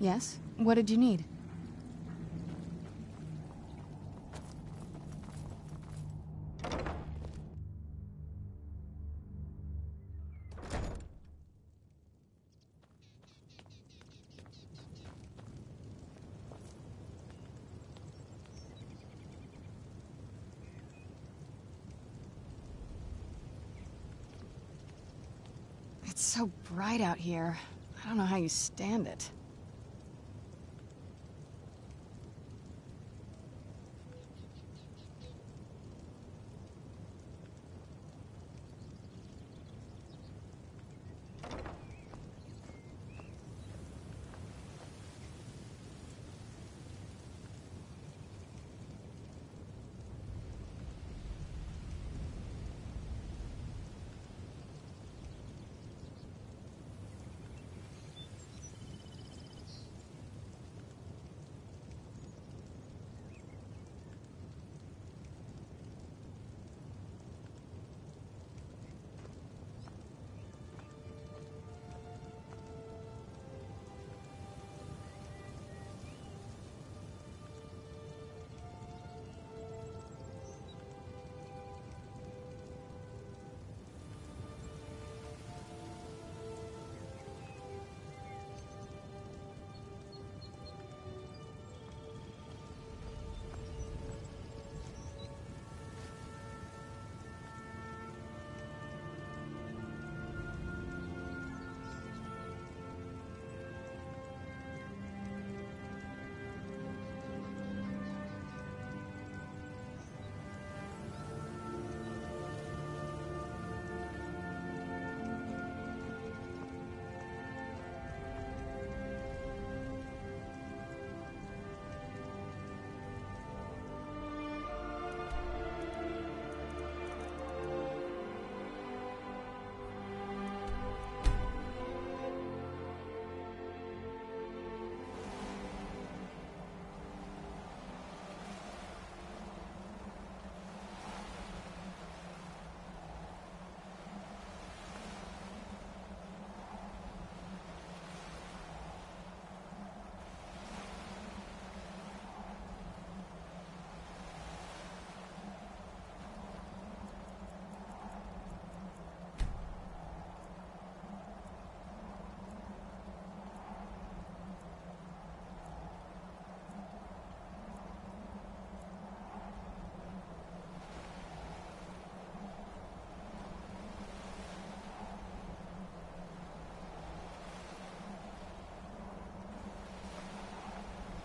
Yes? What did you need? It's so bright out here. I don't know how you stand it.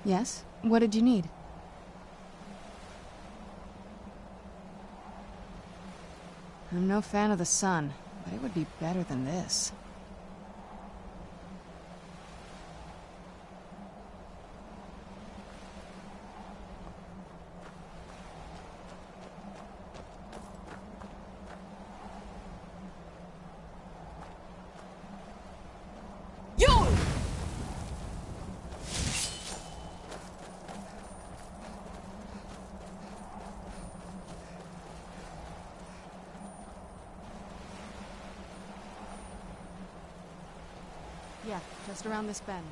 Yes? What did you need? I'm no fan of the sun, but it would be better than this. Yeah, just around this bend.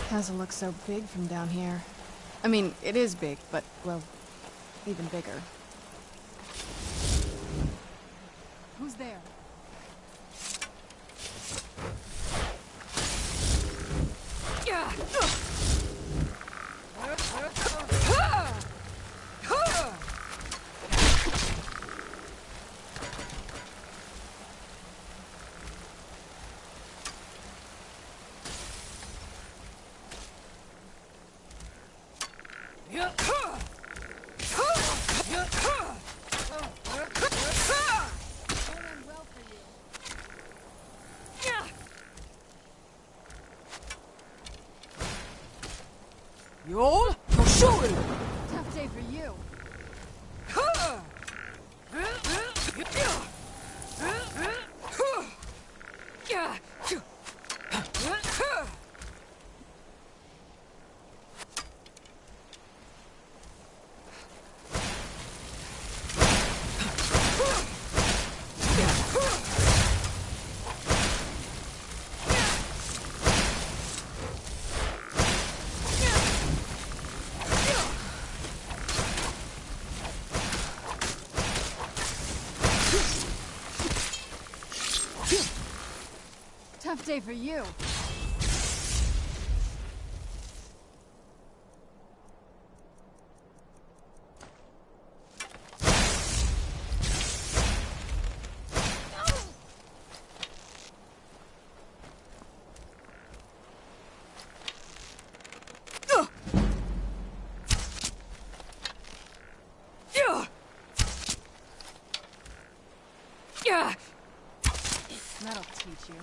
Castle looks so big from down here. I mean, it is big, but, well, even bigger. Who's there? Tough day for you. say for you. That'll teach you.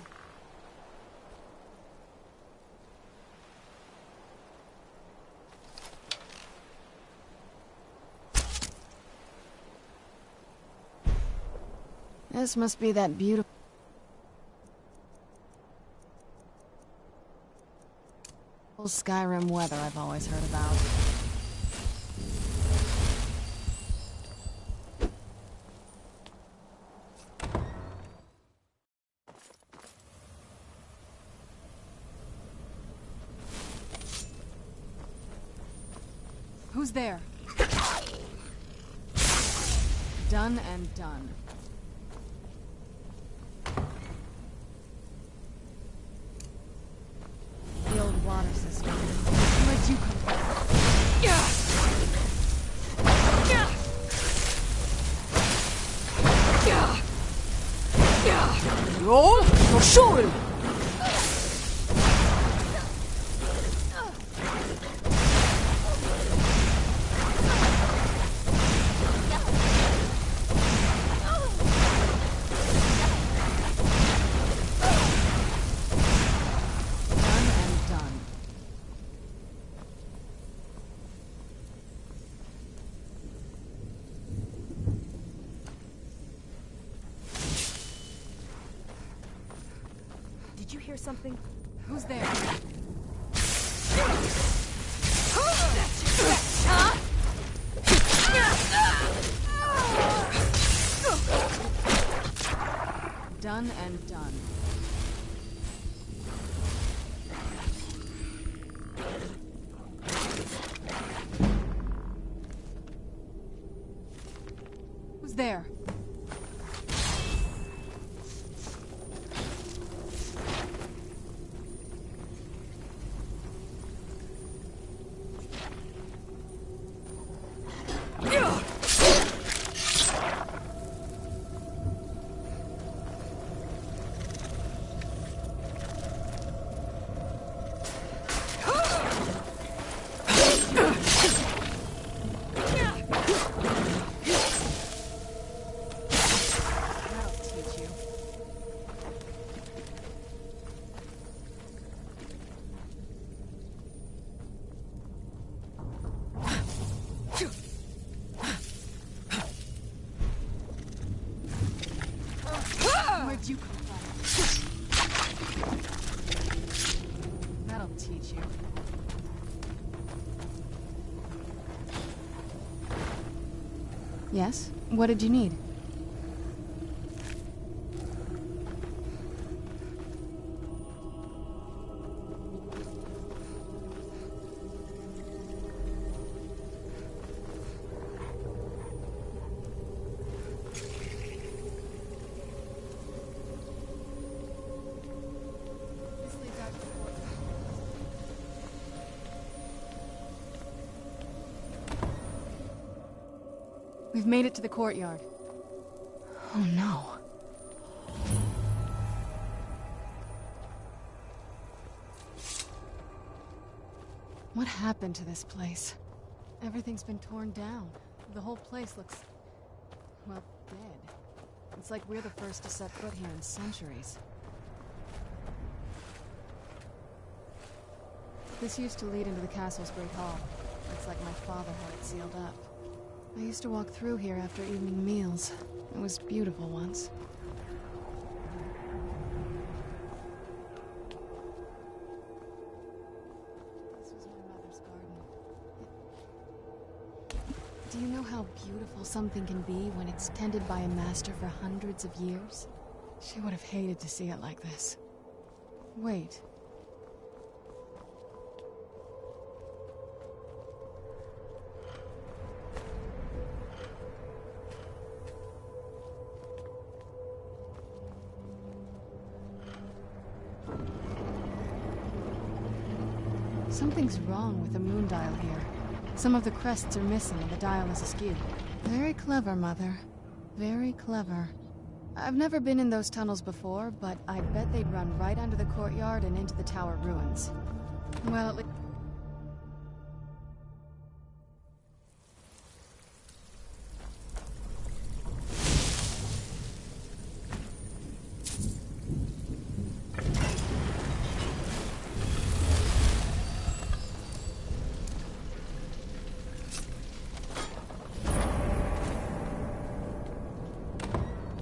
This must be that beautiful Skyrim weather I've always heard about. Who's there? Done and done. The old water system. Where'd you come from? Yo, sure. Did you hear something? Who's there? Done and done. Who's there? Where'd you come from? That'll teach you. Yes? What did you need? We've made it to the courtyard. Oh no. What happened to this place? Everything's been torn down. The whole place looks, well, dead. It's like we're the first to set foot here in centuries. This used to lead into the castle's great hall. It's like my father had it sealed up. I used to walk through here after evening meals. It was beautiful once. This was my mother's garden. Do you know how beautiful something can be when it's tended by a master for hundreds of years? She would have hated to see it like this. Wait. Something's wrong with the moon dial here. Some of the crests are missing and the dial is askew. Very clever, Mother. Very clever. I've never been in those tunnels before, but I bet they'd run right under the courtyard and into the tower ruins. Well, at least...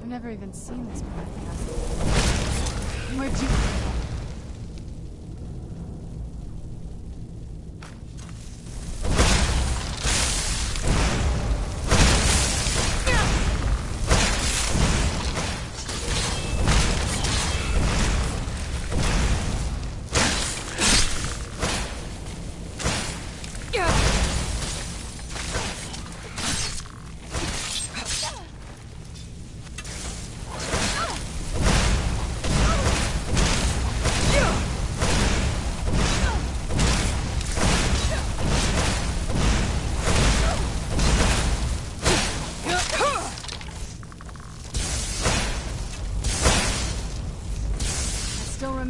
I've never even seen this podcast. Where'd you...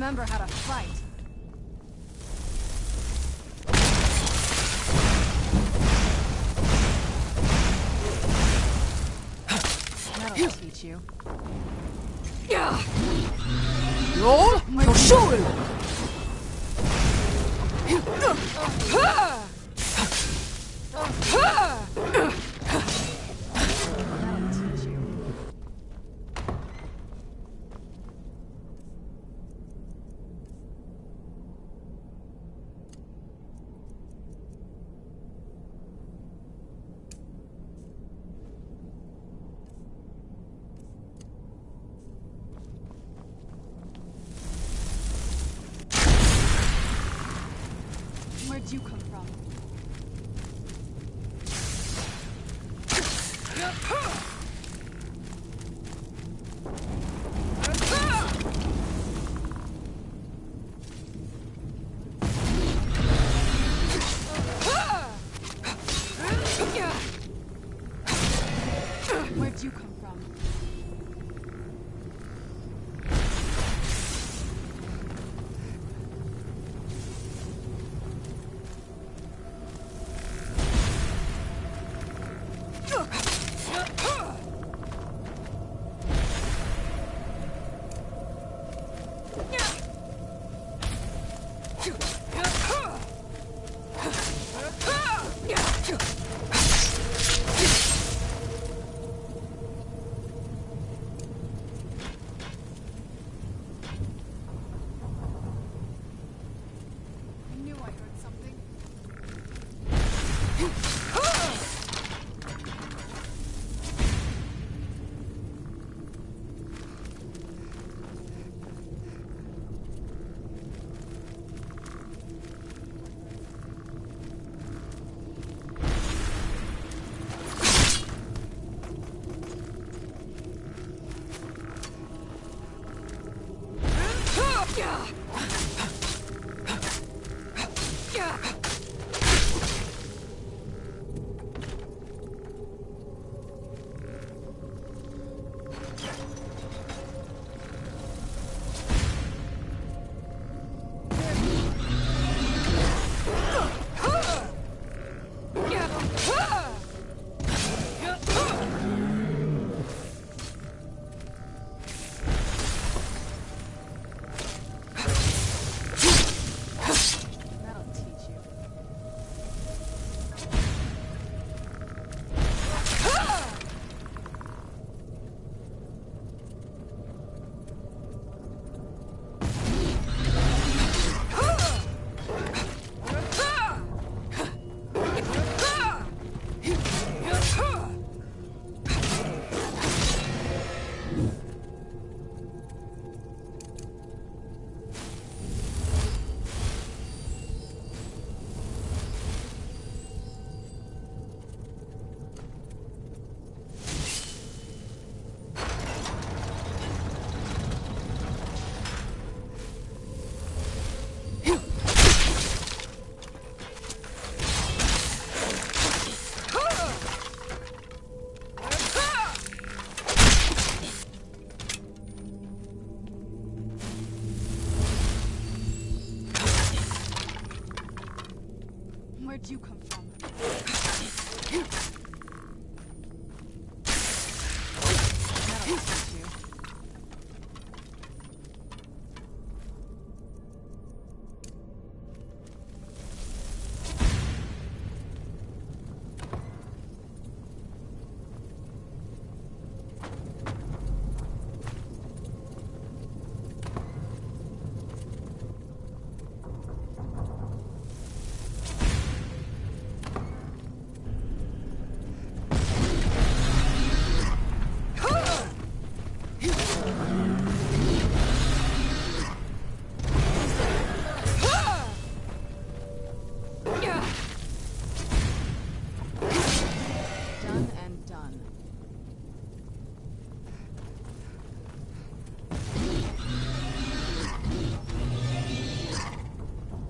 remember how to fight. That'll teach you. You'll show it! Where'd you come from? Where'd you come from?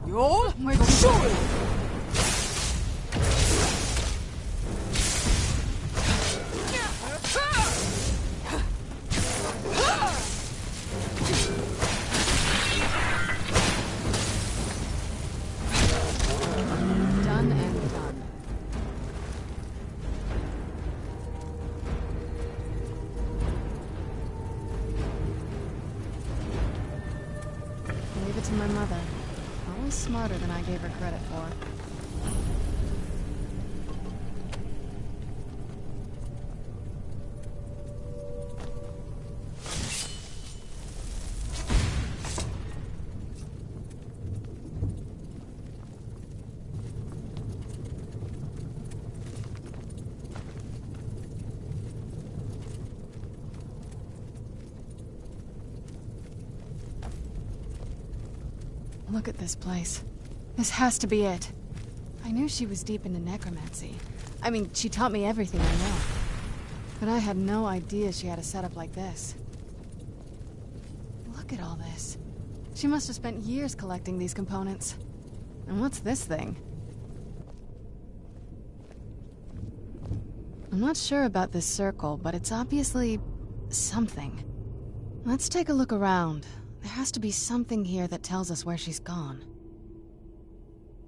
You'll make sure. Done and done. Leave it to my mother. Always smarter than I gave her credit for. Look at this place. This has to be it. I knew she was deep into necromancy. I mean, she taught me everything I know. But I had no idea she had a setup like this. Look at all this. She must have spent years collecting these components. And what's this thing? I'm not sure about this circle, but it's obviously something. Let's take a look around. There has to be something here that tells us where she's gone.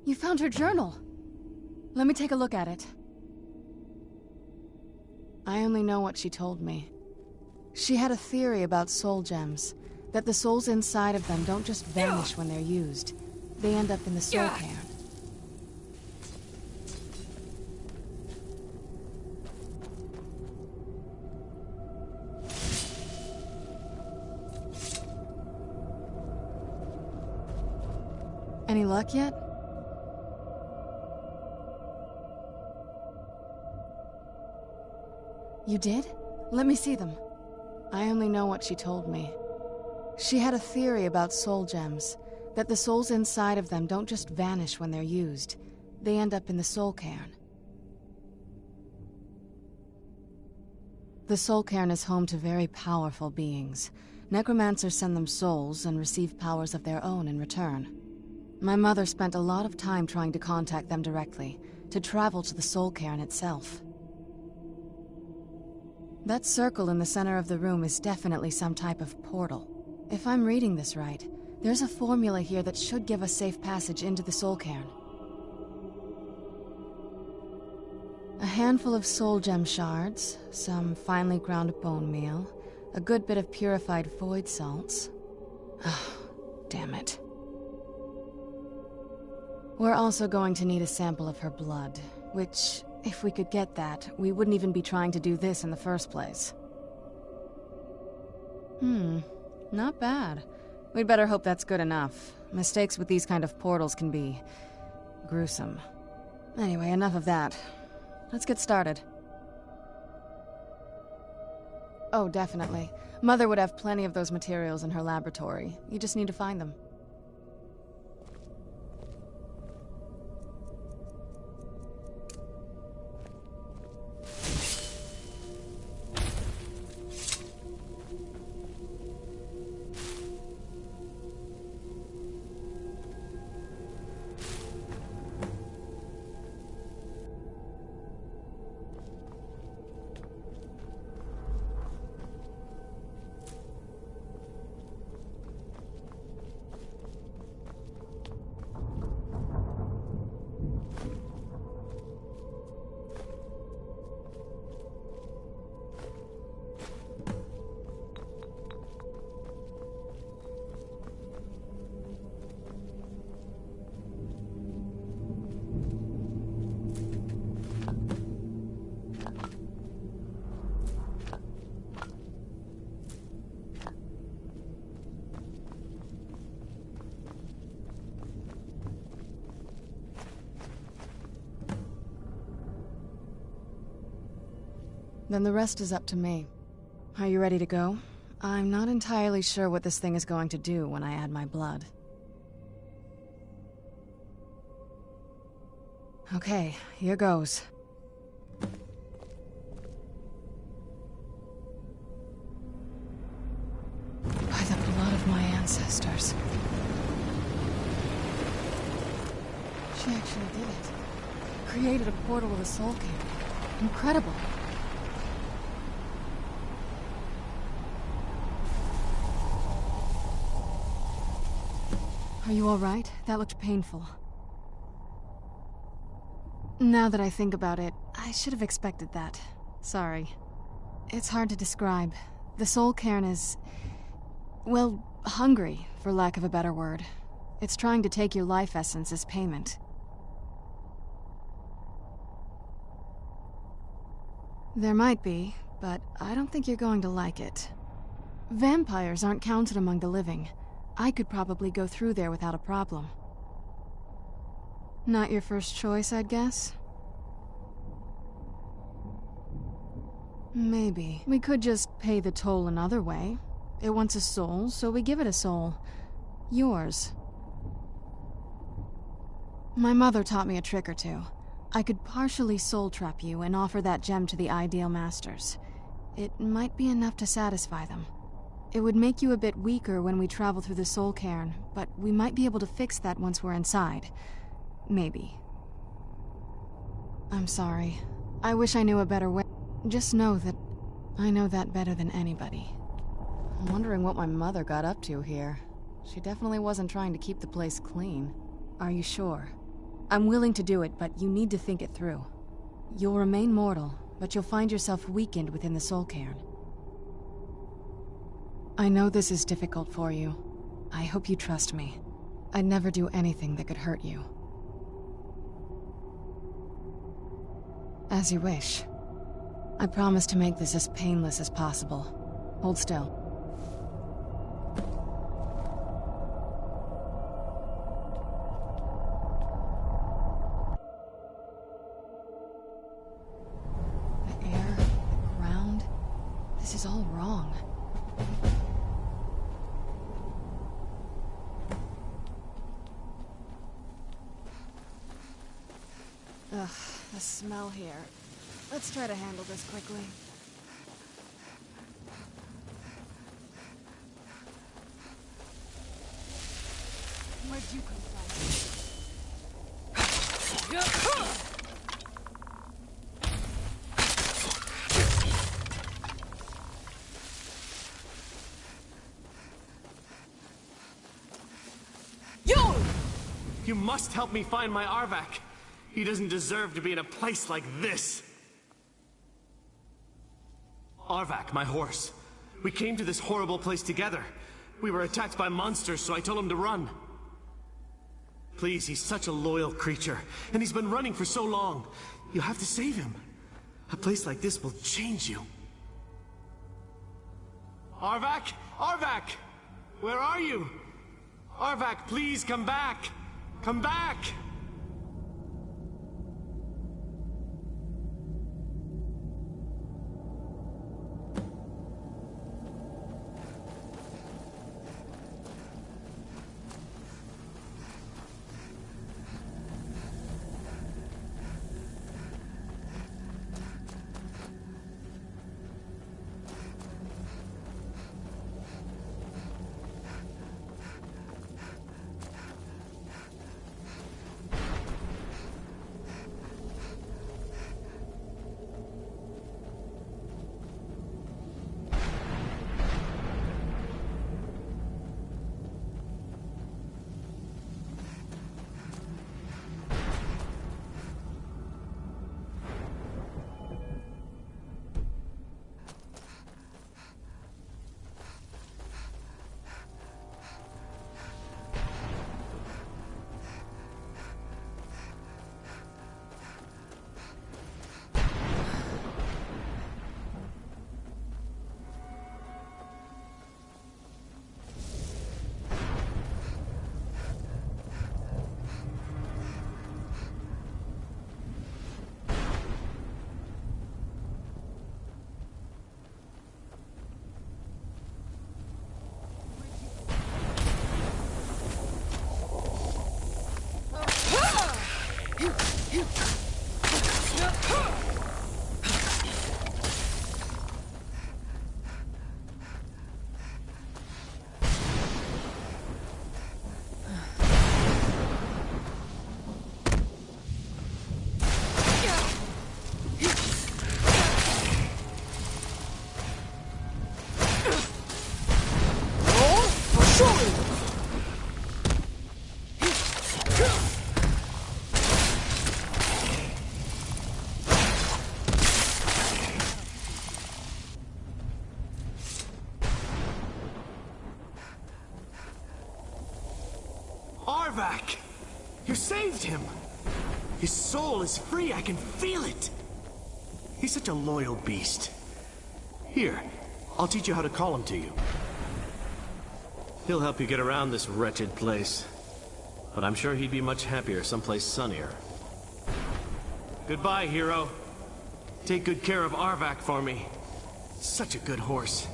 You found her journal! Let me take a look at it. I only know what she told me. She had a theory about soul gems, that the souls inside of them don't just vanish when they're used. They end up in the soul cairn. Any luck yet? You did? Let me see them. I only know what she told me. She had a theory about soul gems, that the souls inside of them don't just vanish when they're used. They end up in the soul cairn. The soul cairn is home to very powerful beings. Necromancers send them souls and receive powers of their own in return. My mother spent a lot of time trying to contact them directly, to travel to the soul cairn itself. That circle in the center of the room is definitely some type of portal. If I'm reading this right, there's a formula here that should give us safe passage into the soul cairn. A handful of soul gem shards, some finely ground bone meal, a good bit of purified void salts. Ah, damn it. We're also going to need a sample of her blood, which, if we could get that, we wouldn't even be trying to do this in the first place. Not bad. We'd better hope that's good enough. Mistakes with these kind of portals can be gruesome. Anyway, enough of that. Let's get started. Oh, definitely. Mother would have plenty of those materials in her laboratory. You just need to find them. Then the rest is up to me. Are you ready to go? I'm not entirely sure what this thing is going to do when I add my blood. Okay, here goes. actually did it. Created a portal to the Soul Camp. Incredible. Are you alright? That looked painful. Now that I think about it, I should have expected that. Sorry. It's hard to describe. The Soul Cairn is... well, hungry, for lack of a better word. It's trying to take your life essence as payment. There might be, but I don't think you're going to like it. Vampires aren't counted among the living. I could probably go through there without a problem. Not your first choice, I'd guess? Maybe. We could just pay the toll another way. It wants a soul, so we give it a soul. Yours. My mother taught me a trick or two. I could partially soul trap you and offer that gem to the Ideal Masters. It might be enough to satisfy them. It would make you a bit weaker when we travel through the Soul Cairn, but we might be able to fix that once we're inside. Maybe. I'm sorry. I wish I knew a better way. Just know that I know that better than anybody. I'm wondering what my mother got up to here. She definitely wasn't trying to keep the place clean. Are you sure? I'm willing to do it, but you need to think it through. You'll remain mortal, but you'll find yourself weakened within the Soul Cairn. I know this is difficult for you. I hope you trust me. I'd never do anything that could hurt you. As you wish. I promise to make this as painless as possible. Hold still. The air, the ground, this is all wrong. Ugh, the smell here. Let's try to handle this quickly. Where'd you come from? Yo! You must help me find my Arvak. He doesn't deserve to be in a place like this. Arvak, my horse. We came to this horrible place together. We were attacked by monsters, so I told him to run. Please, he's such a loyal creature, and he's been running for so long. You have to save him. A place like this will change you. Arvak? Arvak! Where are you? Arvak, please come back! Come back! Arvak! You saved him! His soul is free, I can feel it! He's such a loyal beast. Here, I'll teach you how to call him to you. He'll help you get around this wretched place. But I'm sure he'd be much happier someplace sunnier. Goodbye, hero. Take good care of Arvak for me. Such a good horse.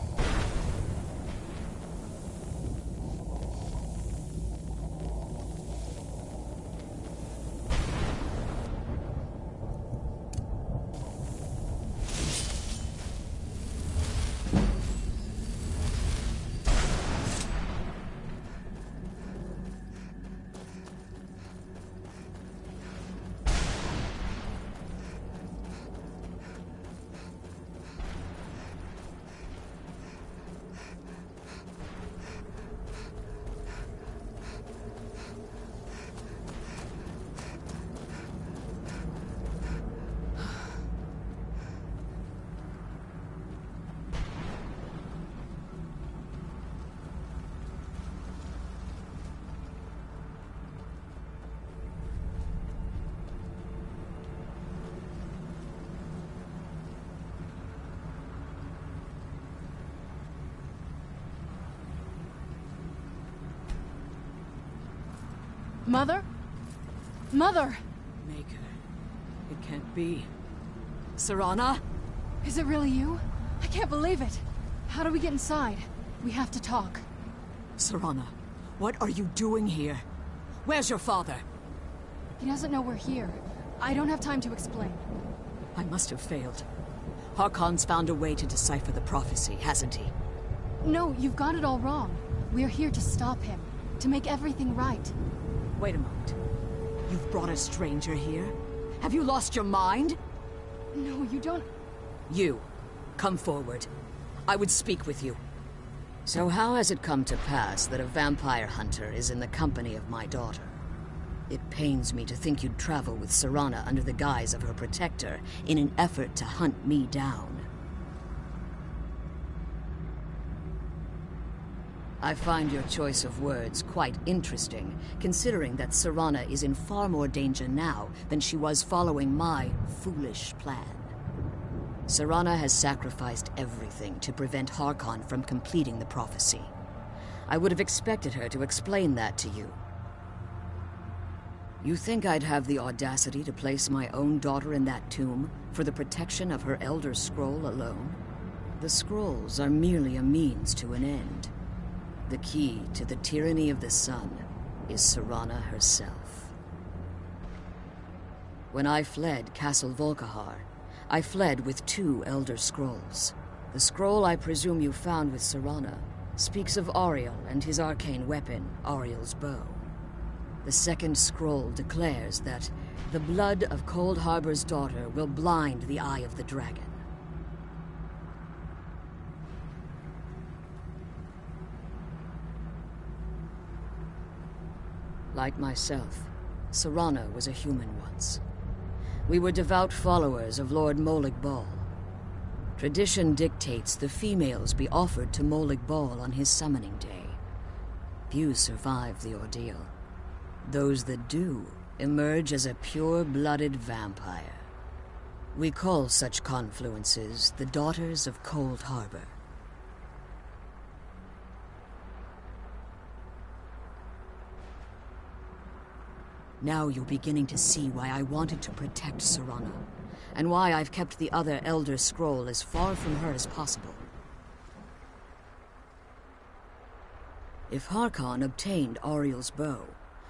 Mother? Mother! Maker. It can't be. Serana? Is it really you? I can't believe it. How do we get inside? We have to talk. Serana, what are you doing here? Where's your father? He doesn't know we're here. I don't have time to explain. I must have failed. Harkon's found a way to decipher the prophecy, hasn't he? No, you've got it all wrong. We're here to stop him. To make everything right. Wait a moment. You've brought a stranger here? Have you lost your mind? No, you don't... You, come forward. I would speak with you. So how has it come to pass that a vampire hunter is in the company of my daughter? It pains me to think you'd travel with Serana under the guise of her protector in an effort to hunt me down. I find your choice of words quite interesting, considering that Serana is in far more danger now than she was following my foolish plan. Serana has sacrificed everything to prevent Harkon from completing the prophecy. I would have expected her to explain that to you. You think I'd have the audacity to place my own daughter in that tomb for the protection of her Elder Scroll alone? The scrolls are merely a means to an end. The key to the tyranny of the sun is Serana herself. When I fled Castle Volkihar, I fled with 2 Elder Scrolls. The scroll I presume you found with Serana speaks of Auriel and his arcane weapon, Auriel's bow. The second scroll declares that the blood of Cold Harbor's daughter will blind the eye of the dragon. Like myself, Serana was a human once. We were devout followers of Lord Molig Bal. Tradition dictates the females be offered to Molig Bal on his summoning day. Few survive the ordeal. Those that do emerge as a pure-blooded vampire. We call such confluences the Daughters of Cold Harbor. Now you're beginning to see why I wanted to protect Serana, and why I've kept the other Elder Scroll as far from her as possible. If Harkon obtained Auriel's bow,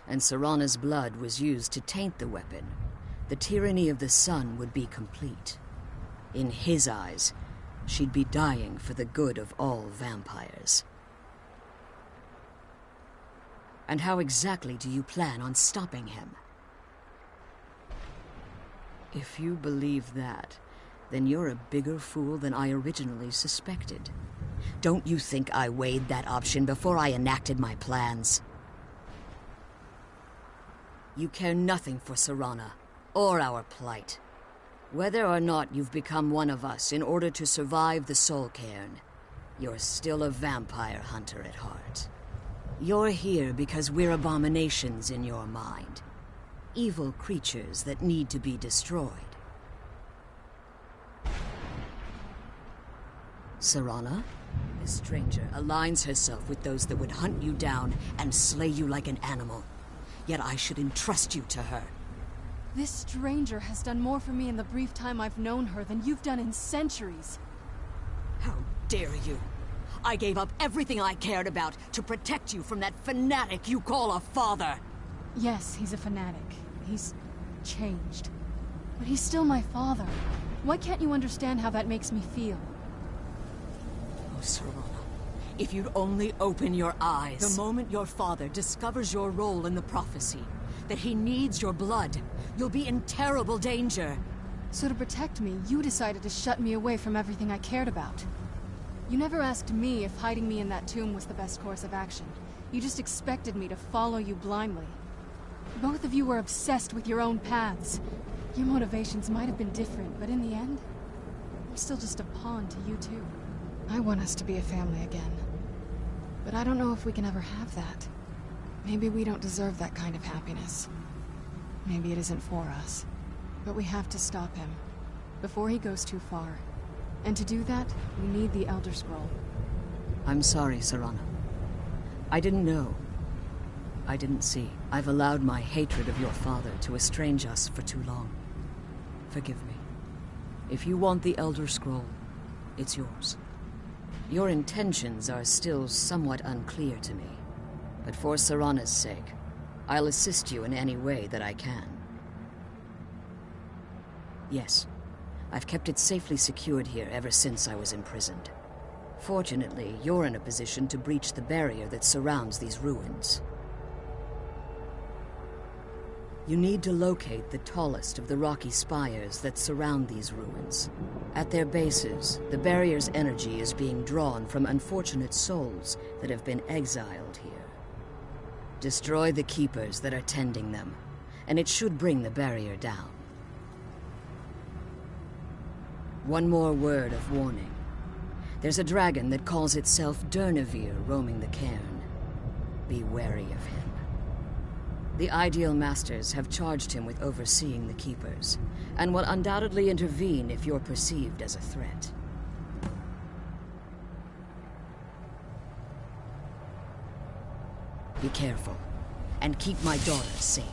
and Serana's blood was used to taint the weapon, the tyranny of the sun would be complete. In his eyes, she'd be dying for the good of all vampires. And how exactly do you plan on stopping him? If you believe that, then you're a bigger fool than I originally suspected. Don't you think I weighed that option before I enacted my plans? You care nothing for Serana, or our plight. Whether or not you've become one of us in order to survive the Soul Cairn, you're still a vampire hunter at heart. You're here because we're abominations in your mind. Evil creatures that need to be destroyed. Serana? This stranger aligns herself with those that would hunt you down and slay you like an animal. Yet I should entrust you to her. This stranger has done more for me in the brief time I've known her than you've done in centuries. How dare you! I gave up everything I cared about to protect you from that fanatic you call a father! Yes, he's a fanatic. He's changed. But he's still my father. Why can't you understand how that makes me feel? Oh, Serana, if you'd only open your eyes. The moment your father discovers your role in the prophecy, that he needs your blood, you'll be in terrible danger. So to protect me, you decided to shut me away from everything I cared about. You never asked me if hiding me in that tomb was the best course of action. You just expected me to follow you blindly. Both of you were obsessed with your own paths. Your motivations might have been different, but in the end, I'm still just a pawn to you two. I want us to be a family again. But I don't know if we can ever have that. Maybe we don't deserve that kind of happiness. Maybe it isn't for us. But we have to stop him, before he goes too far. And to do that, we need the Elder Scroll. I'm sorry, Serana. I didn't know. I didn't see. I've allowed my hatred of your father to estrange us for too long. Forgive me. If you want the Elder Scroll, it's yours. Your intentions are still somewhat unclear to me. But for Serana's sake, I'll assist you in any way that I can. Yes, I've kept it safely secured here ever since I was imprisoned. Fortunately, you're in a position to breach the barrier that surrounds these ruins. You need to locate the tallest of the rocky spires that surround these ruins. At their bases, the barrier's energy is being drawn from unfortunate souls that have been exiled here. Destroy the keepers that are tending them, and it should bring the barrier down. One more word of warning. There's a dragon that calls itself Durnevere roaming the cairn. Be wary of him. The Ideal Masters have charged him with overseeing the Keepers, and will undoubtedly intervene if you're perceived as a threat. Be careful, and keep my daughter safe.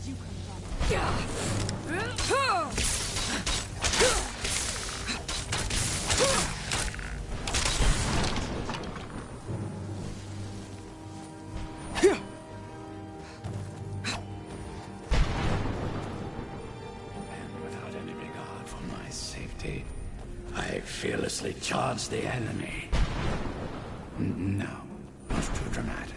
You come back. I fearlessly charge the enemy. No, not too dramatic.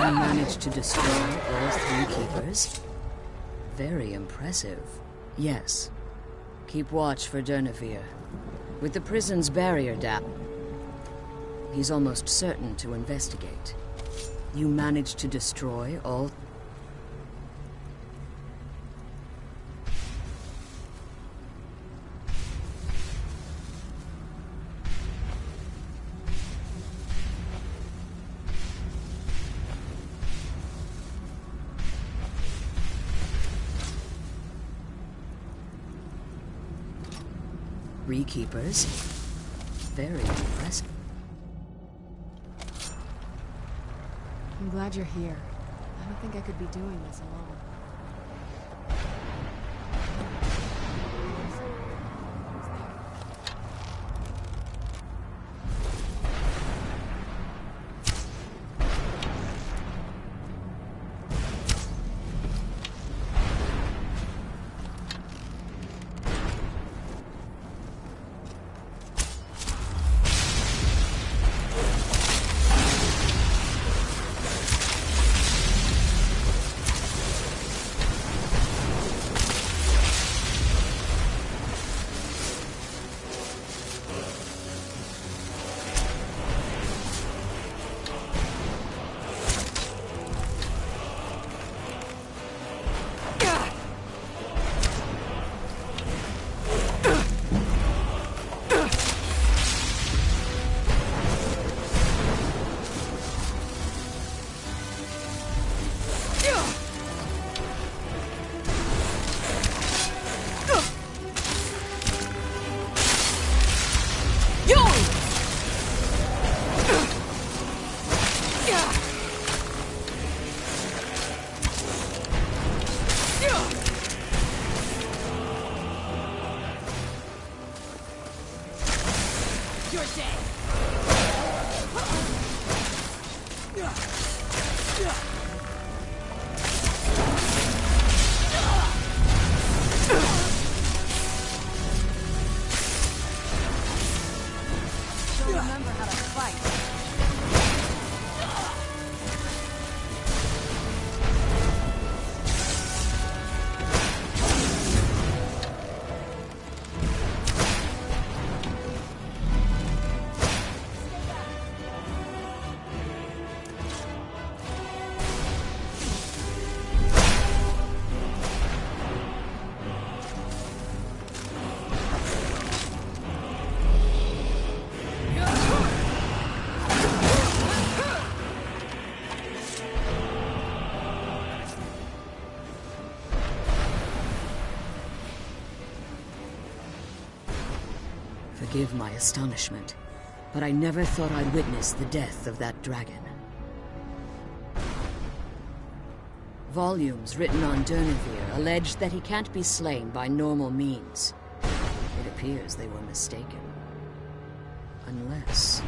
Managed to destroy all 3 keepers? Very impressive. Yes. Keep watch for Durnevere. With the prison's barrier down, he's almost certain to investigate. You managed to destroy all... Keepers. Very impressive. I'm glad you're here. I don't think I could be doing this alone. your day! She'll remember how to fight. Forgive my astonishment, but I never thought I'd witness the death of that dragon. Volumes written on Durnevere allege that he can't be slain by normal means. It appears they were mistaken. Unless...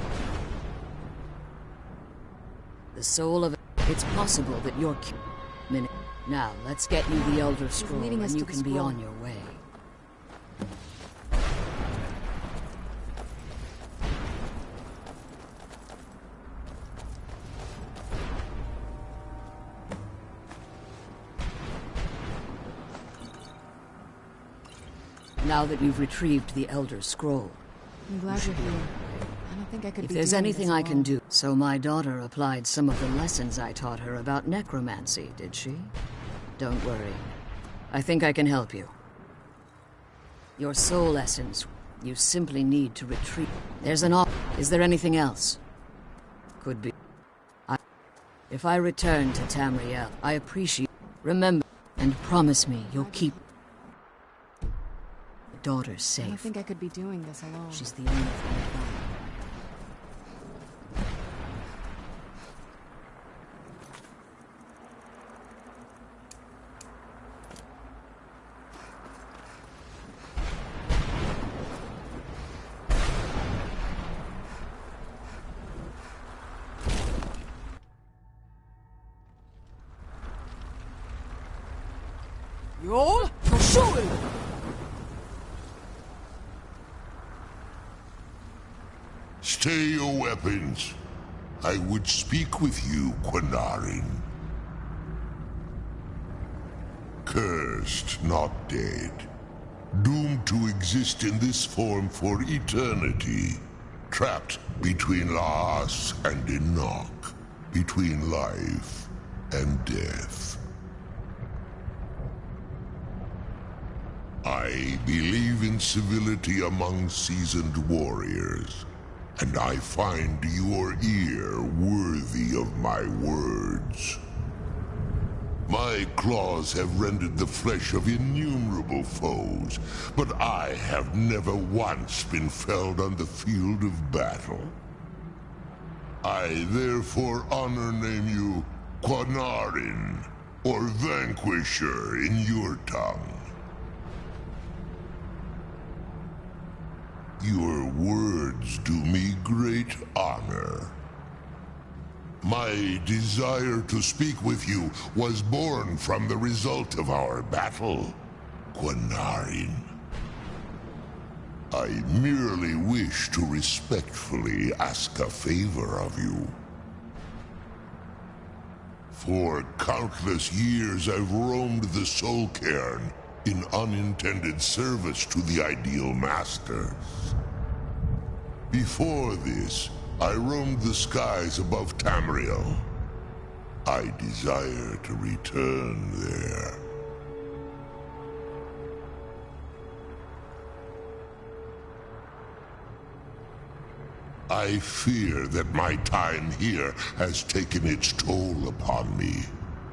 the soul of... It's possible that you're... Now, let's get you the Elder Scroll and you can be on your way. Now that you've retrieved the Elder Scroll. I'm glad you're here. I don't think I could If be there's doing anything this I can alone. do... So my daughter applied some of the lessons I taught her about necromancy, did she? Don't worry. I think I can help you. Your soul essence, you simply need to retrieve... There's an op... Is there anything else? Could be... If I return to Tamriel, I appreciate... Remember, and promise me you'll keep... daughter's safe. I don't think I could be doing this alone. She's the only thing I got. You'll pursue it! Stay your weapons. I would speak with you, Quinarin. Cursed, not dead. Doomed to exist in this form for eternity. Trapped between Laas and Enoch. Between life and death. I believe in civility among seasoned warriors. And I find your ear worthy of my words. My claws have rended the flesh of innumerable foes, but I have never once been felled on the field of battle. I therefore honor name you Quinarin, or Vanquisher in your tongue. Your words do me great honor. My desire to speak with you was born from the result of our battle, Quinarin. I merely wish to respectfully ask a favor of you. For countless years I've roamed the Soul Cairn in unintended service to the Ideal Masters. Before this, I roamed the skies above Tamriel. I desire to return there. I fear that my time here has taken its toll upon me.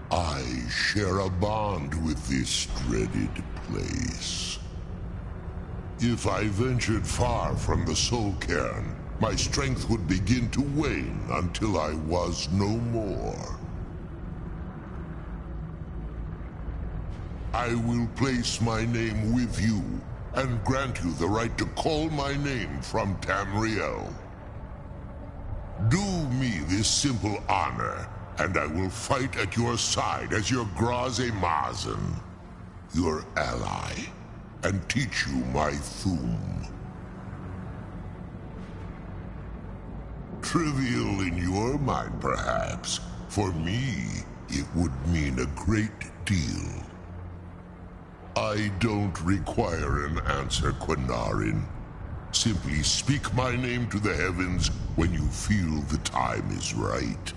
I share a bond with this dreaded place. If I ventured far from the Soul Cairn, my strength would begin to wane until I was no more. I will place my name with you and grant you the right to call my name from Tamriel. Do me this simple honor, and I will fight at your side as your Graze Mazen, your ally, and teach you my Thum. Trivial in your mind, perhaps. For me, it would mean a great deal. I don't require an answer, Quinarin. Simply speak my name to the heavens when you feel the time is right.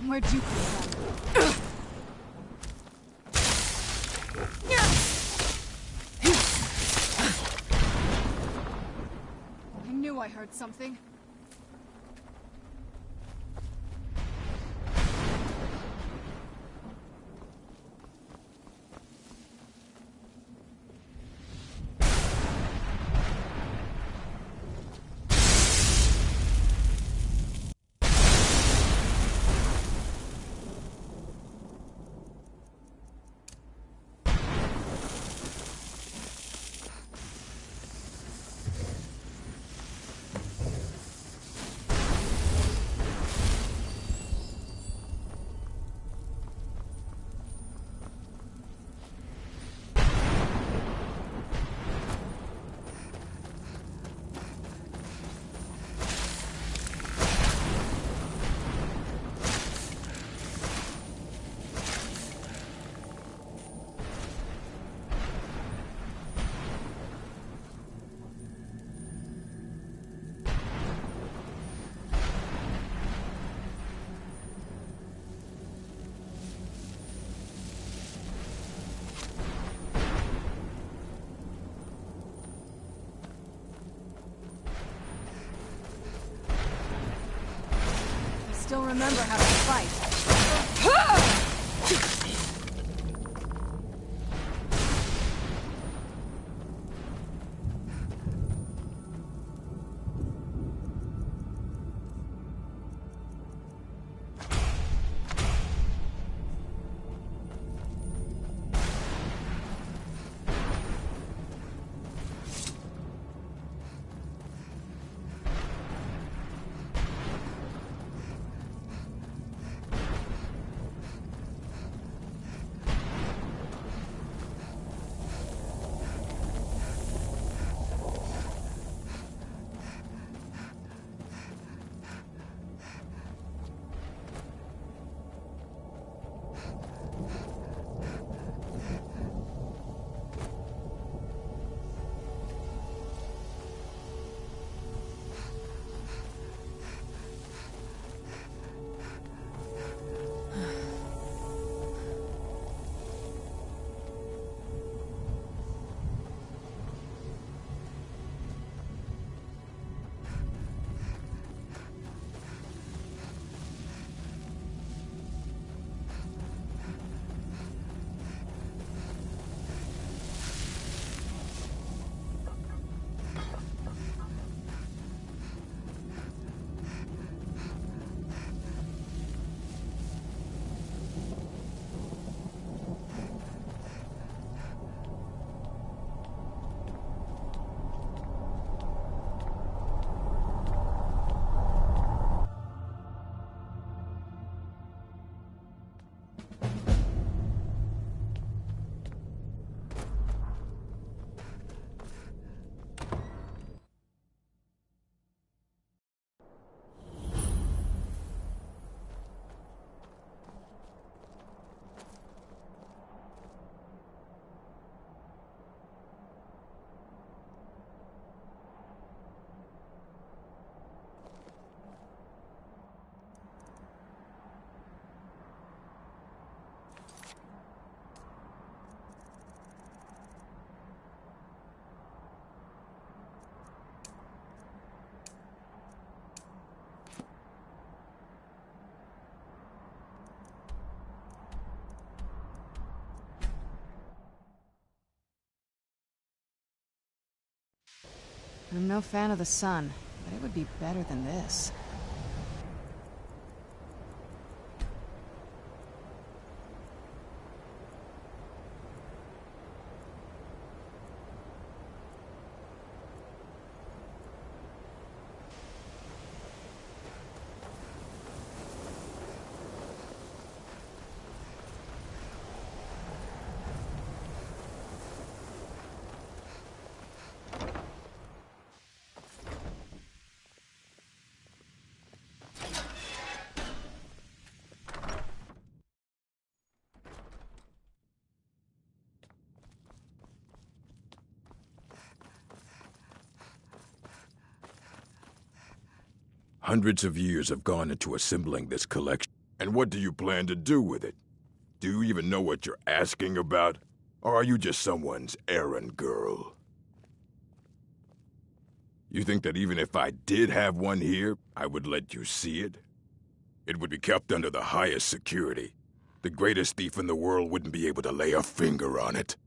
Where'd you come from? I knew I heard something. Still remember how to fight. I'm no fan of the sun, but it would be better than this. Hundreds of years have gone into assembling this collection. And what do you plan to do with it? Do you even know what you're asking about? Or are you just someone's errand girl? You think that even if I did have one here, I would let you see it? It would be kept under the highest security. The greatest thief in the world wouldn't be able to lay a finger on it.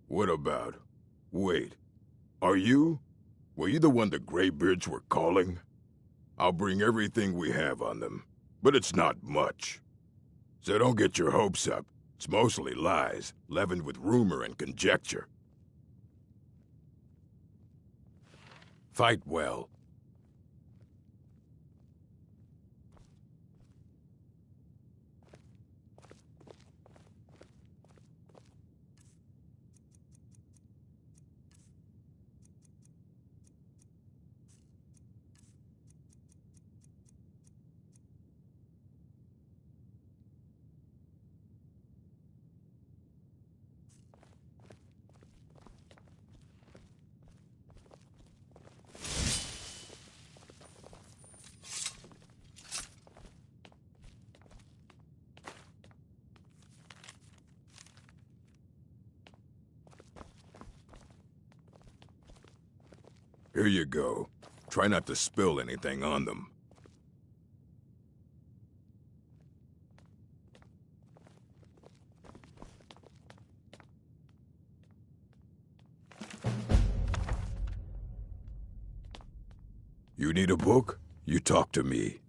What about? Wait, are you? Were you the one the Greybeards were calling? I'll bring everything we have on them, but it's not much. So don't get your hopes up. It's mostly lies, leavened with rumor and conjecture. Fight well. Here you go. Try not to spill anything on them. You need a book? You talk to me.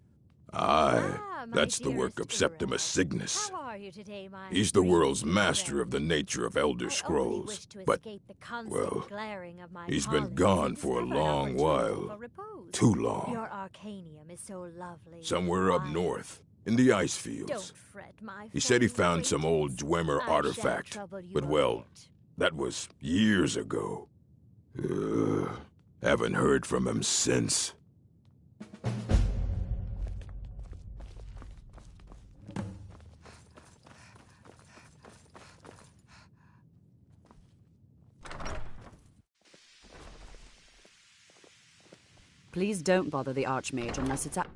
That's the work of Septimus Cygnus. How are you today, my He's the world's dreamy master friend? of the nature of Elder I only Scrolls, wish to but, escape the constant well, glaring of my he's been colleagues gone and for a discover an long opportunity while. for repose. Too long. Your arcanium is so lovely. Somewhere up Why? north, in the ice Don't fields. fret, my He said he friend found some old acquaintance. Dwemer I shan't artifact, trouble you but a well, bit. that was years ago. Haven't heard from him since. Please don't bother the Archmage unless it's up.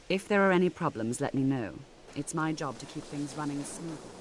If there are any problems, let me know. It's my job to keep things running smoothly.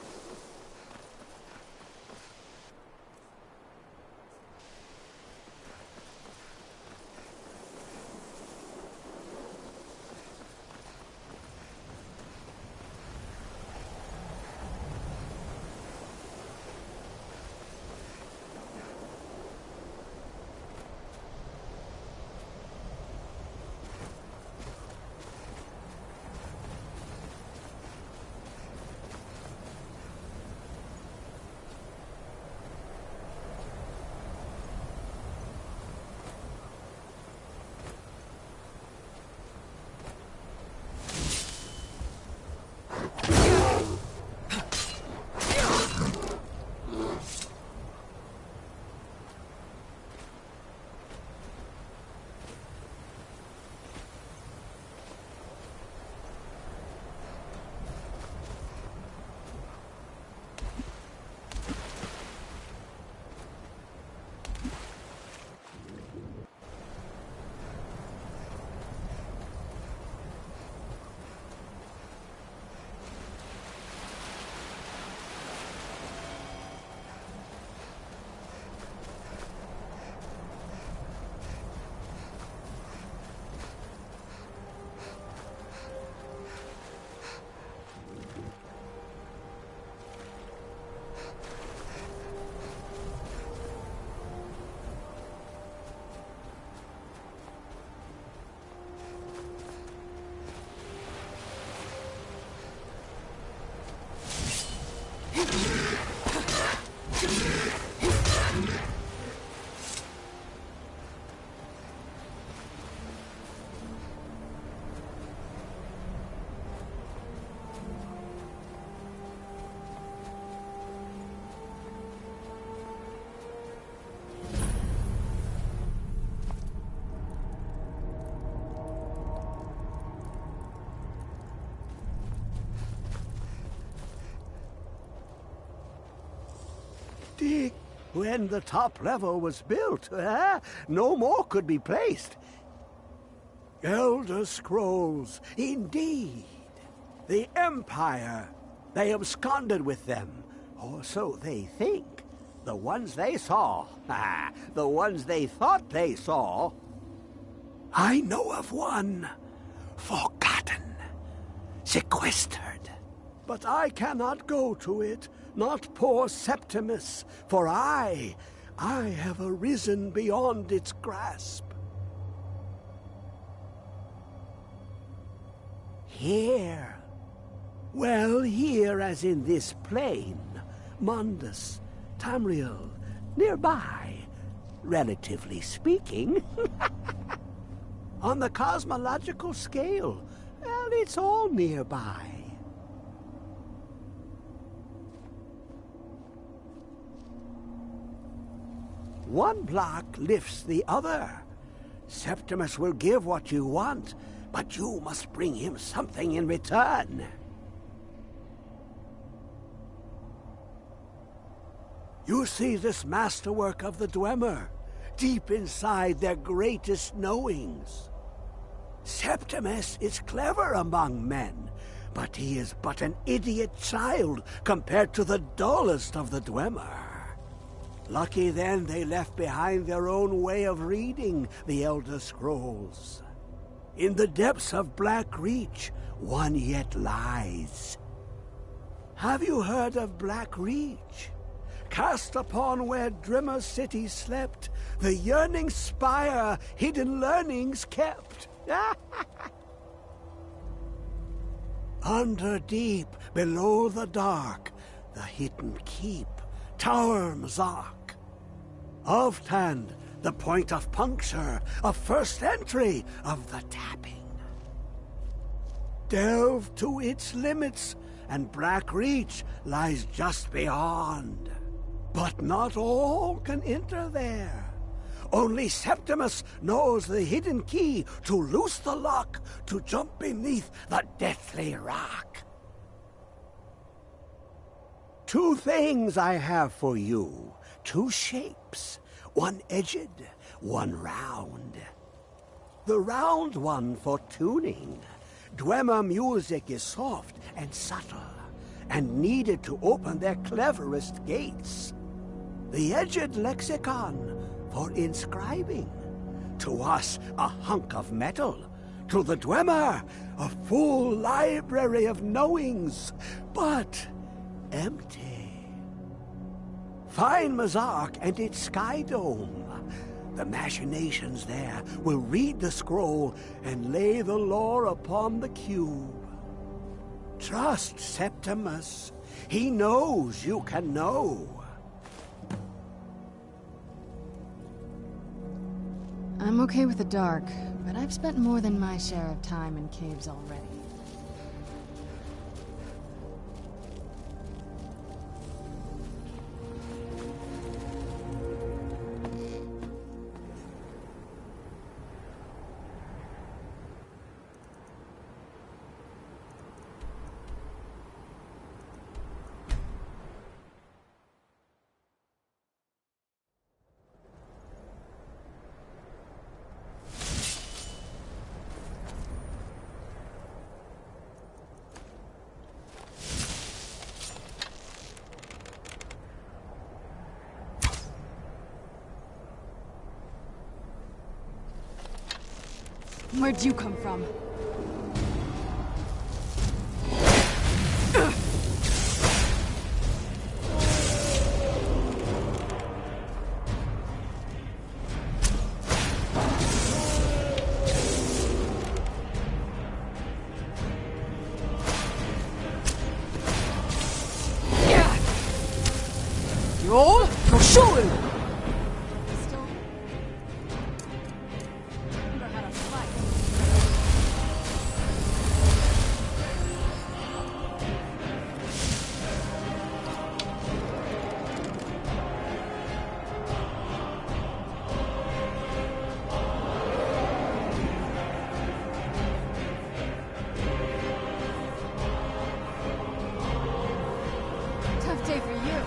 empty. When the top level was built, no more could be placed. Elder Scrolls, indeed. The Empire. They absconded with them, or so they think. The ones they saw. The ones they thought they saw. I know of one. Forgotten. Sequestered. But I cannot go to it, not poor Septimus, for I have arisen beyond its grasp. Here. Well, here as in this plain, Mundus, Tamriel, nearby, relatively speaking. On the cosmological scale, well, it's all nearby. One block lifts the other. Septimus will give what you want, but you must bring him something in return. You see this masterwork of the Dwemer, deep inside their greatest knowings. Septimus is clever among men, but he is but an idiot child compared to the dullest of the Dwemer. Lucky then they left behind their own way of reading the Elder Scrolls. In the depths of Black Reach, one yet lies. Have you heard of Black Reach? Cast upon where Drimmer City slept, the yearning spire hidden learnings kept. Under deep, below the dark, the hidden keep, Tower Mzark. Oftand, the point of puncture, of first entry of the tapping. Delve to its limits, and Black Reach lies just beyond. But not all can enter there. Only Septimus knows the hidden key to loose the lock, to jump beneath the deathly rock. Two things I have for you. Two shapes. One edged, one round. The round one for tuning. Dwemer music is soft and subtle, and needed to open their cleverest gates. The edged lexicon for inscribing. To us, a hunk of metal. To the Dwemer, a full library of knowings, but empty. Find Mzark and its sky dome. The machinations there will read the scroll and lay the lore upon the cube. Trust Septimus. He knows you can know. I'm okay with the dark, but I've spent more than my share of time in caves already. Where'd you come from? Roll, go shoot him! Tough day for you.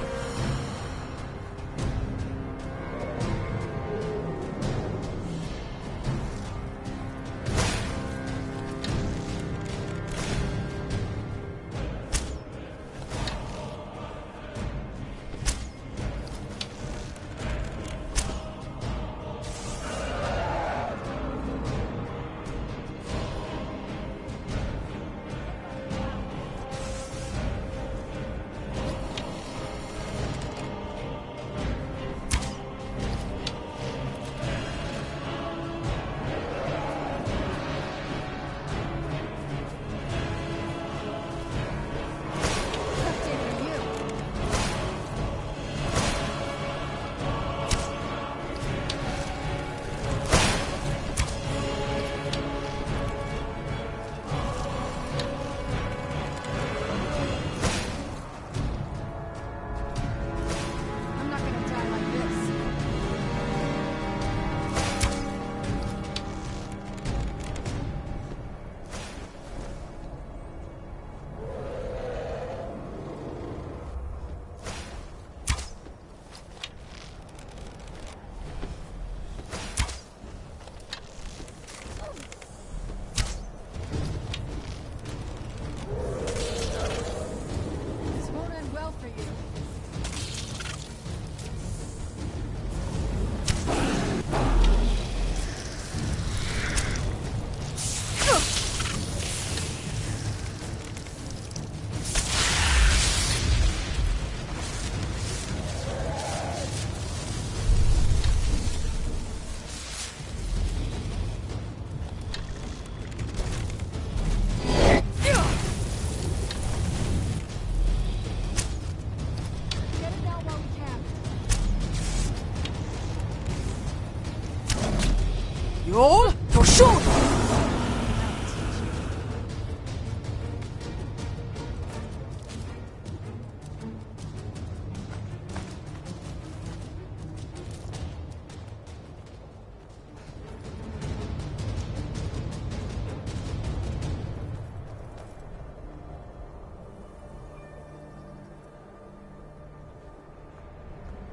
You'll for sure!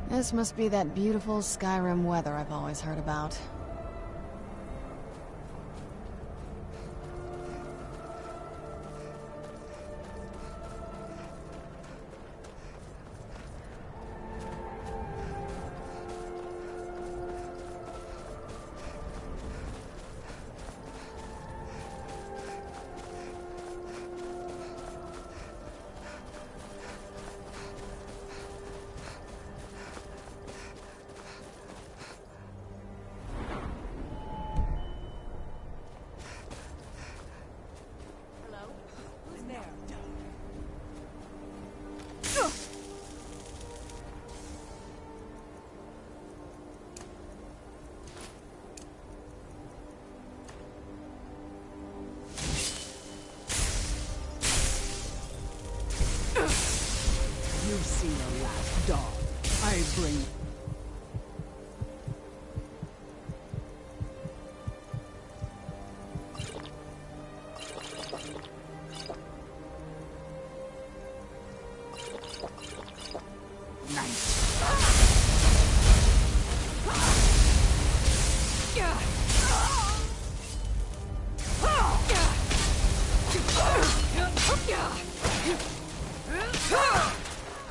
This must be that beautiful Skyrim weather I've always heard about. You've seen a last dog. I bring...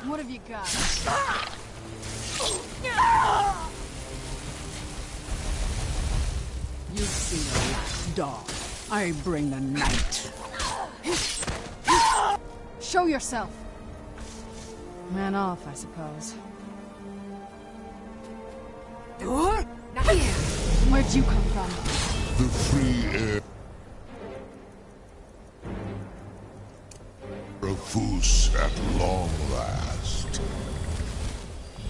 What have you got? You've seen a last dog. I bring the night. Show yourself! Man off, I suppose. Where'd you come from? The free air of Fus at long last.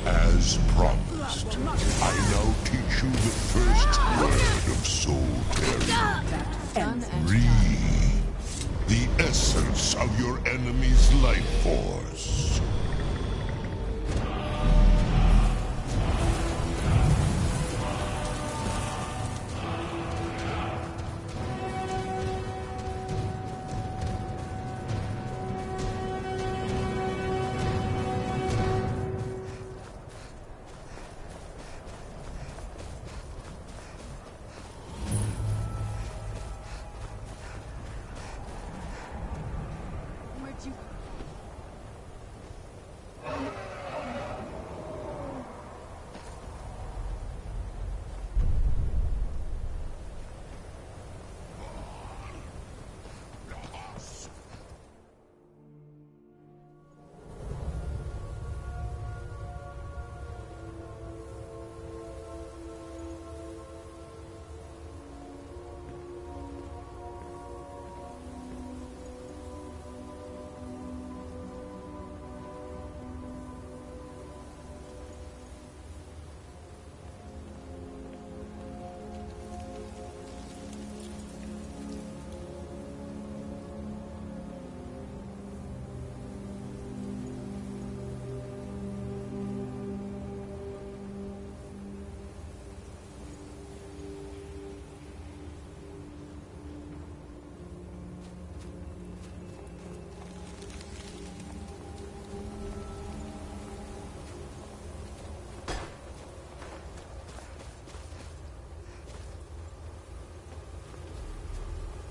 As promised, I now teach you the first word of soul tearing. Breathe the essence of your enemy's life force.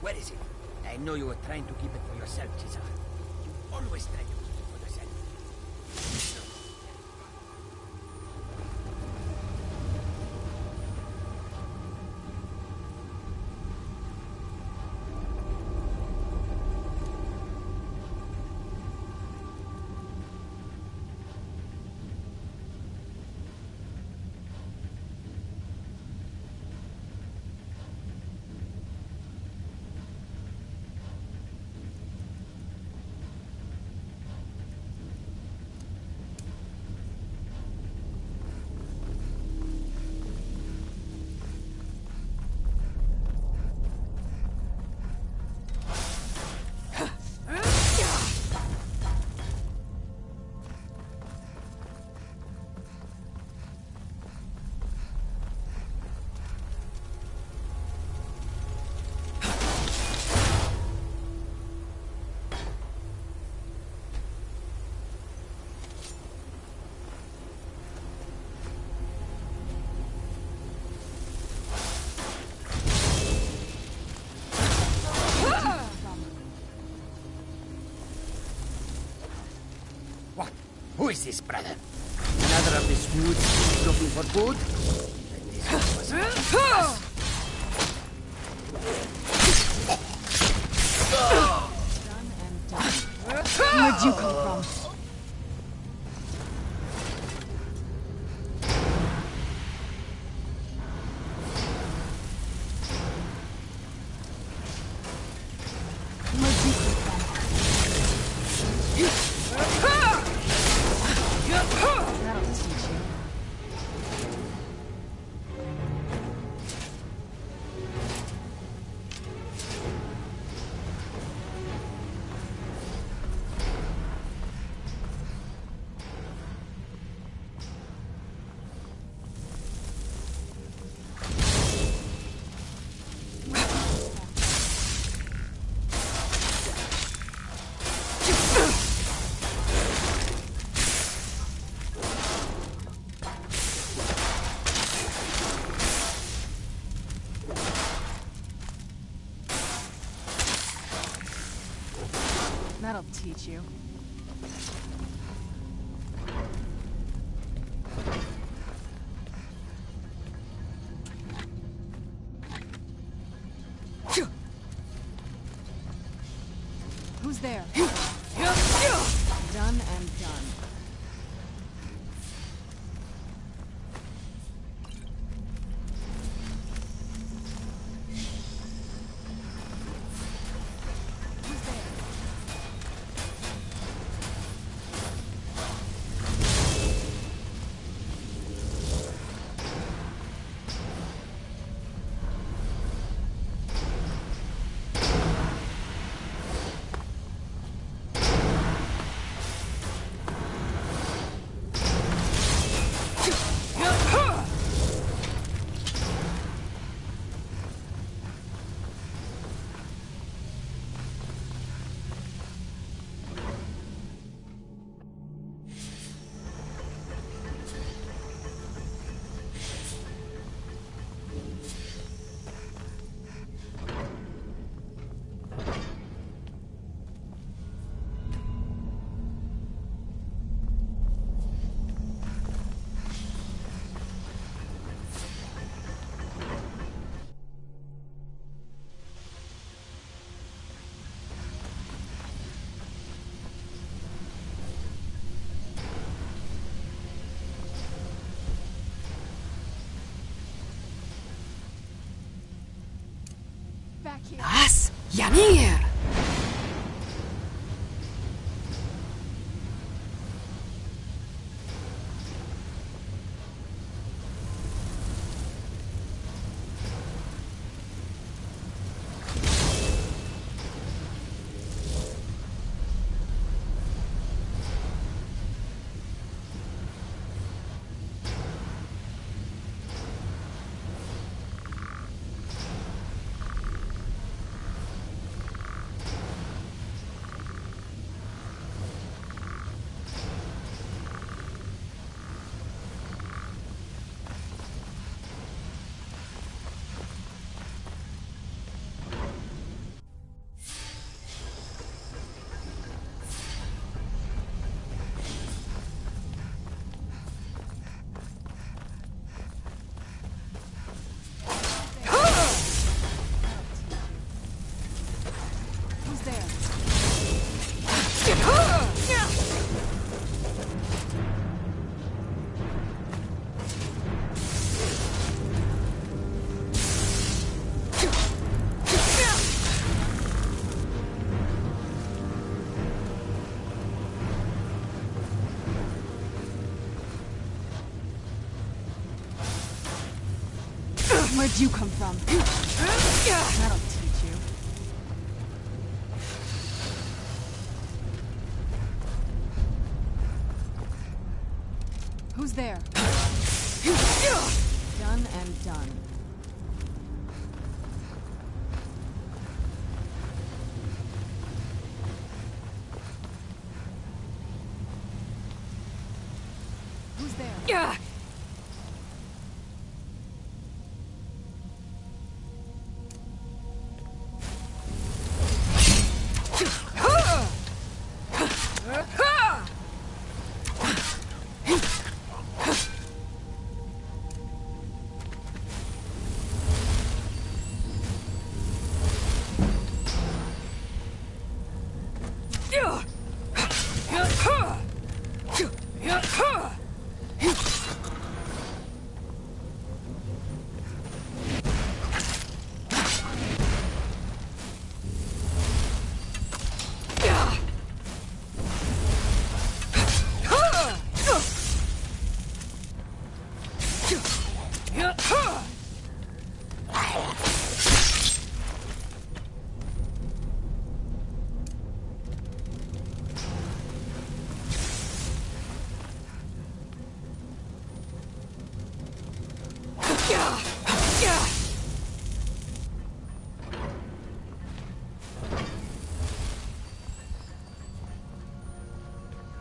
Where is it? I know you were trying to keep it for yourself, Cesar. You always try to keep it for yourself. is this, brother? Another of these foods looking for food? This was Done and done. Where'd you come from? That'll teach you. Who's there? Done and done. Was? Janir! Where'd you come from? That'll teach you. Who's there? Done and done. Who's there?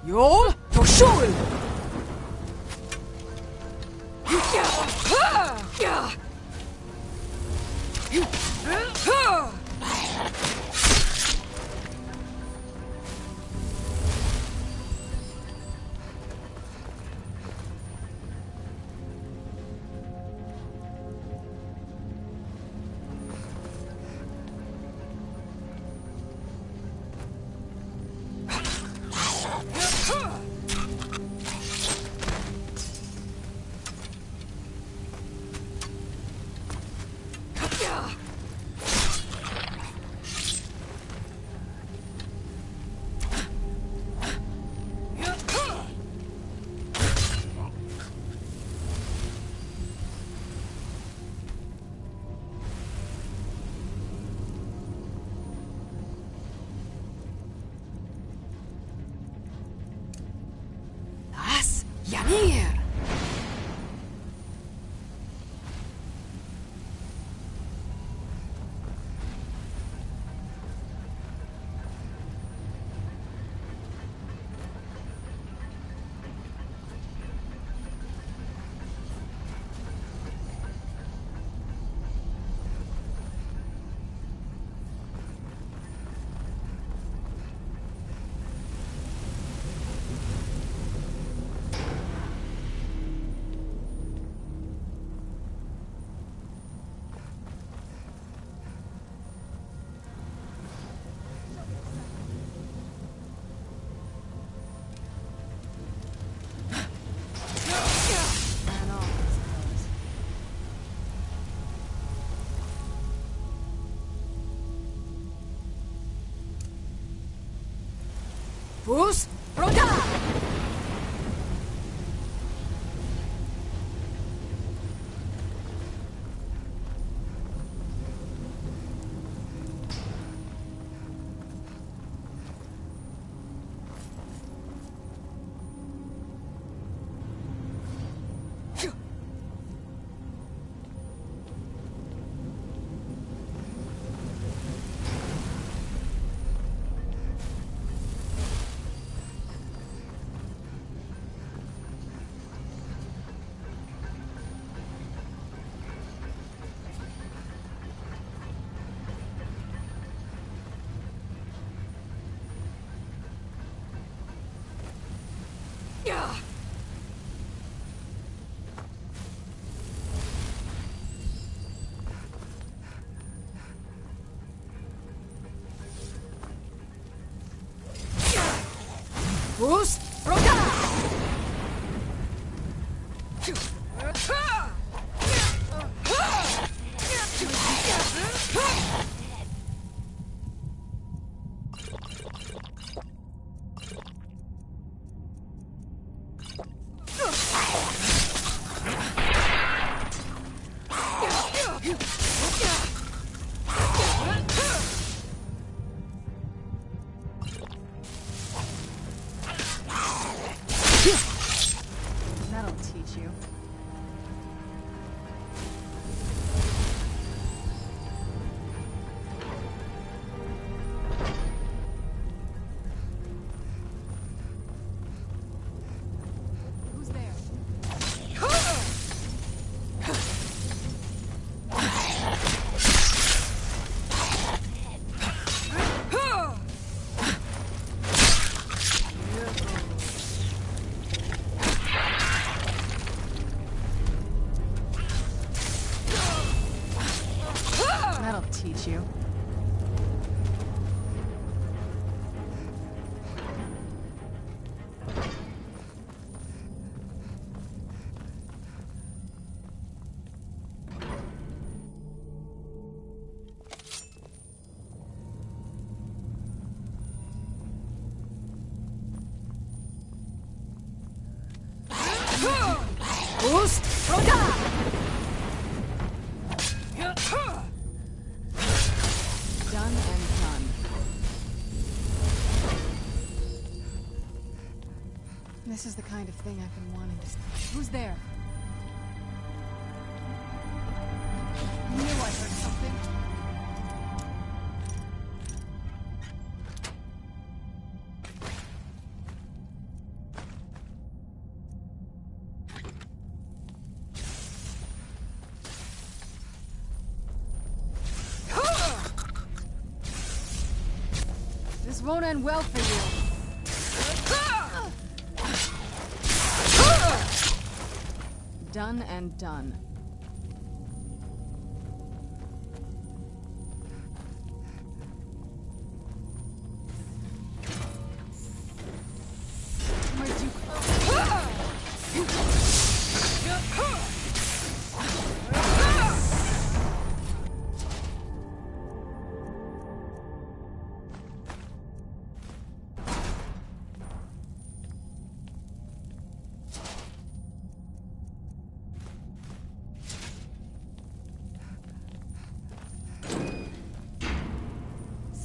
Yol, Toshul! Yanir! Bruce, Roda! Bruce, Roda! That'll teach you. Who's there? That'll teach you. Boost, Roda! Done and done. This is the kind of thing I've been wanting to... Who's there? won't end well for you. Done and done. Where'd you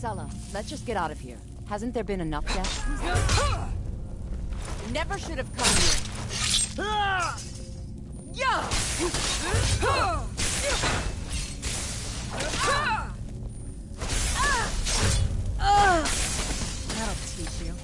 Sella, let's just get out of here. Hasn't there been enough deaths? Never should have come here. That'll teach you.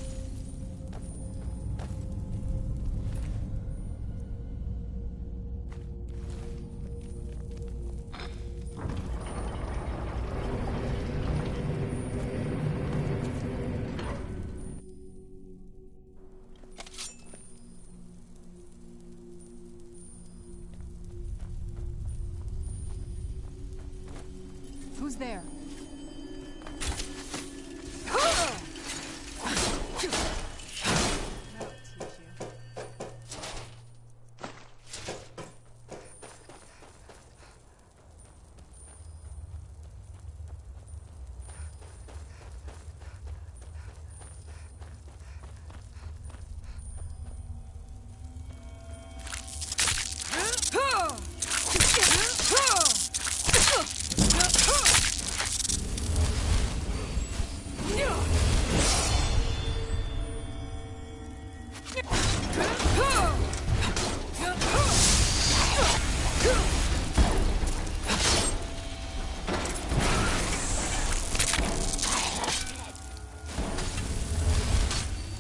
Who's there?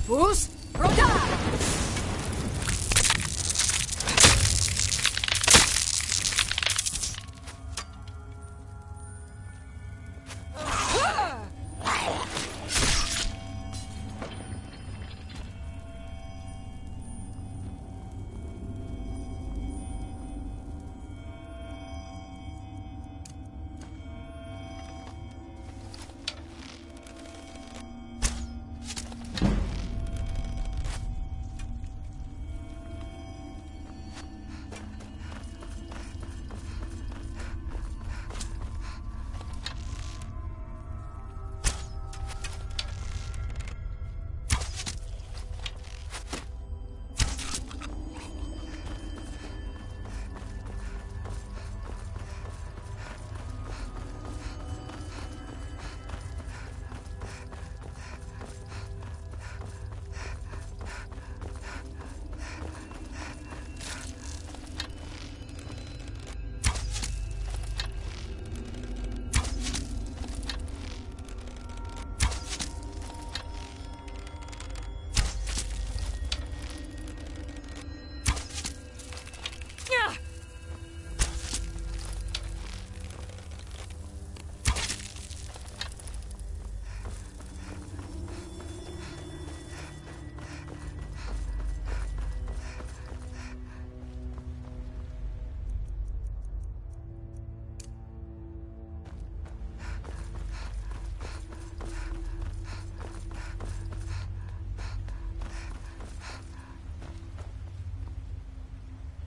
Fus, Roda!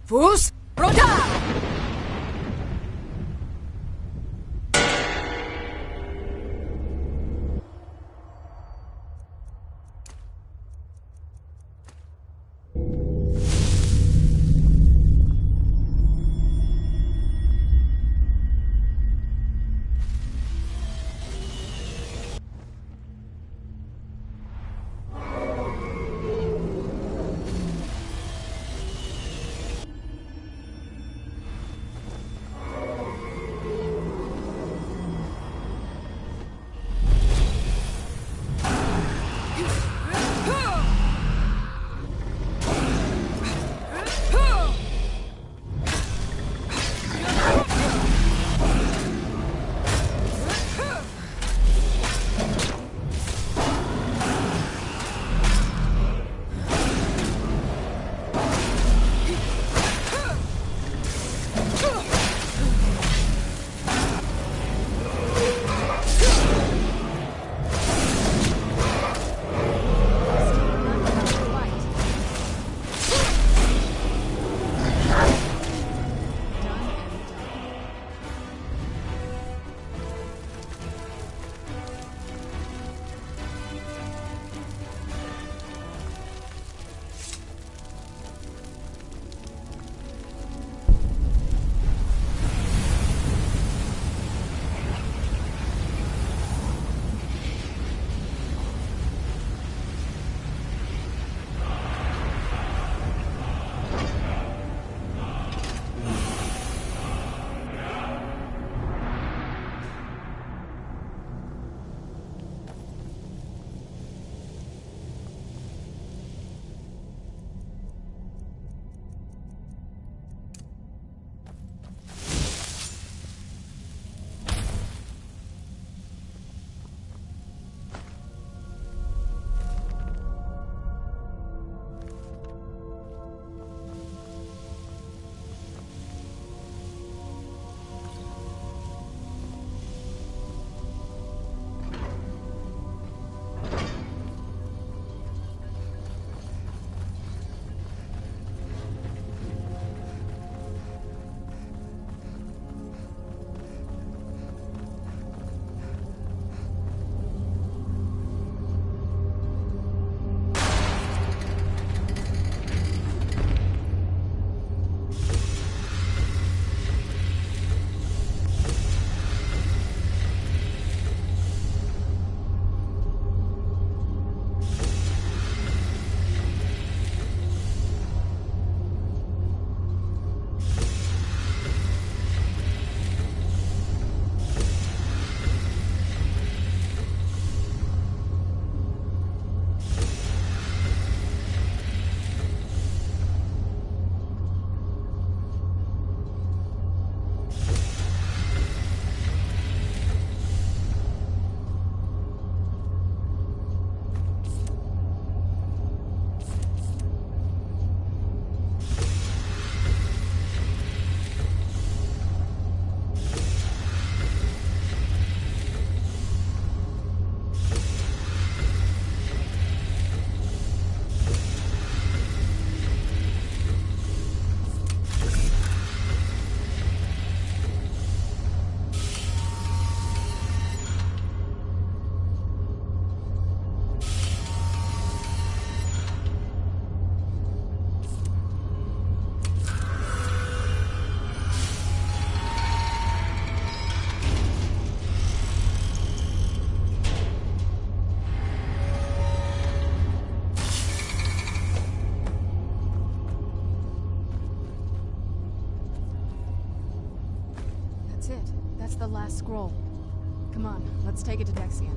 Fus, Roda! That's it. That's the last scroll. Come on, let's take it to Dexian.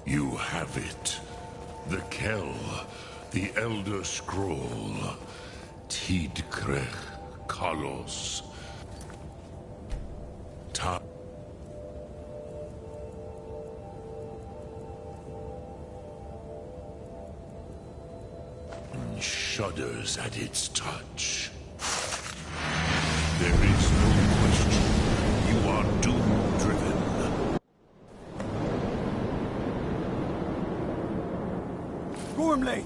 You have it. The Kell, the Elder Scroll, Tidkrech Kalos. Ta... shudders at its touch. There is no question. You are doom-driven. Gormley!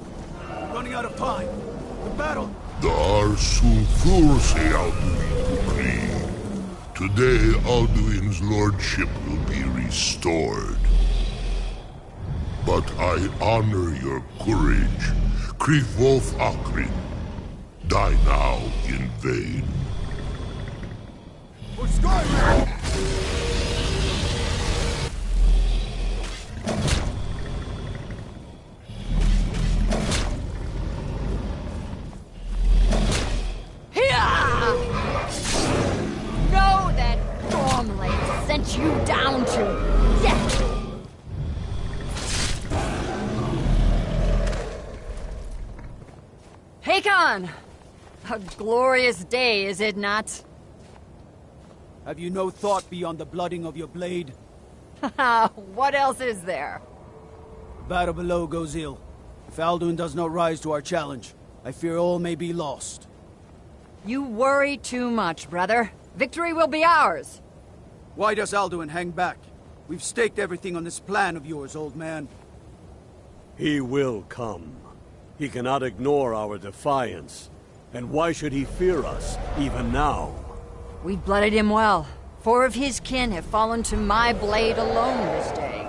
Running out of time. The battle... Dar Sulfurse Alduin. Today, Alduin's lordship will be restored. But I honor your courage. Krivolf Akrin. Die now in vain. For Skyrim! Know that Gormley sent you down to death! Hakon! A glorious day, is it not? Have you no thought beyond the blooding of your blade? What else is there? The battle below goes ill. If Alduin does not rise to our challenge, I fear all may be lost. You worry too much, brother. Victory will be ours. Why does Alduin hang back? We've staked everything on this plan of yours, old man. He will come. He cannot ignore our defiance. And why should he fear us, even now? We've blooded him well. 4 of his kin have fallen to my blade alone this day.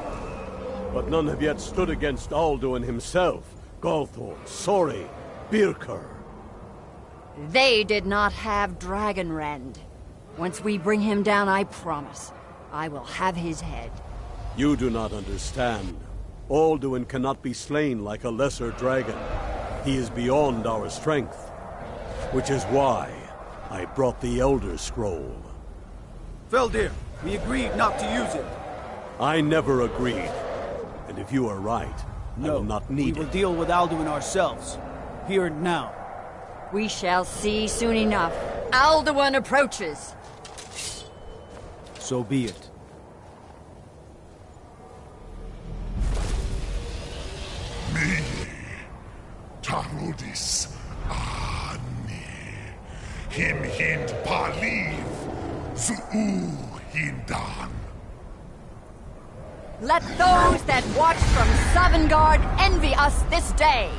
But none have yet stood against Alduin himself. Galthor, Sori, Birker. They did not have Dragonrend. Once we bring him down, I promise, I will have his head. You do not understand. Alduin cannot be slain like a lesser dragon. He is beyond our strength. Which is why I brought the Elder Scroll. Feldir, we agreed not to use it. I never agreed. And if you are right, I will not need it. We will deal with Alduin ourselves. Here and now. We shall see soon enough. Alduin approaches. So be it. Me, Tarudis, Ani, Him Hind Paliv, Zuu Hindan. Let those that watch from Sovngarde envy us this day.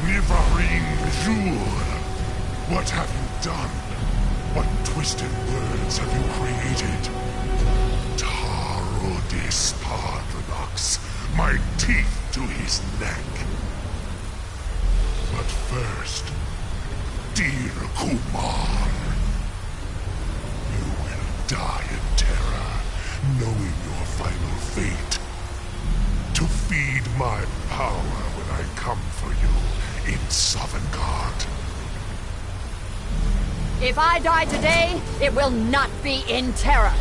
Nivaring Jur, what have you done? What twisted words have you created? Tarudis Pardonax, my teeth to his neck. But first, dear Kumar, you will die in terror, knowing your final fate. To feed my power when I come for you in Sovngarde. If I die today, it will not be in terror.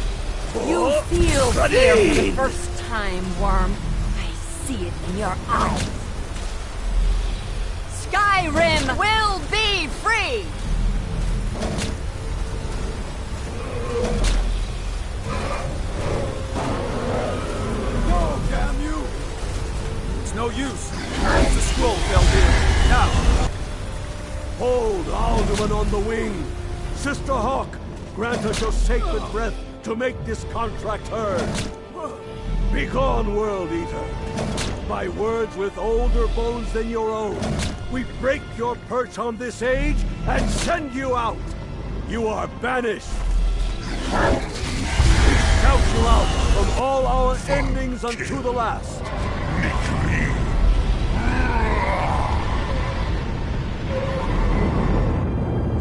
You feel fear for the first time, Worm. I see it in your eyes. Skyrim will be free! Go, damn you! It's no use. It's a scroll, Feldir. Now! Hold Alduin on the wing! Sister Hawk, grant us your sacred breath to make this contract heard. Begone, World Eater. By words with older bones than your own, we break your perch on this age and send you out. You are banished. We shout you out from all our endings unto the last.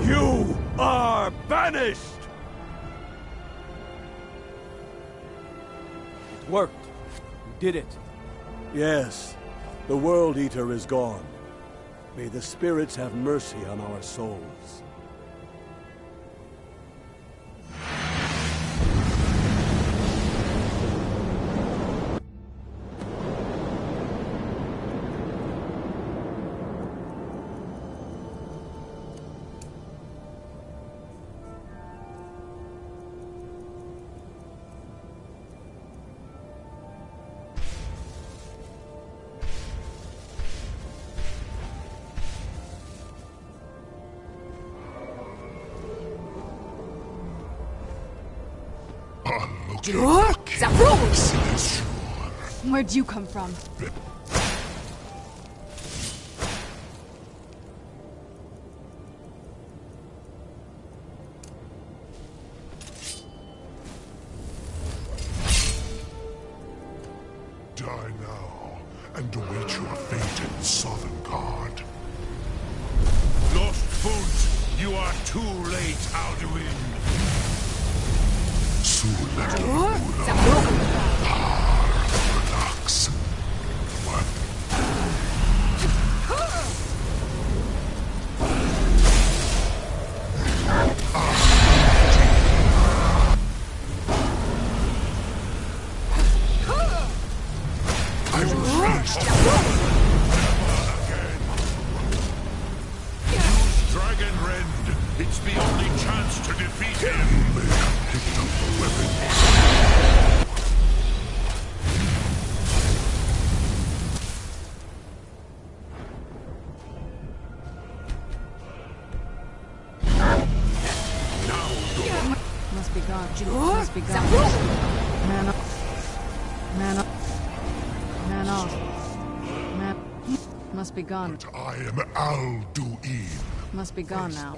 You are banished! It worked. We did it. Yes, the World Eater is gone. May the spirits have mercy on our souls. Where'd you come from? Die now, and await your fate in Sovngarde. Lost Foot, you are too late, Alduin. Dragonrend, it's the only chance to defeat him. Must be gone. Must be gone. Man up. Man up. Man off. Man. Must be gone. But I am Alduin. Must be gone now.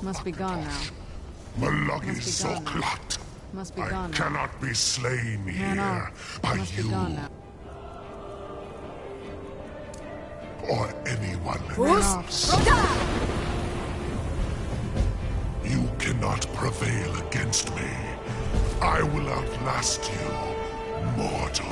Must be gone now. Malagi Soklat. Must be I gone now. cannot be slain here No. by Must you be gone now. or anyone Who's? else. You cannot prevail against me. I will outlast you, mortal.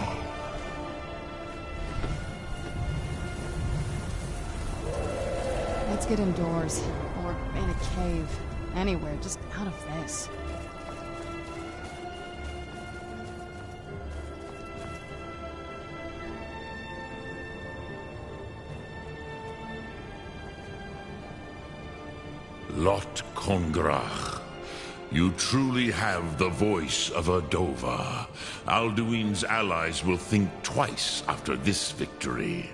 Let's get indoors. Or in a cave. Anywhere, just out of this. Lot Kongrach. You truly have the voice of a Dova. Alduin's allies will think twice after this victory.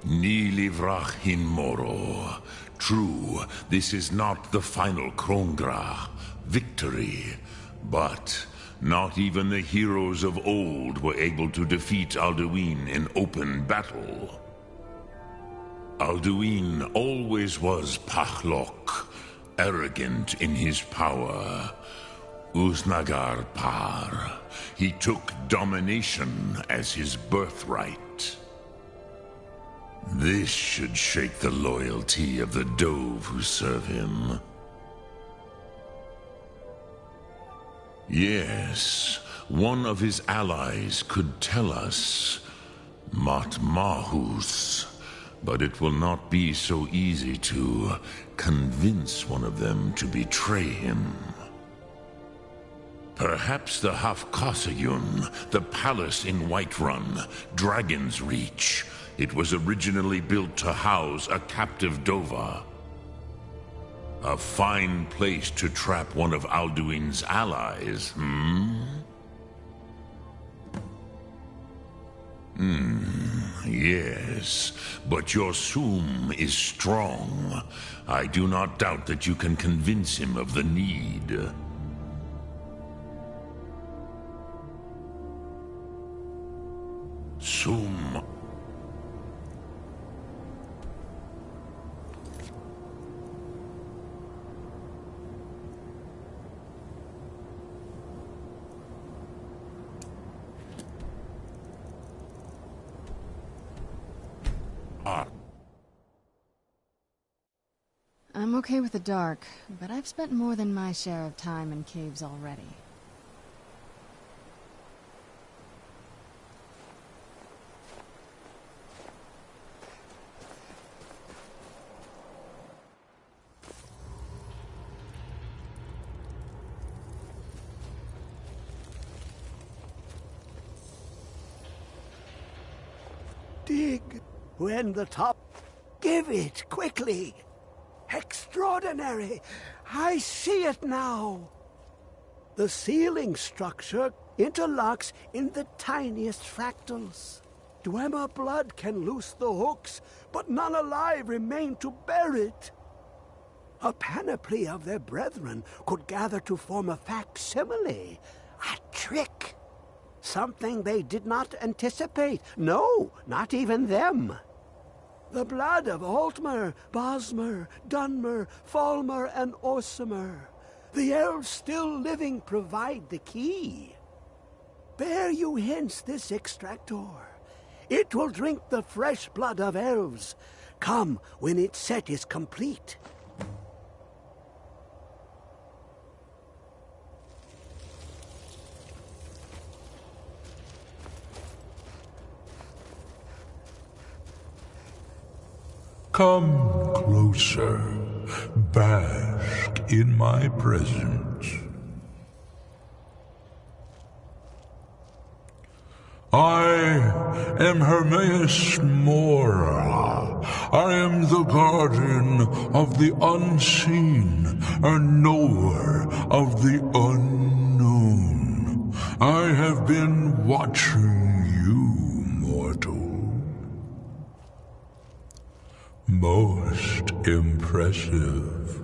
Ni livrach hin moro. True, this is not the final Kongrach victory, but not even the heroes of old were able to defeat Alduin in open battle. Alduin always was Pachlok, arrogant in his power. Uznagar Par. He took domination as his birthright. This should shake the loyalty of the Dove who serve him. Yes, one of his allies could tell us. Matmahus. But it will not be so easy to convince one of them to betray him. Perhaps the Hafkasayun, the palace in Whiterun, Dragon's Reach. It was originally built to house a captive Dova. A fine place to trap one of Alduin's allies, Yes, but your Sum is strong. I do not doubt that you can convince him of the need. Sum. I'm okay with the dark, but I've spent more than my share of time in caves already. Dig when the top. Give it quickly. Extraordinary! I see it now! The ceiling structure interlocks in the tiniest fractals. Dwemer blood can loose the hooks, but none alive remain to bear it. A panoply of their brethren could gather to form a facsimile, a trick. Something they did not anticipate. No, not even them. The blood of Altmer, Bosmer, Dunmer, Falmer, and Orsimer. The elves still living provide the key. Bear you hence this extractor. It will drink the fresh blood of elves. Come when its set is complete. Come closer, bask in my presence. I am Hermaeus Mora. I am the guardian of the unseen, a knower of the unknown. I have been watching you, mortal. Most impressive.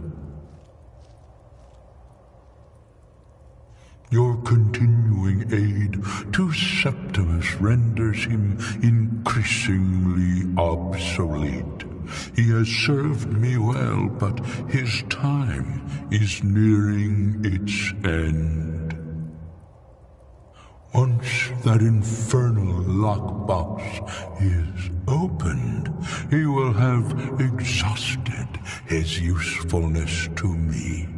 Your continuing aid to Septimus renders him increasingly obsolete. He has served me well, but his time is nearing its end. Once that infernal lockbox is opened, he will have exhausted his usefulness to me.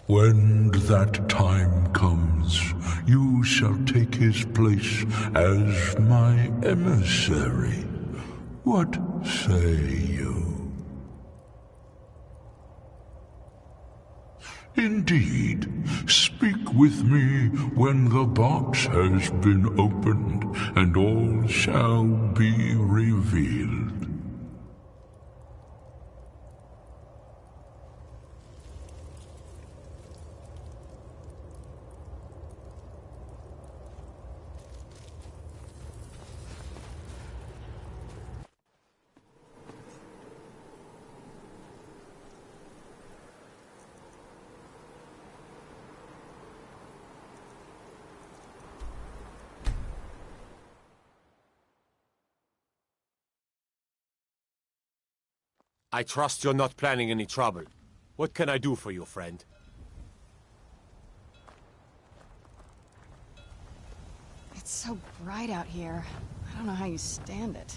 When that time comes, you shall take his place as my emissary. What say you? Indeed, speak with me when the box has been opened, and all shall be revealed. I trust you're not planning any trouble. What can I do for you, friend? It's so bright out here. I don't know how you stand it.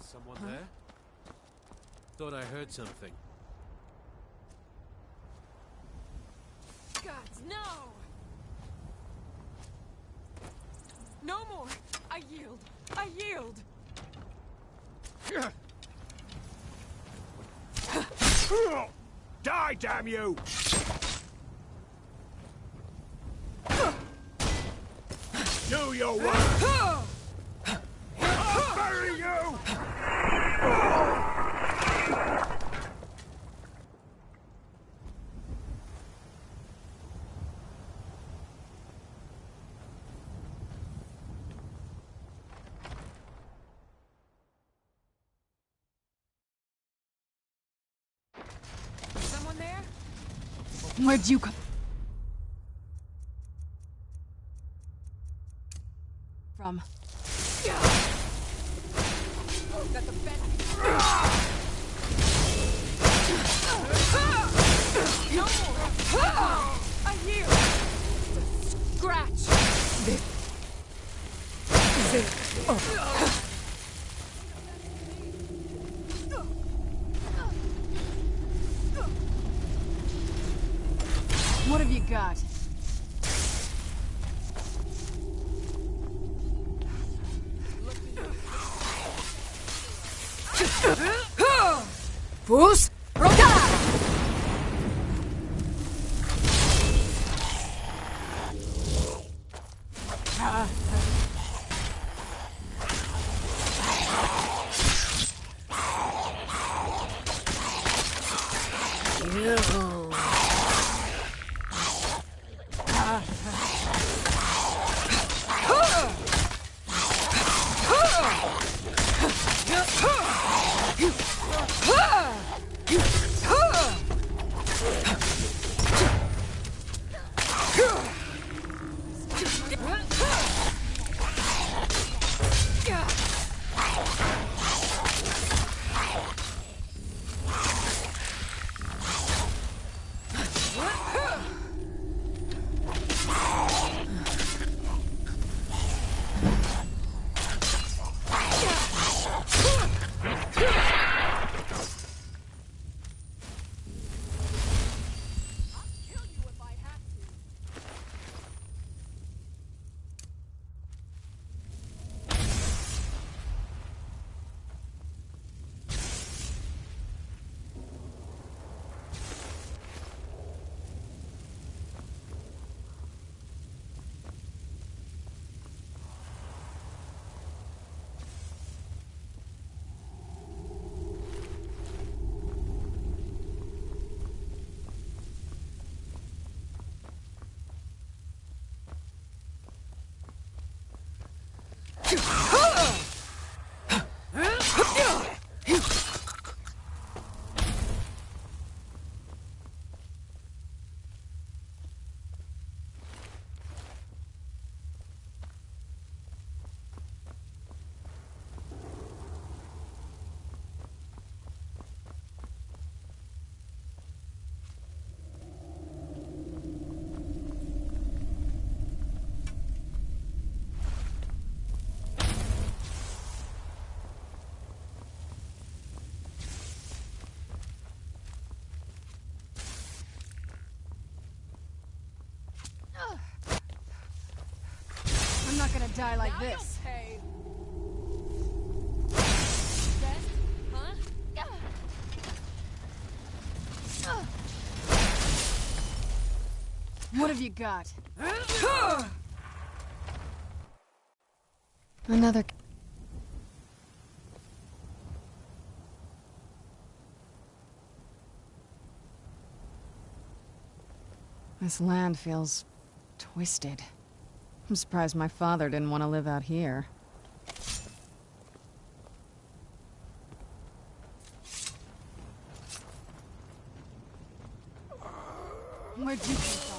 Someone there? Thought I heard something. Gods, no! No more! I yield! I yield! Die, damn you! Do your work! I'll bury you! Someone there? Where'd you come from? Oh, got the best. No more! I hear! Scratch! What have you got? Fus Rota! I'm not gonna die like this. What have you got? Another... This land feels twisted. I'm surprised my father didn't want to live out here. Where'd you come from?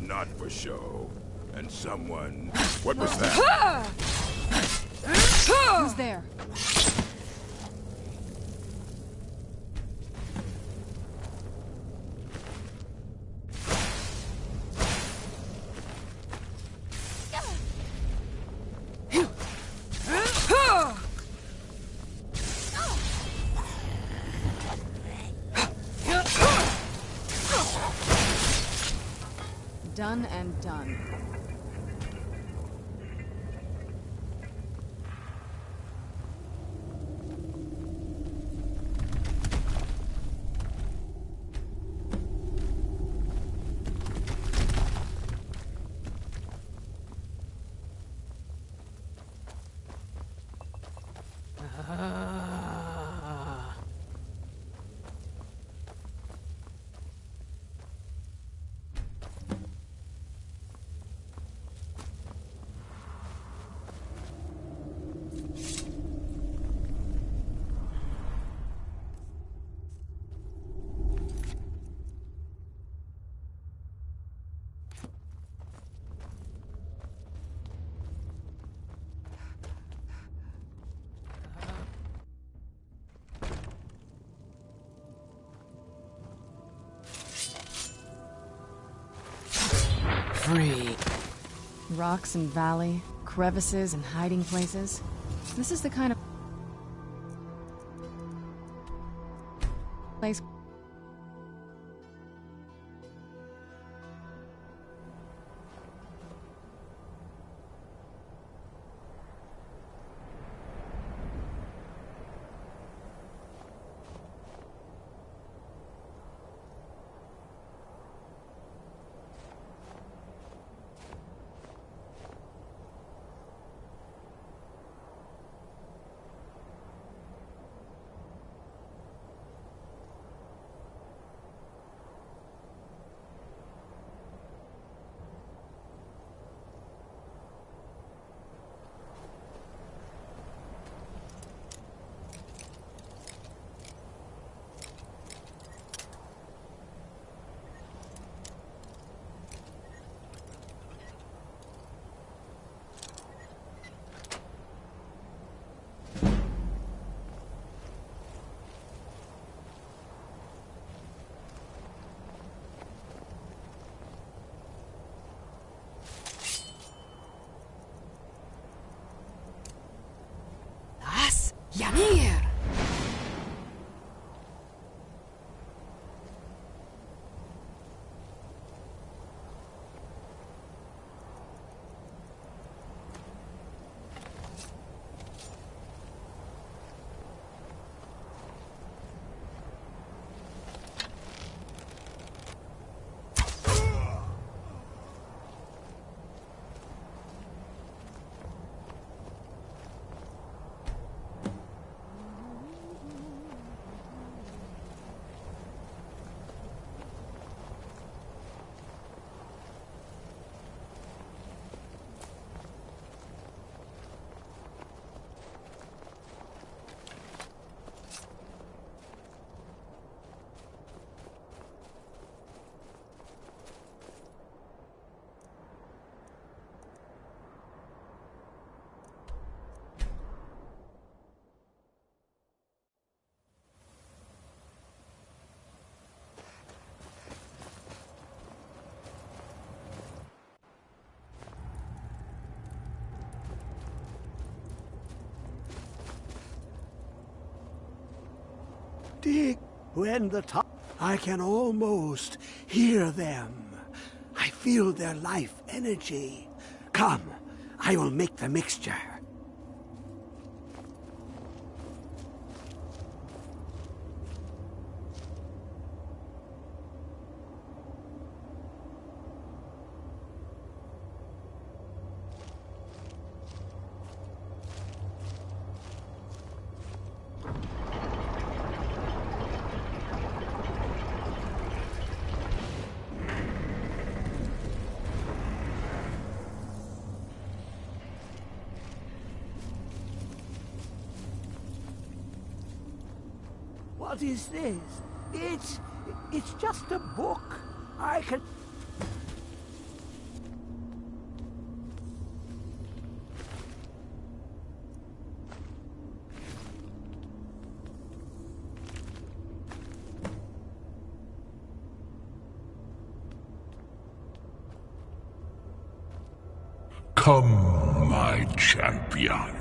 not for show. And someone... What was that? Who's there? Done and done. Free. Rocks and valley, crevices and hiding places. This is the kind of place. Ymir! Dig when the top. I can almost hear them. I feel their life energy. Come, I will make the mixture. What is this? It's just a book. I can... Come, my champion.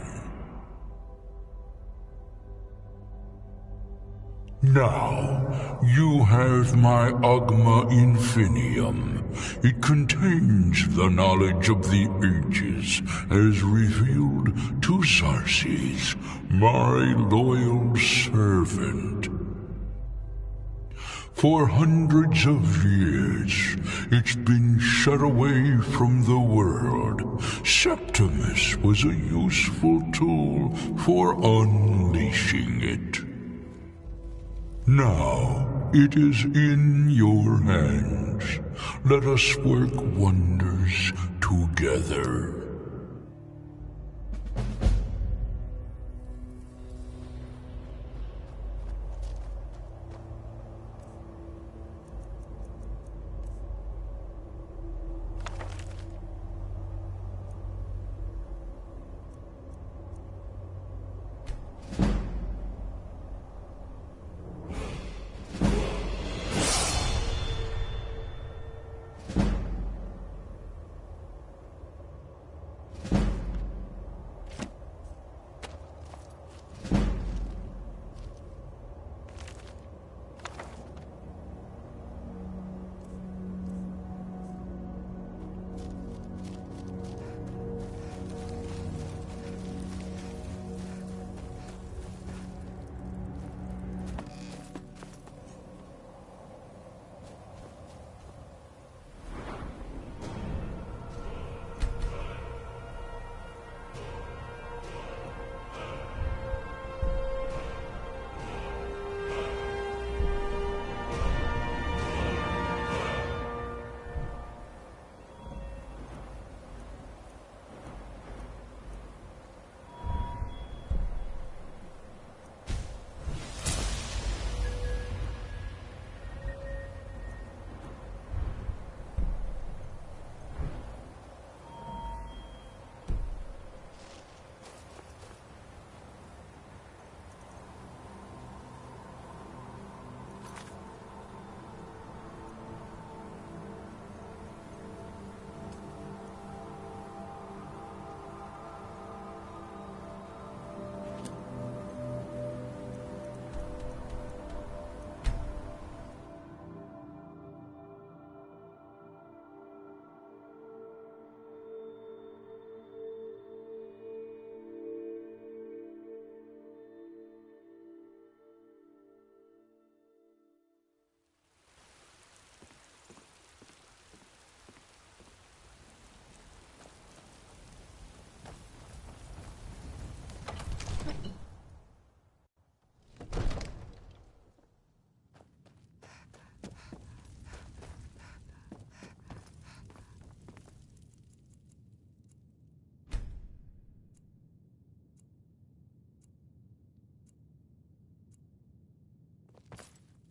Now, you have my Agma Infinium. It contains the knowledge of the ages, as revealed to Xarxes, my loyal servant. For hundreds of years, it's been shut away from the world. Septimus was a useful tool for unleashing it. Now, it is in your hands. Let us work wonders together.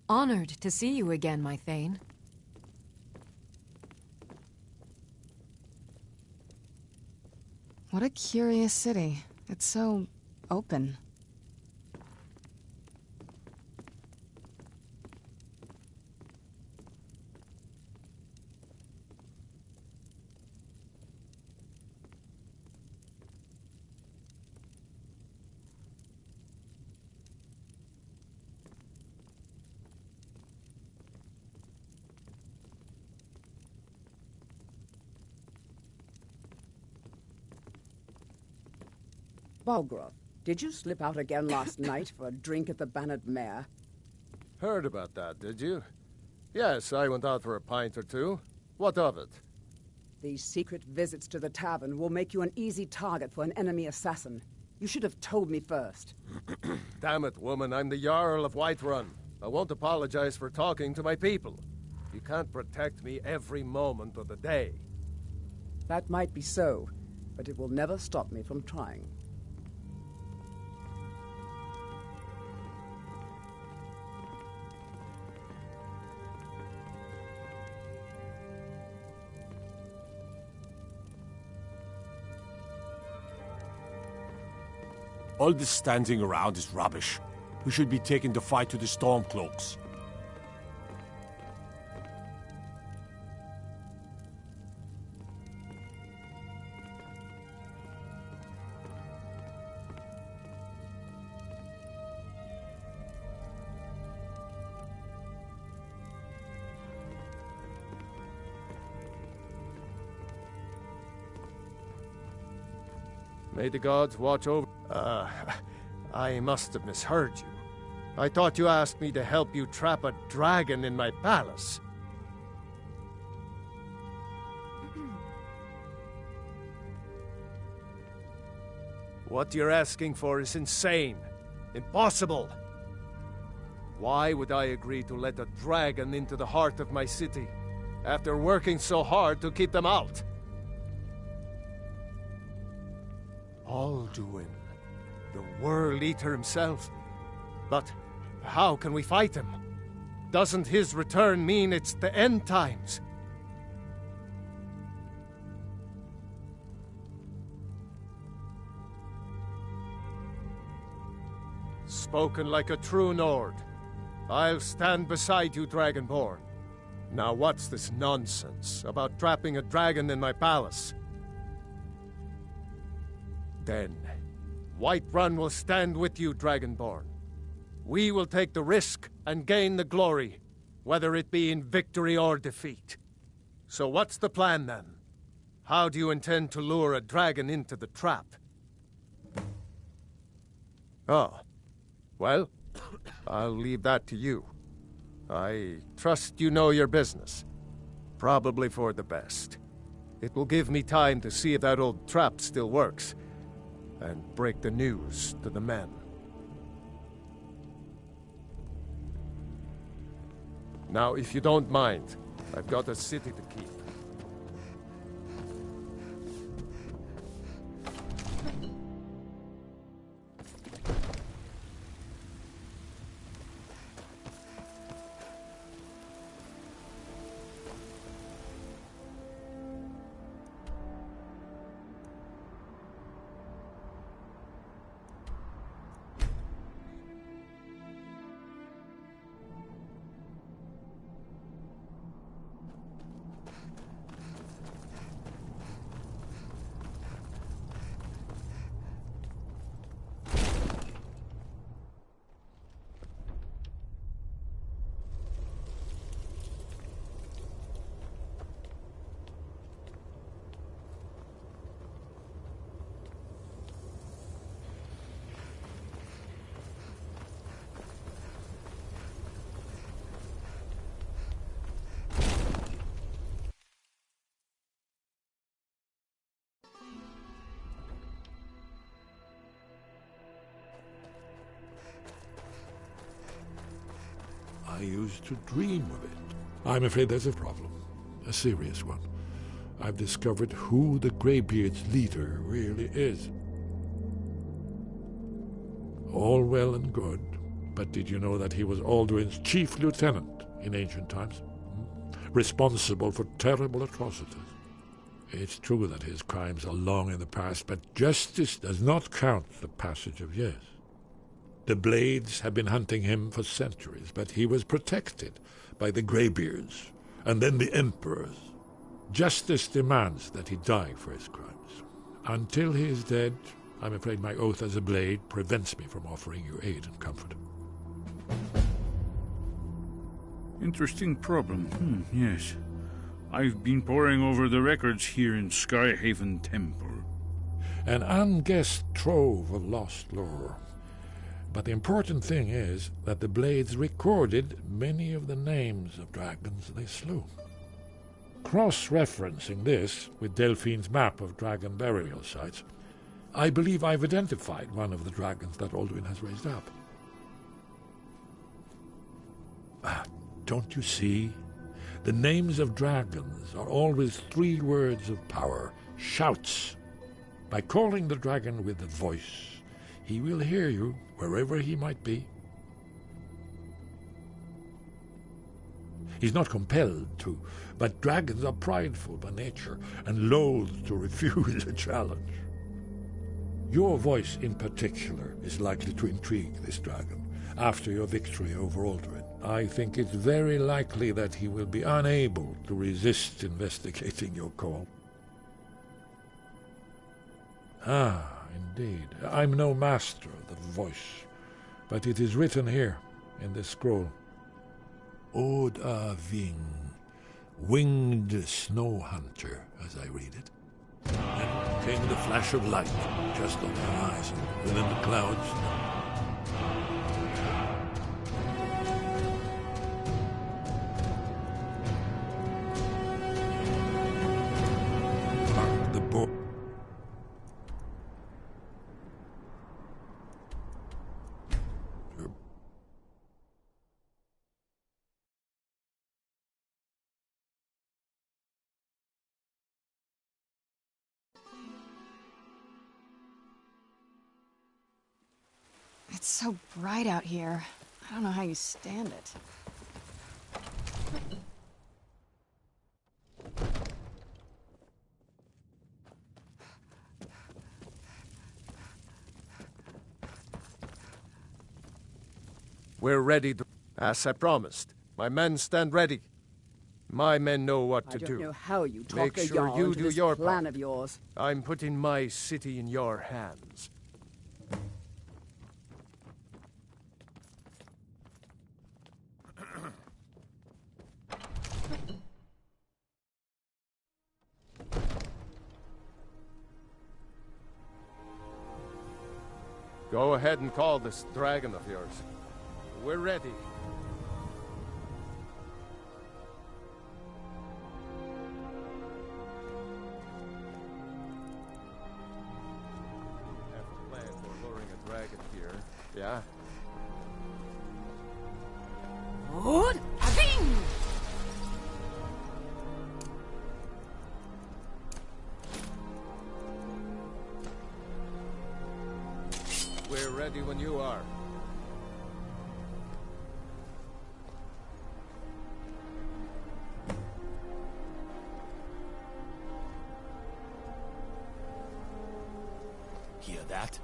Honored to see you again, my Thane. What a curious city. It's so open. Balgraf, did you slip out again last night for a drink at the Bannered Mare? Heard about that, did you? Yes, I went out for a pint or two. What of it? These secret visits to the tavern will make you an easy target for an enemy assassin. You should have told me first. Damn it, woman, I'm the Jarl of Whiterun. I won't apologize for talking to my people. You can't protect me every moment of the day. That might be so, but it will never stop me from trying. All this standing around is rubbish. We should be taking the fight to the Stormcloaks. May the gods watch over... I must have misheard you. I thought you asked me to help you trap a dragon in my palace. What you're asking for is insane. Impossible. Why would I agree to let a dragon into the heart of my city, after working so hard to keep them out? Alduin, the World Eater himself. But how can we fight him? Doesn't his return mean it's the end times? Spoken like a true Nord. I'll stand beside you, Dragonborn. Now what's this nonsense about trapping a dragon in my palace? Then, Whiterun will stand with you, Dragonborn. We will take the risk and gain the glory, whether it be in victory or defeat. So what's the plan, then? How do you intend to lure a dragon into the trap? Oh. Well, I'll leave that to you. I trust you know your business. Probably for the best. It will give me time to see if that old trap still works, and break the news to the men. Now, if you don't mind, I've got a city to keep. I used to dream of it. I'm afraid there's a problem. A serious one. I've discovered who the Greybeard's leader really is. All well and good, but did you know that he was Alduin's chief lieutenant in ancient times? Responsible for terrible atrocities. It's true that his crimes are long in the past, but justice does not count the passage of years. The Blades have been hunting him for centuries, but he was protected by the Greybeards, and then the Emperors. Justice demands that he die for his crimes. Until he is dead, I'm afraid my oath as a Blade prevents me from offering you aid and comfort. Interesting problem. Yes. I've been poring over the records here in Skyhaven Temple. An unguessed trove of lost lore. But the important thing is that the Blades recorded many of the names of dragons they slew. Cross-referencing this with Delphine's map of dragon burial sites, I believe I've identified one of the dragons that Alduin has raised up. Don't you see? The names of dragons are always 3 words of power, shouts. By calling the dragon with the voice, he will hear you wherever he might be. He's not compelled to, but dragons are prideful by nature and loath to refuse a challenge. Your voice in particular is likely to intrigue this dragon after your victory over Alduin. I think it's very likely that he will be unable to resist investigating your call. Indeed. I'm no master of the voice, but it is written here in this scroll. Ode a Ving, winged snow hunter, as I read it. came the flash of light, just on the horizon, within the clouds. Marked the board. It's so bright out here. I don't know how you stand it. We're ready to... As I promised, my men stand ready. My men know what to do. I don't know how you talk Make a sure yarn you to do this your plan part. of yours. I'm putting my city in your hands. Go ahead and call this dragon of yours. We're ready. Have a plan for luring a dragon here, yeah? Good. Abing! We're ready when you are. Hear that?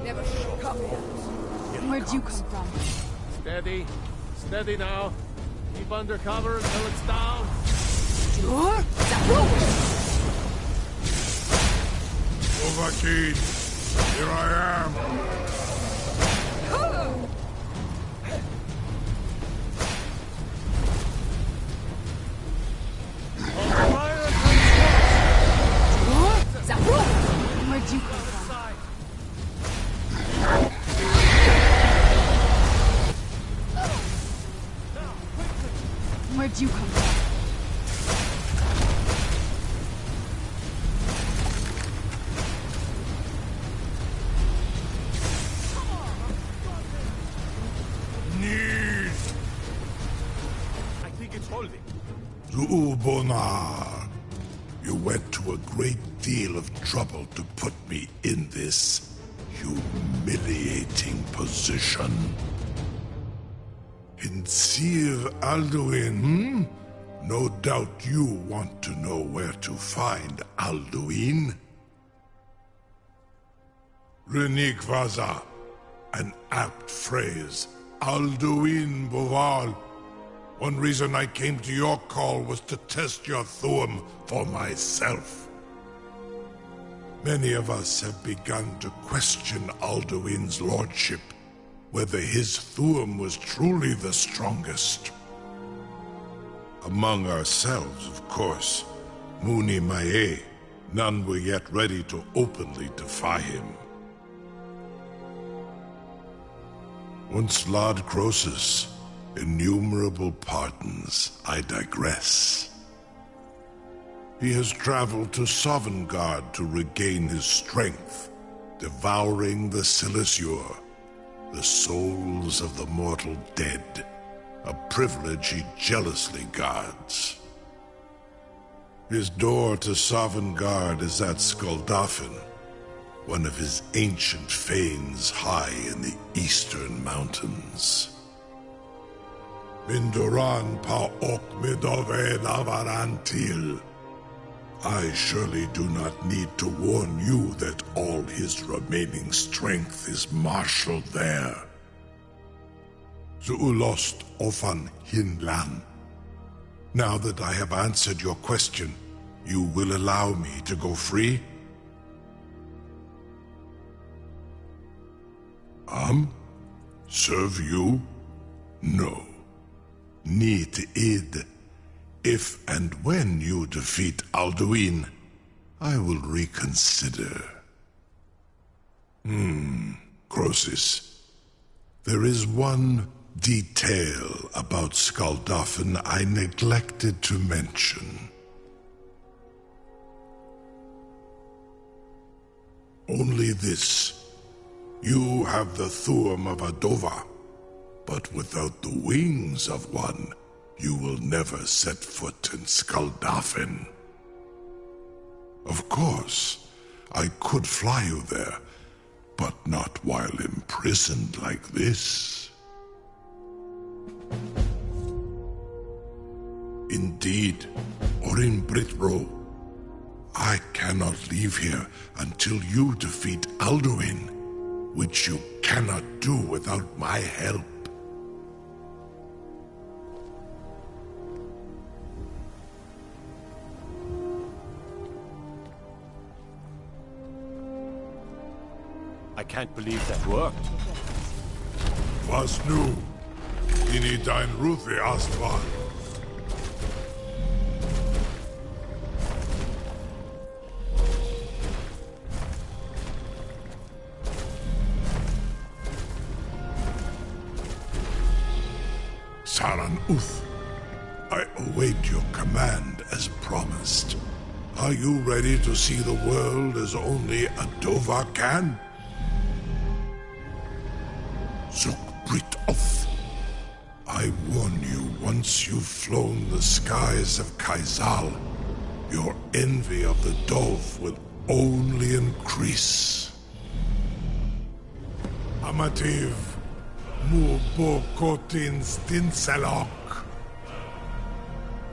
Never should come here. Where'd you come from? Steady. Steady now. Keep under cover until it's down. Overkeen, here I am. Where'd you come from? Where'd you come from? Knees! I think it's holding. Zuubonar, you went to a great deal of trouble to put me in this humiliating position. In Sir Alduin, No doubt you want to know where to find Alduin. Renikvaza, an apt phrase. Alduin Boval. One reason I came to your call was to test your Thuum for myself. Many of us have begun to question Alduin's lordship, whether his Thuum was truly the strongest. Among ourselves, of course, Muni Mae, none were yet ready to openly defy him. Once Lord Croesus, innumerable pardons, I digress. He has traveled to Sovngarde to regain his strength, devouring the Silesure, the souls of the mortal dead, a privilege he jealously guards. His door to Sovngarde is at Skuldafn, one of his ancient fanes high in the eastern mountains. Mindoran pa ok midove navarantil. I surely do not need to warn you that all his remaining strength is marshaled there. Zuulost ofan hinlan. Now that I have answered your question, you will allow me to go free? come? Serve you? No. Need id. If and when you defeat Alduin, I will reconsider. Croesus. There is one detail about Skuldafn I neglected to mention. Only this. You have the Thuum of a Dova, but without the wings of one, you will never set foot in Skuldafn. Of course, I could fly you there, but not while imprisoned like this. Indeed, Orin Britro, I cannot leave here until you defeat Alduin, which you cannot do without my help. I can't believe that worked. Was nu? Ini dein Ruthi Astval. Saran Uth, I await your command as promised. Are you ready to see the world as only a Dova can? Zukbrit Oth, I warn you, once you've flown the skies of Kaizal, your envy of the Dove will only increase. Amativ, Mubokotin Stinselok.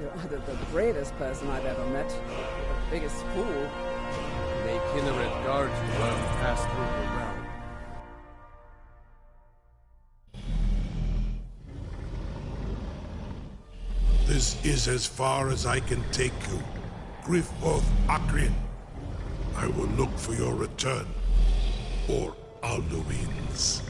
You're either the bravest person I've ever met, or the biggest fool. May Kinneret guard you while you pass through the realm. This is as far as I can take you. Grifoth Akrin. I will look for your return. Or Alduin's.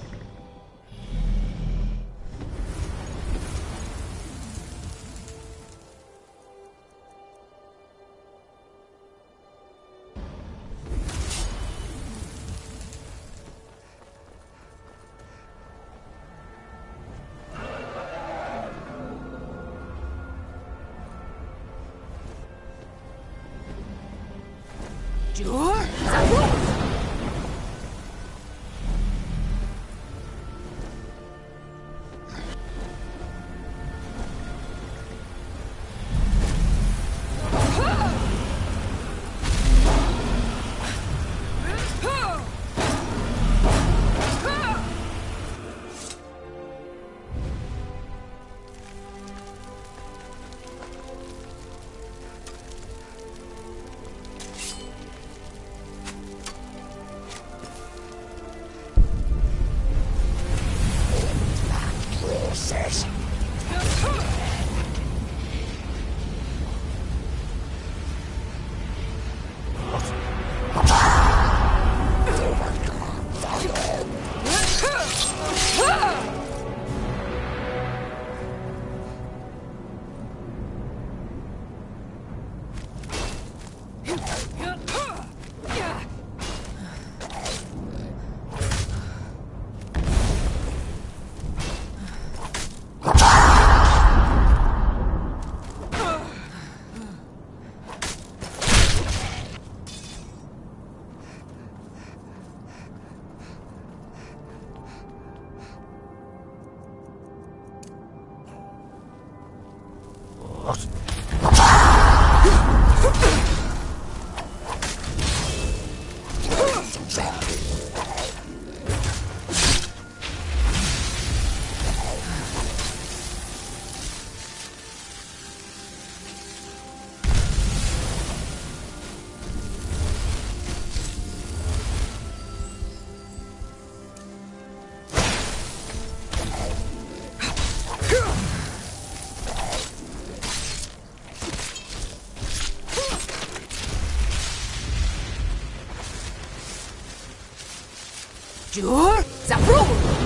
Sure? Skål!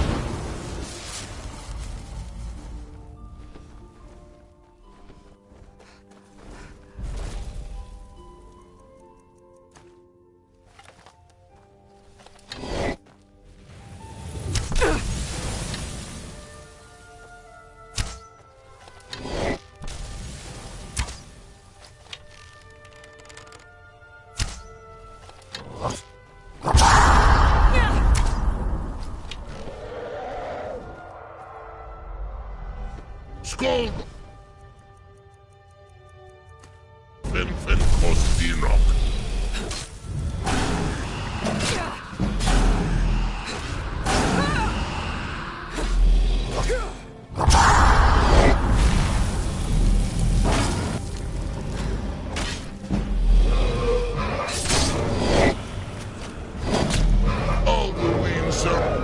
Fen Kostinok. All the way, sir.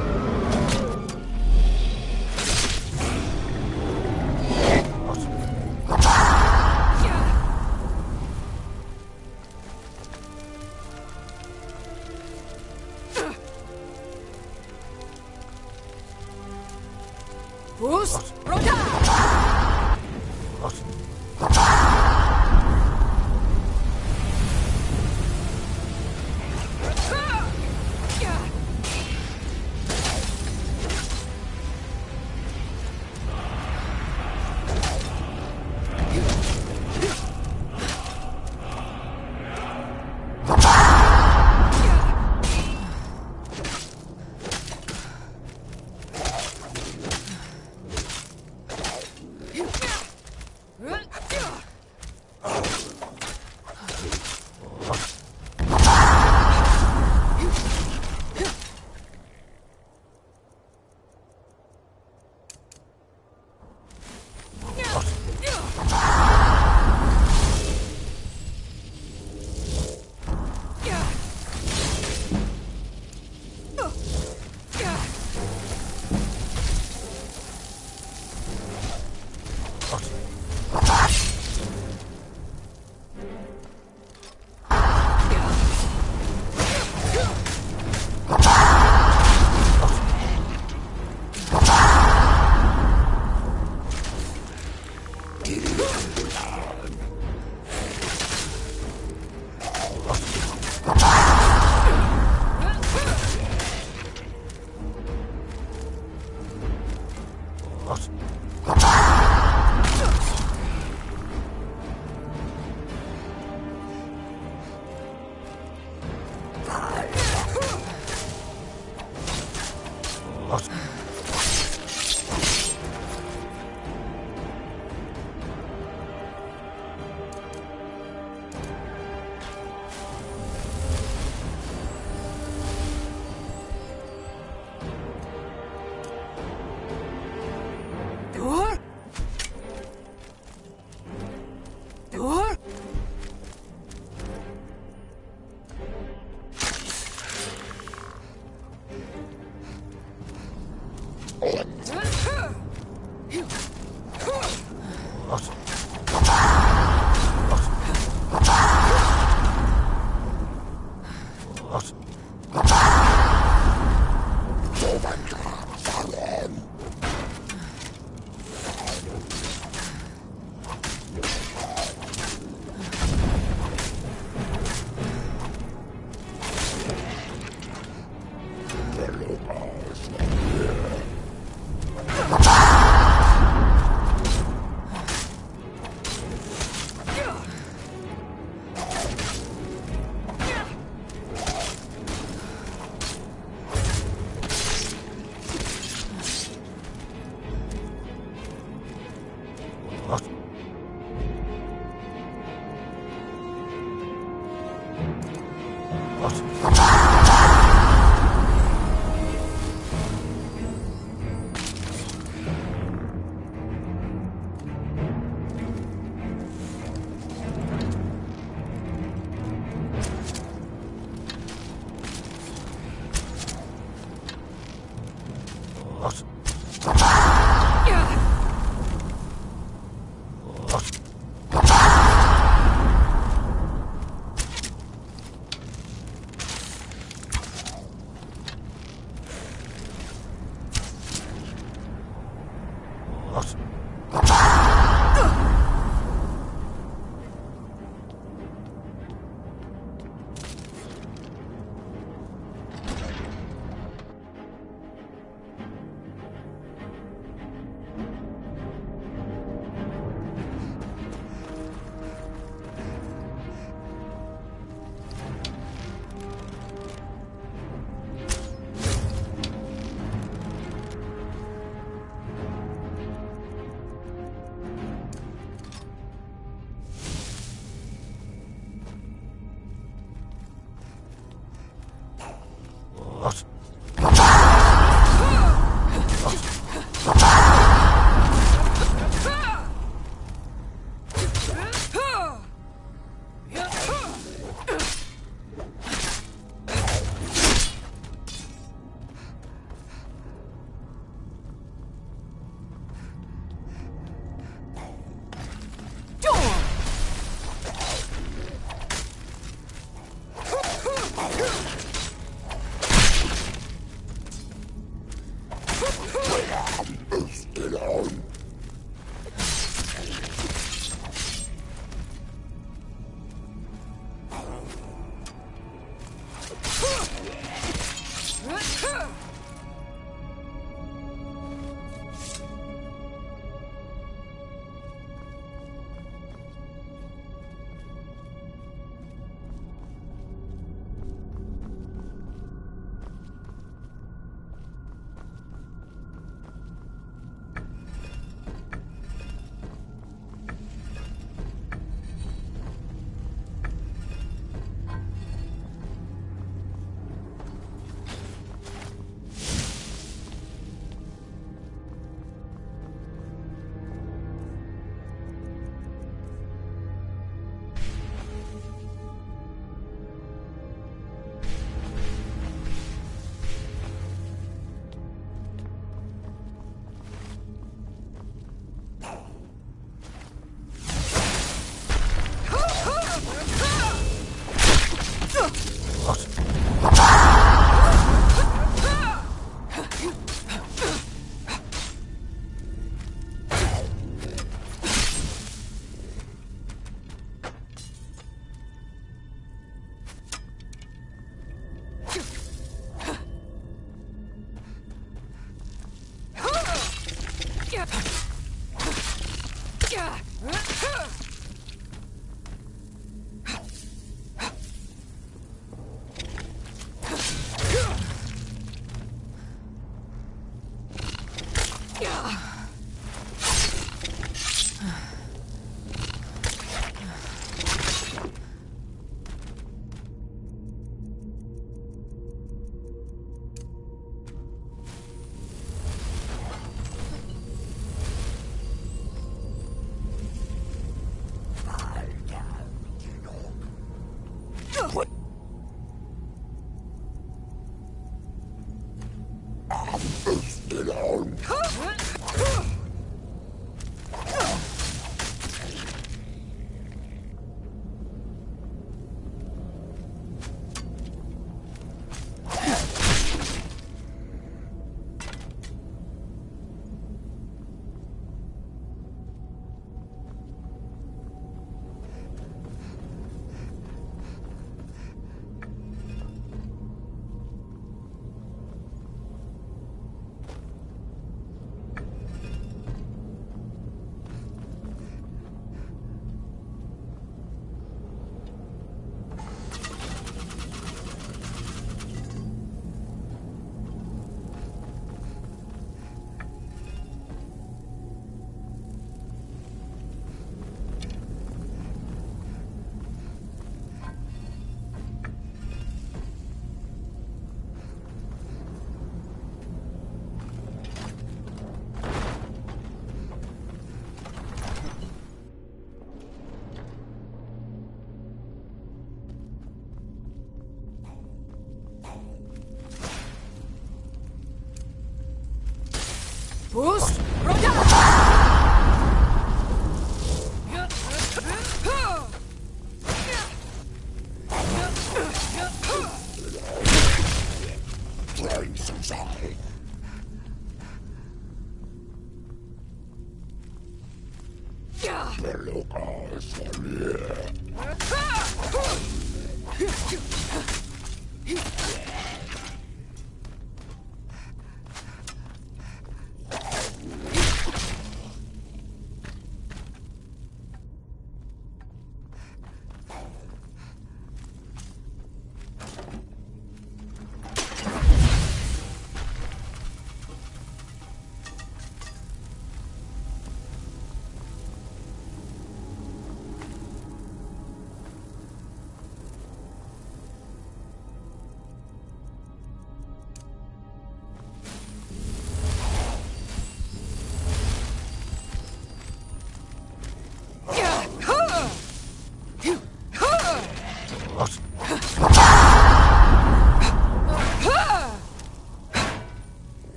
Boost!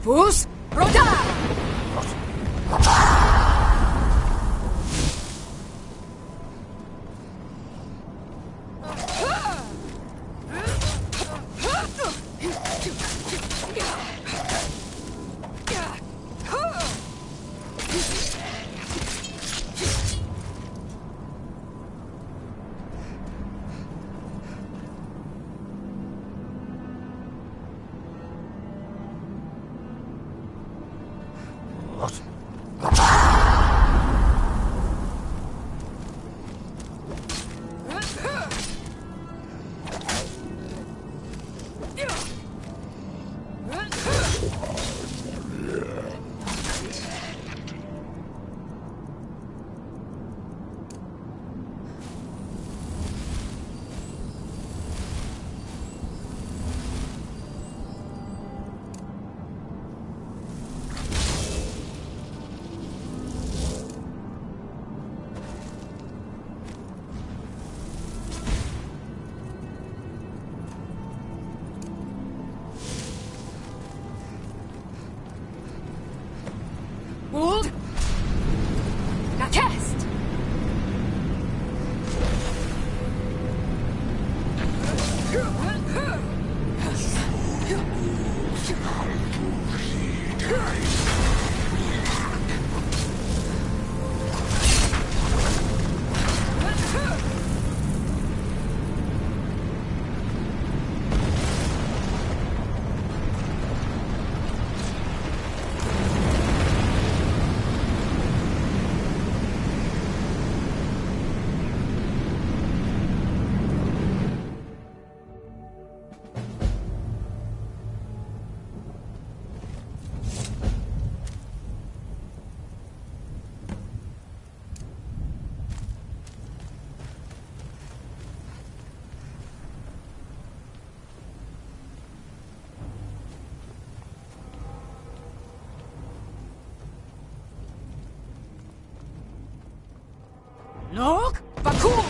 Fus, rotar! Hold. Now cast. Look! Bakur!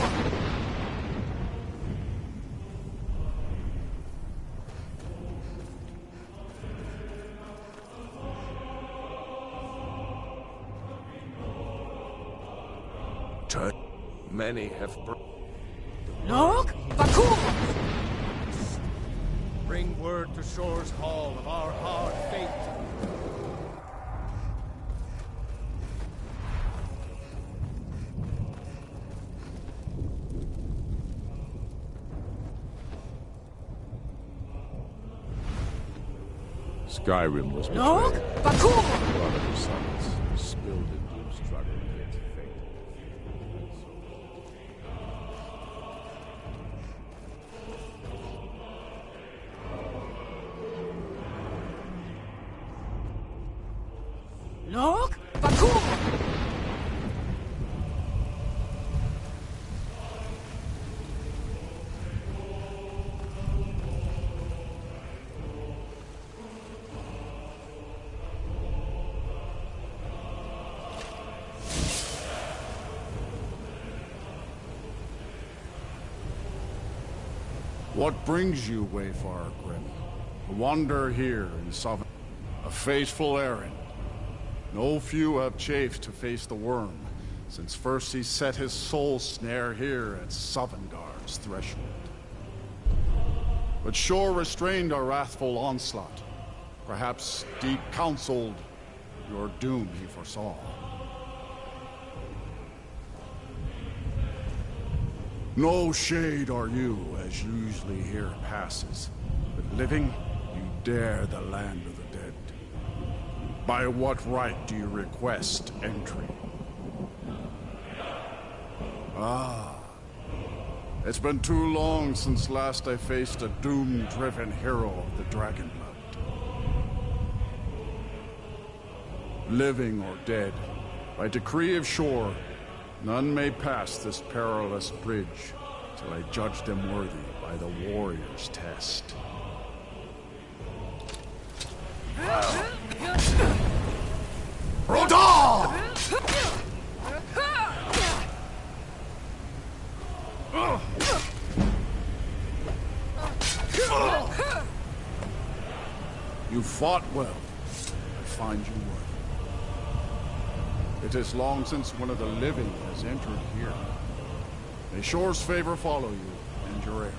Many have Look! Bakur! Bring word to Shore's Hall of our hard fate. Skyrim was betrayed. Look! Bakur! A lot of her sons spilled in Doomstruggle against fate. Look! Bakur! What brings you, Wayfarer Grim? A wanderer here in Southern, a faithful errand. No few have chafed to face the worm, since first he set his soul snare here at Sovngar's threshold. But Shore restrained our wrathful onslaught. Perhaps deep counseled your doom he foresaw. No shade are you, as usually here passes. But living, you dare the land of the dead. By what right do you request entry? Ah. It's been too long since last I faced a doom-driven hero of the Dragonblood. Living or dead, by decree of Shore, none may pass this perilous bridge till I judge them worthy by the warrior's test. Rodal! You fought well. I find you worthy. It is long since one of the living has entered here. May Shore's favor follow you and your heir.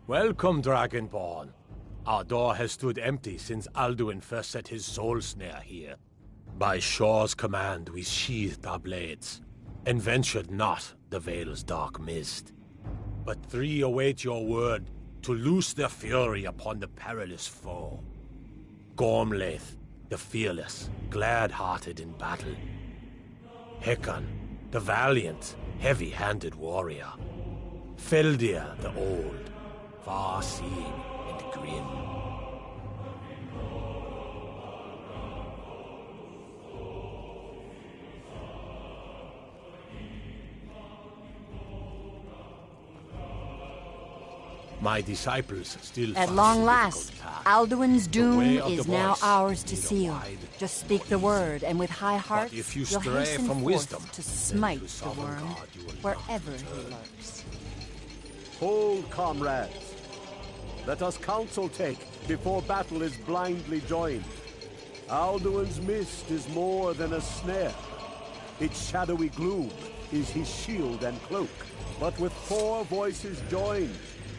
Welcome, Dragonborn. Our door has stood empty since Alduin first set his soul snare here. By Shore's command, we sheathed our blades, and ventured not the Vale's dark mist. But three await your word to loose their fury upon the perilous foe. Gormlaith, the fearless, glad-hearted in battle. Hekon, the valiant, heavy-handed warrior. Feldir, the old, far-seeing and grim. My disciples still At find long the last, difficult task. Alduin's The doom way of is the now voice ours to is seal. wide Just speak the word, and with high hearts, if you you'll stray hasten from forth wisdom, to then smite to the sovereign worm God you will wherever he lurks. Hold, comrades. Let us counsel take before battle is blindly joined. Alduin's mist is more than a snare. Its shadowy gloom is his shield and cloak. But with four voices joined,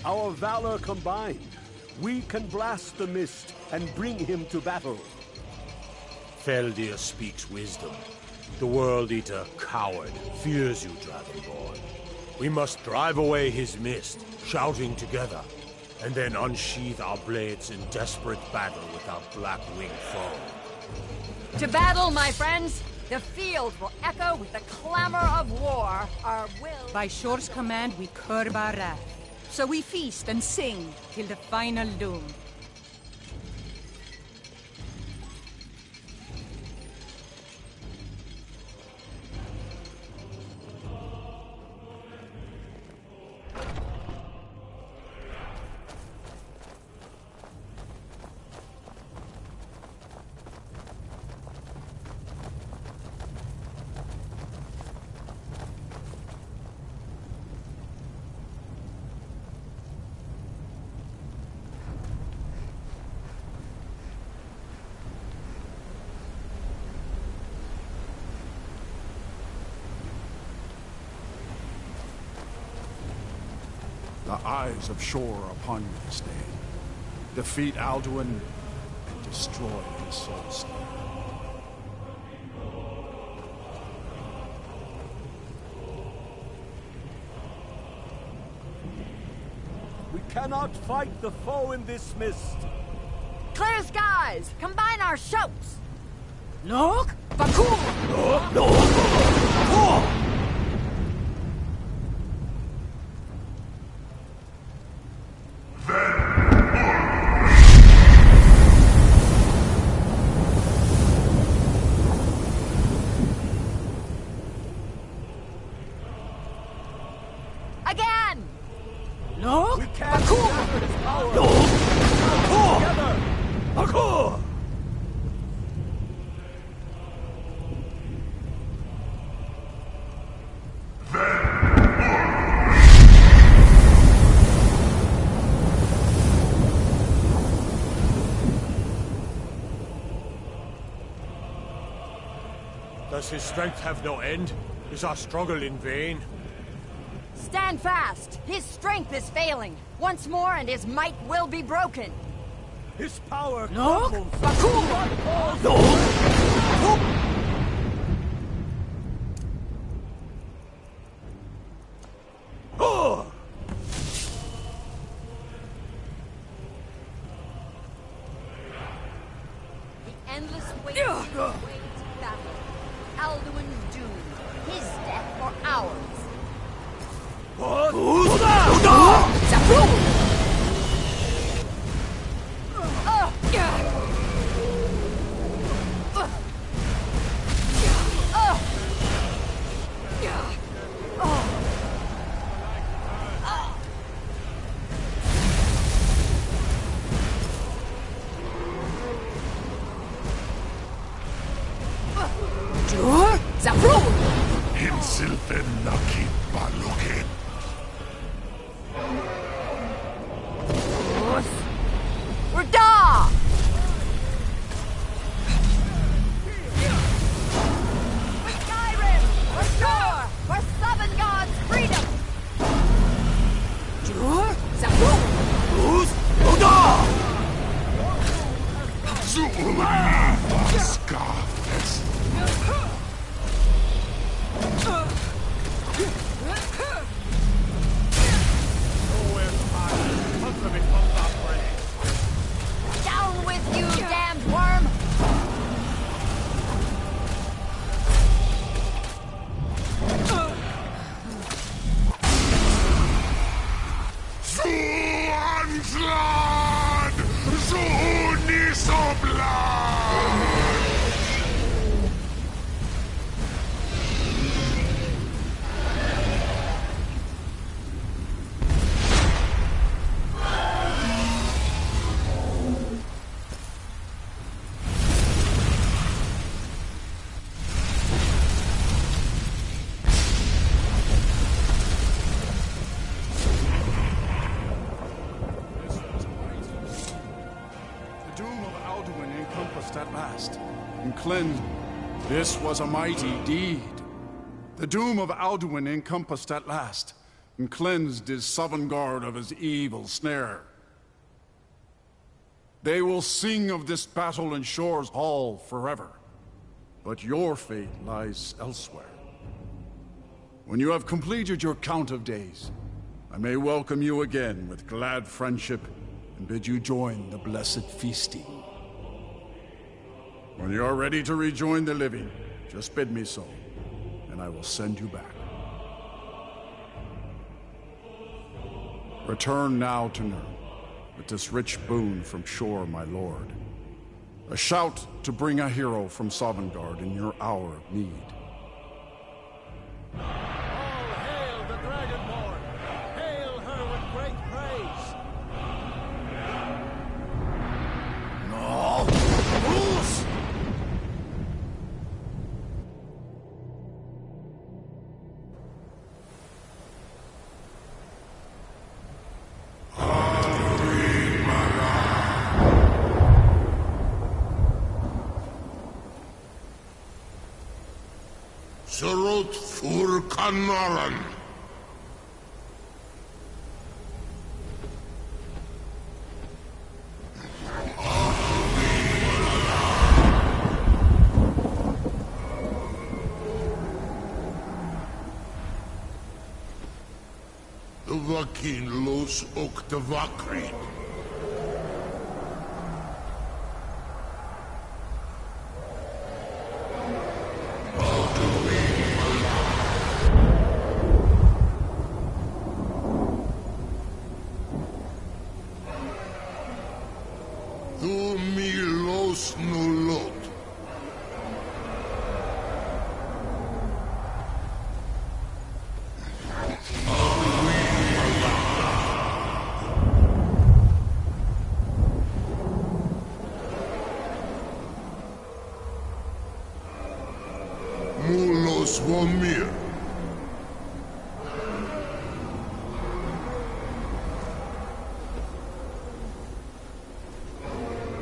our valor combined, we can blast the mist and bring him to battle. Feldir speaks wisdom. The World Eater, coward, fears you, Dragonborn. We must drive away his mist, shouting together, and then unsheath our blades in desperate battle with our black-winged foe. To battle, my friends! The field will echo with the clamor of war. Our will... By Shor's command, we curb our wrath. So we feast and sing till the final doom. The eyes of Shor are upon you this day. Defeat Alduin and destroy his soul snare. We cannot fight the foe in this mist. Clear skies! Combine our shouts! Look! Bakur! Again! Look! We can't gather his power. Together! Bakur! Does his strength have no end? Is our struggle in vain? Stand fast! His strength is failing. Once more and his might will be broken. His power Look! crumbles. Bakur! The endless wait to battle. Alduin's doom. His death for ours. Himselfen nakit balukin. Rada! For Skyrim! For Shor! For Seven Gods' freedom! Jur! Zapu! Who's Oda? Zula! Scarfest. Down with you, damned worm! Zuanslad! Zuunisoblad! At last, and cleansed. This was a mighty deed. The doom of Alduin encompassed at last, and cleansed his Sovngarde of his evil snare. They will sing of this battle in Shore's Hall forever. But your fate lies elsewhere. When you have completed your count of days, I may welcome you again with glad friendship and bid you join the blessed feasting. When you are ready to rejoin the living, just bid me so, and I will send you back. Return now to Nurn, with this rich boon from Shore, my lord. A shout to bring a hero from Sovngarde in your hour of need. All hail the Dragonborn! Hail her with great praise! No! Fools! Surut fur Kanaran. The Vakin los Oktavakri.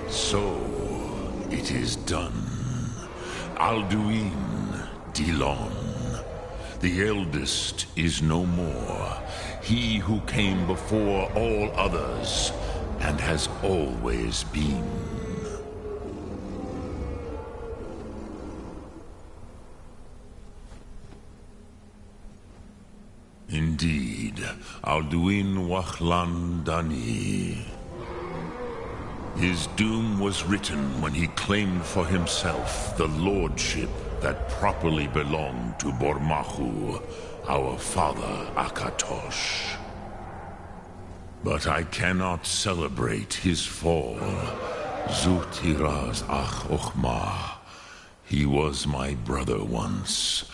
So, it is done. Alduin, Dilon. The eldest is no more. He who came before all others, and has always been. Indeed, Alduin Wachlan Dani. His doom was written when he claimed for himself the lordship that properly belonged to Bormahu, our father Akatosh. But I cannot celebrate his fall. Zutiraz Ach Ochma. He was my brother once.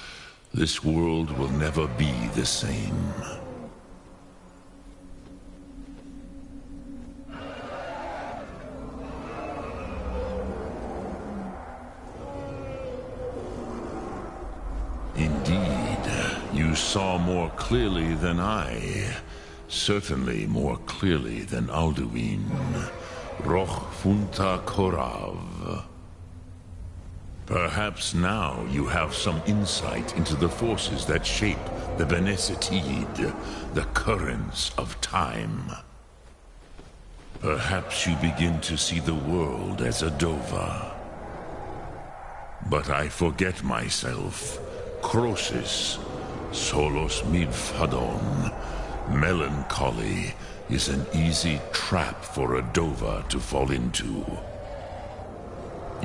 This world will never be the same. Indeed, you saw more clearly than I. Certainly more clearly than Alduin. Roch Funta Korav. Perhaps now you have some insight into the forces that shape the Benesetid, the currents of time. Perhaps you begin to see the world as a Dova. But I forget myself. Crosis, Solos Midfadon. Melancholy is an easy trap for a Dova to fall into.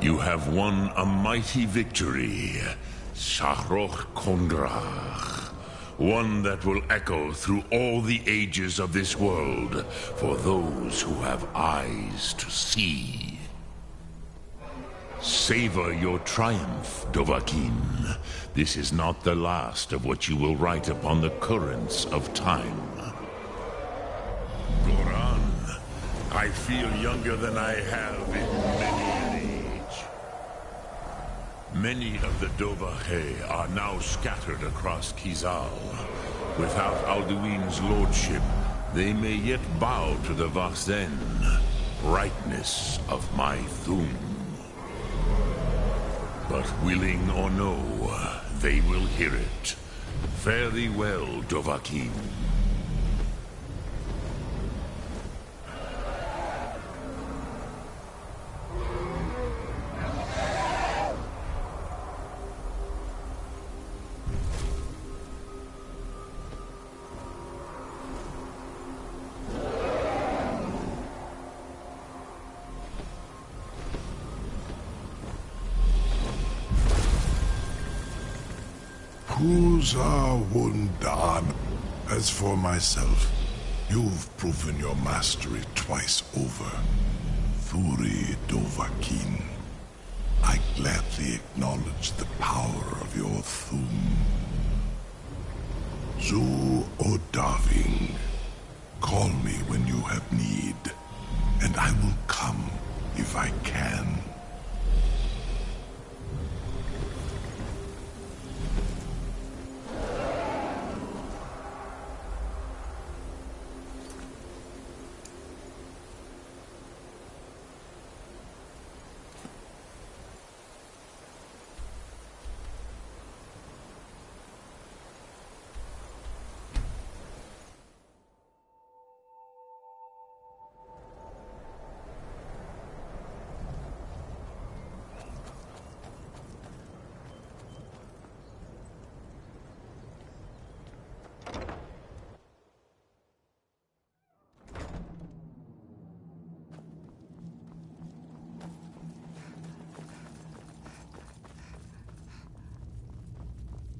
You have won a mighty victory, Shahroch Kondrach. One that will echo through all the ages of this world for those who have eyes to see. Savor your triumph, Dovahkiin. This is not the last of what you will write upon the currents of time. Goran, I feel younger than I have in many an age. Many of the Dovahkiin are now scattered across Kizal. Without Alduin's lordship, they may yet bow to the Vaxen, brightness of my Thum. But willing or no, they will hear it. Fare thee well, Dovahkiin. Kuza Wundan. As for myself, you've proven your mastery twice over. Thuri Dovahkiin. I gladly acknowledge the power of your Thum. Zu Odaving. Call me when you have need, and I will come if I can.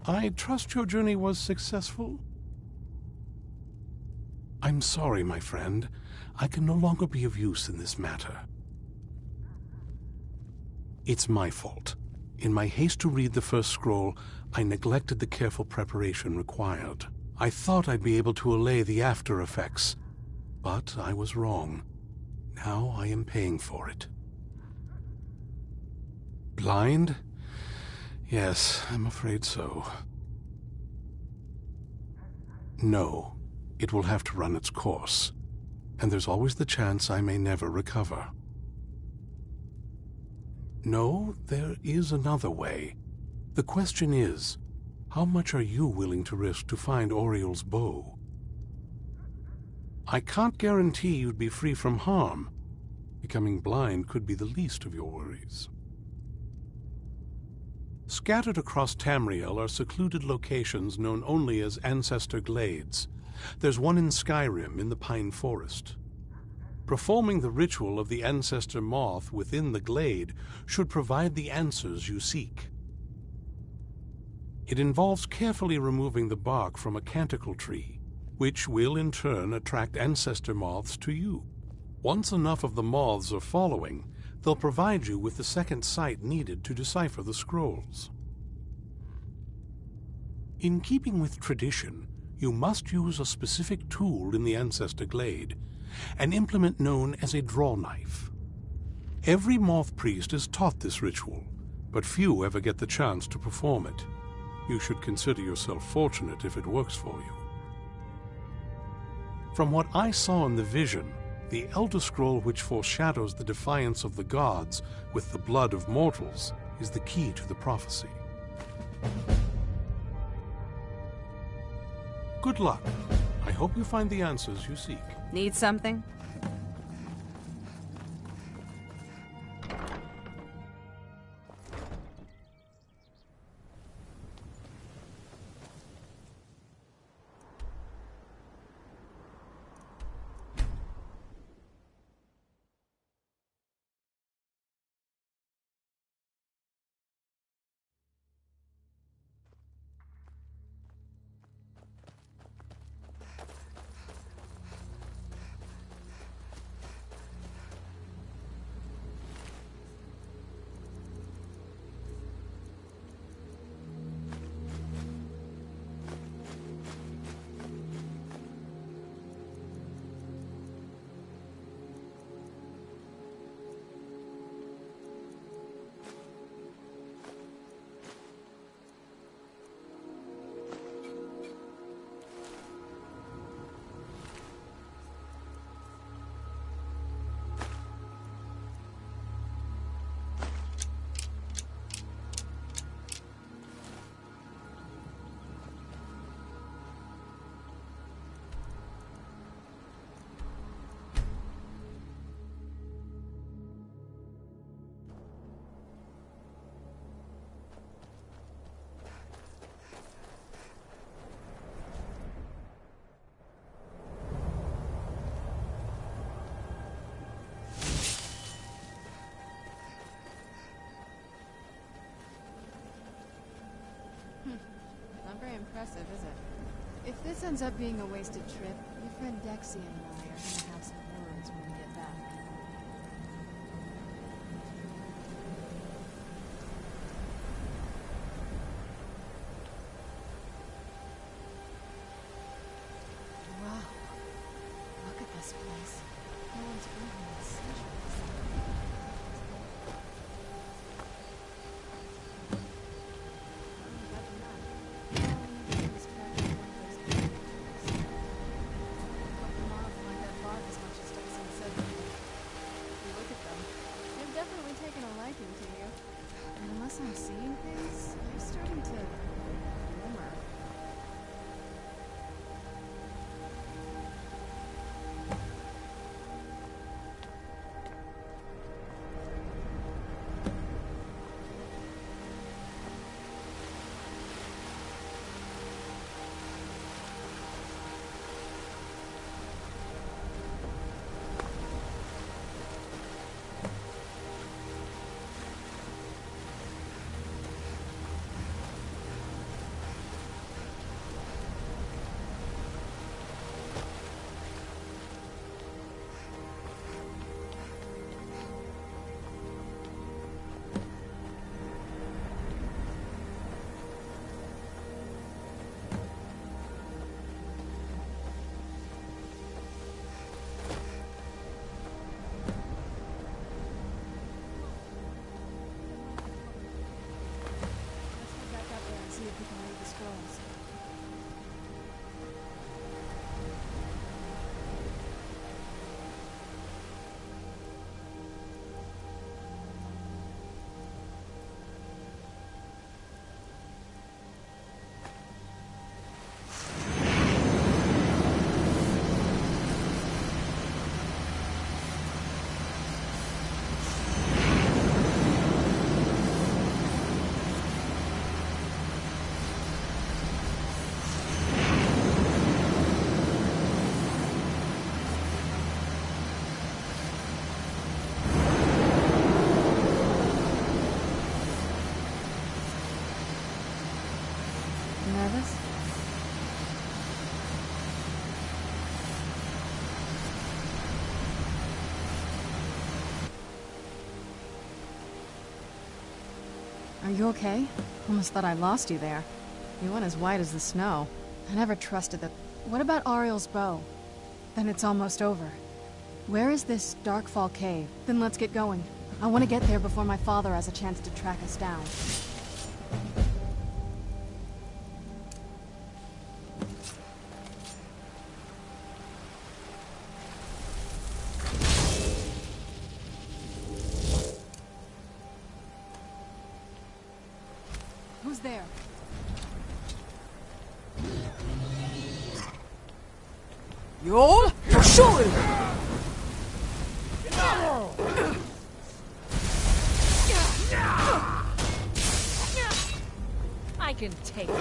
I trust your journey was successful? I'm sorry, my friend. I can no longer be of use in this matter. It's my fault. In my haste to read the first scroll, I neglected the careful preparation required. I thought I'd be able to allay the after effects, but I was wrong. Now I am paying for it. Blind? Yes, I'm afraid so. No, it will have to run its course, and there's always the chance I may never recover. No, there is another way. The question is, how much are you willing to risk to find Oriel's bow? I can't guarantee you'd be free from harm. Becoming blind could be the least of your worries. Scattered across Tamriel are secluded locations known only as Ancestor Glades. There's one in Skyrim in the Pine Forest. Performing the ritual of the Ancestor Moth within the glade should provide the answers you seek. It involves carefully removing the bark from a canticle tree, which will in turn attract Ancestor Moths to you. Once enough of the moths are following, they'll provide you with the second sight needed to decipher the scrolls. In keeping with tradition, you must use a specific tool in the Ancestor Glade, an implement known as a draw knife. Every moth priest is taught this ritual, but few ever get the chance to perform it. You should consider yourself fortunate if it works for you. From what I saw in the vision, the Elder Scroll which foreshadows the defiance of the gods with the blood of mortals is the key to the prophecy. Good luck. I hope you find the answers you seek. Need something? this ends up being a wasted trip, your friend Dexian and I are gonna have some words when we get back. Wow. Look at this place. No one's been here in centuries. Unless I'm seeing things, they're starting to glimmer. Nervous? Are you okay? Almost thought I lost you there. You went as white as the snow. I never trusted that. What about Ariel's bow? Then it's almost over. Where is this Darkfall cave? Then let's get going. I want to get there before my father has a chance to track us down. Who's there? You're sure. I can take it.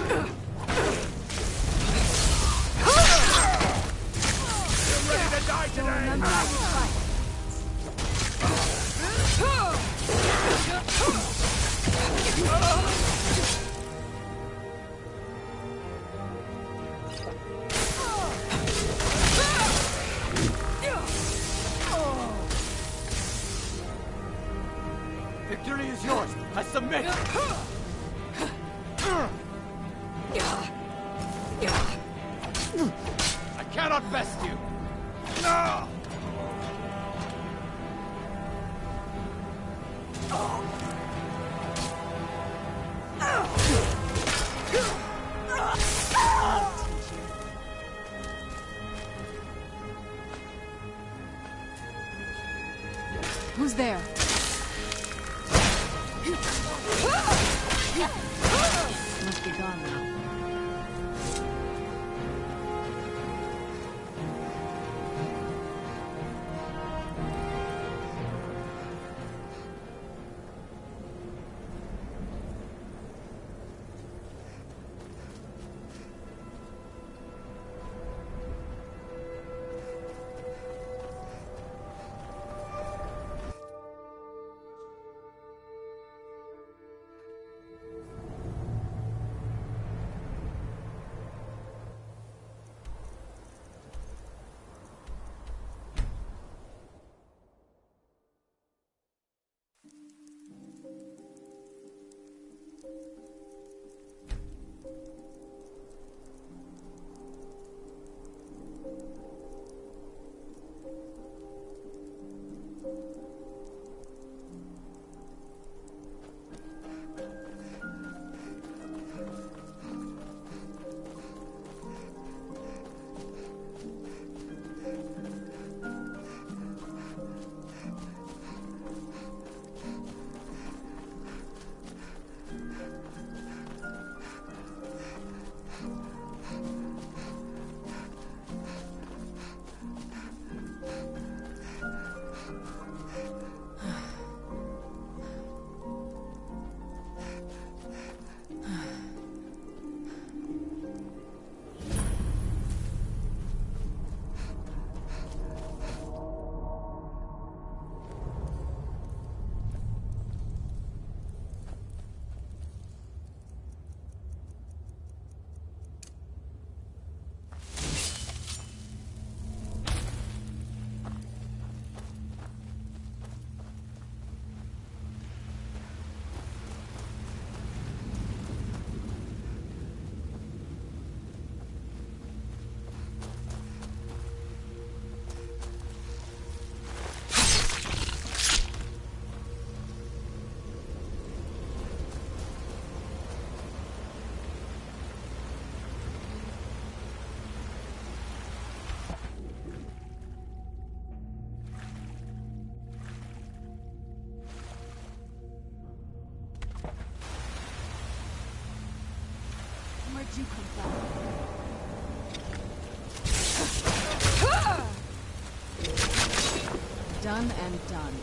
You're ready to die today! Victory is yours. I submit. I cannot best you. No! Who's there? Must be gone now. you come from? Done and done.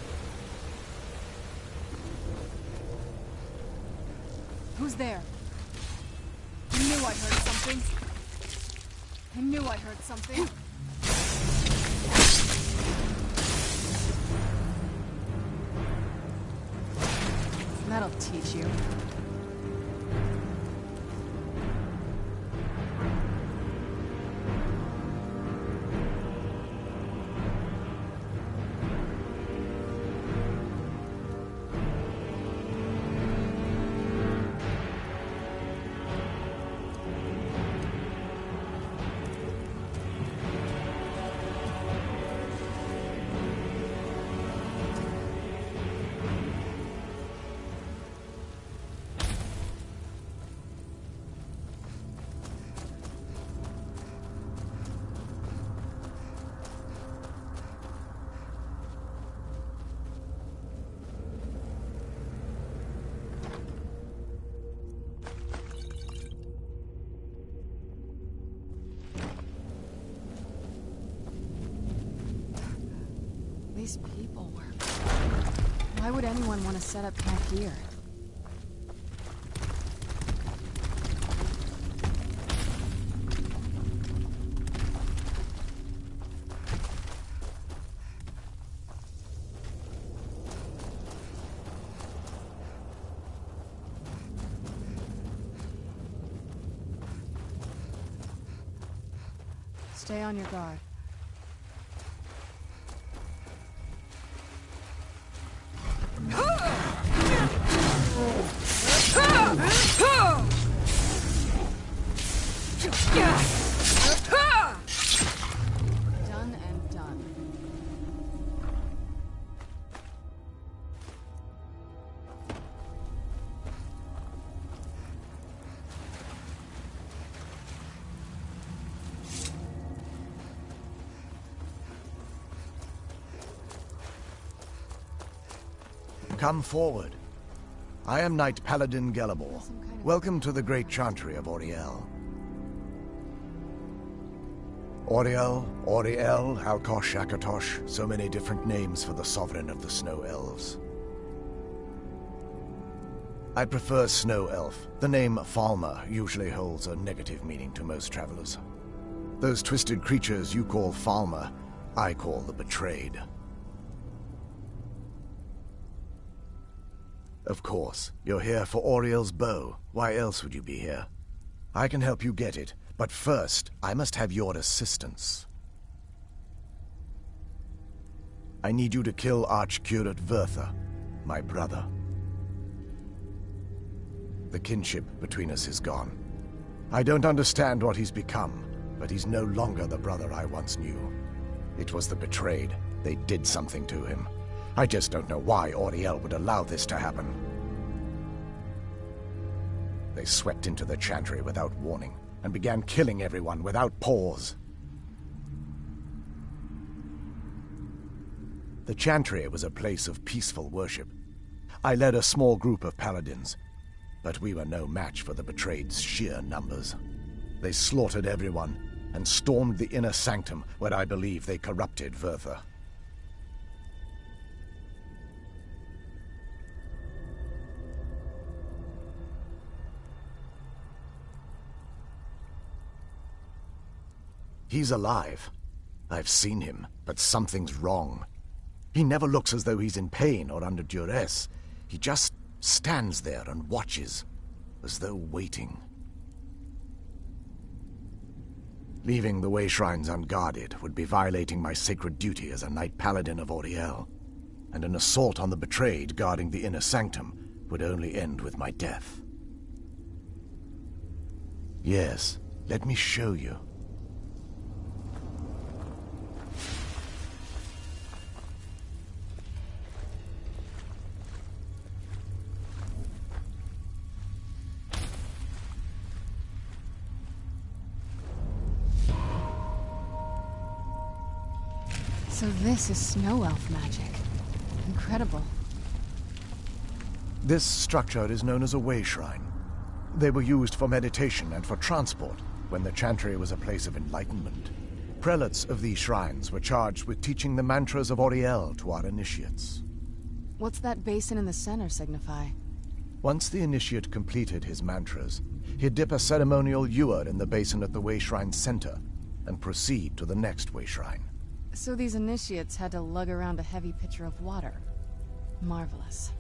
Who's there? I knew I heard something. I knew I heard something. That'll teach you. These people were... Why would anyone want to set up camp here? Stay on your guard. Done and done. Come forward. I am Knight Paladin Gelabor. Welcome to the Great Chantry of Auriel. Auriel, Alkosh, Akatosh, so many different names for the Sovereign of the Snow Elves. I prefer Snow Elf. The name Falmer usually holds a negative meaning to most travelers. Those twisted creatures you call Falmer, I call the Betrayed. Of course, you're here for Auriel's bow. Why else would you be here? I can help you get it, but first, I must have your assistance. I need you to kill Archcurate Vertha, my brother. The kinship between us is gone. I don't understand what he's become, but he's no longer the brother I once knew. It was the Betrayed. They did something to him. I just don't know why Auriel would allow this to happen. They swept into the Chantry without warning, and began killing everyone without pause. The Chantry was a place of peaceful worship. I led a small group of paladins, but we were no match for the Betrayed's sheer numbers. They slaughtered everyone, and stormed the inner sanctum where I believe they corrupted Vertha. He's alive. I've seen him, but something's wrong. He never looks as though he's in pain or under duress. He just stands there and watches, as though waiting. Leaving the way shrines unguarded would be violating my sacred duty as a Knight Paladin of Auriel, and an assault on the Betrayed guarding the inner sanctum would only end with my death. Yes, let me show you. So this is snow elf magic. Incredible. This structure is known as a way shrine. They were used for meditation and for transport when the Chantry was a place of enlightenment. Prelates of these shrines were charged with teaching the mantras of Auriel to our initiates. What's that basin in the center signify? Once the initiate completed his mantras, he'd dip a ceremonial ewer in the basin at the way shrine's center and proceed to the next way shrine. So these initiates had to lug around a heavy pitcher of water. Marvelous.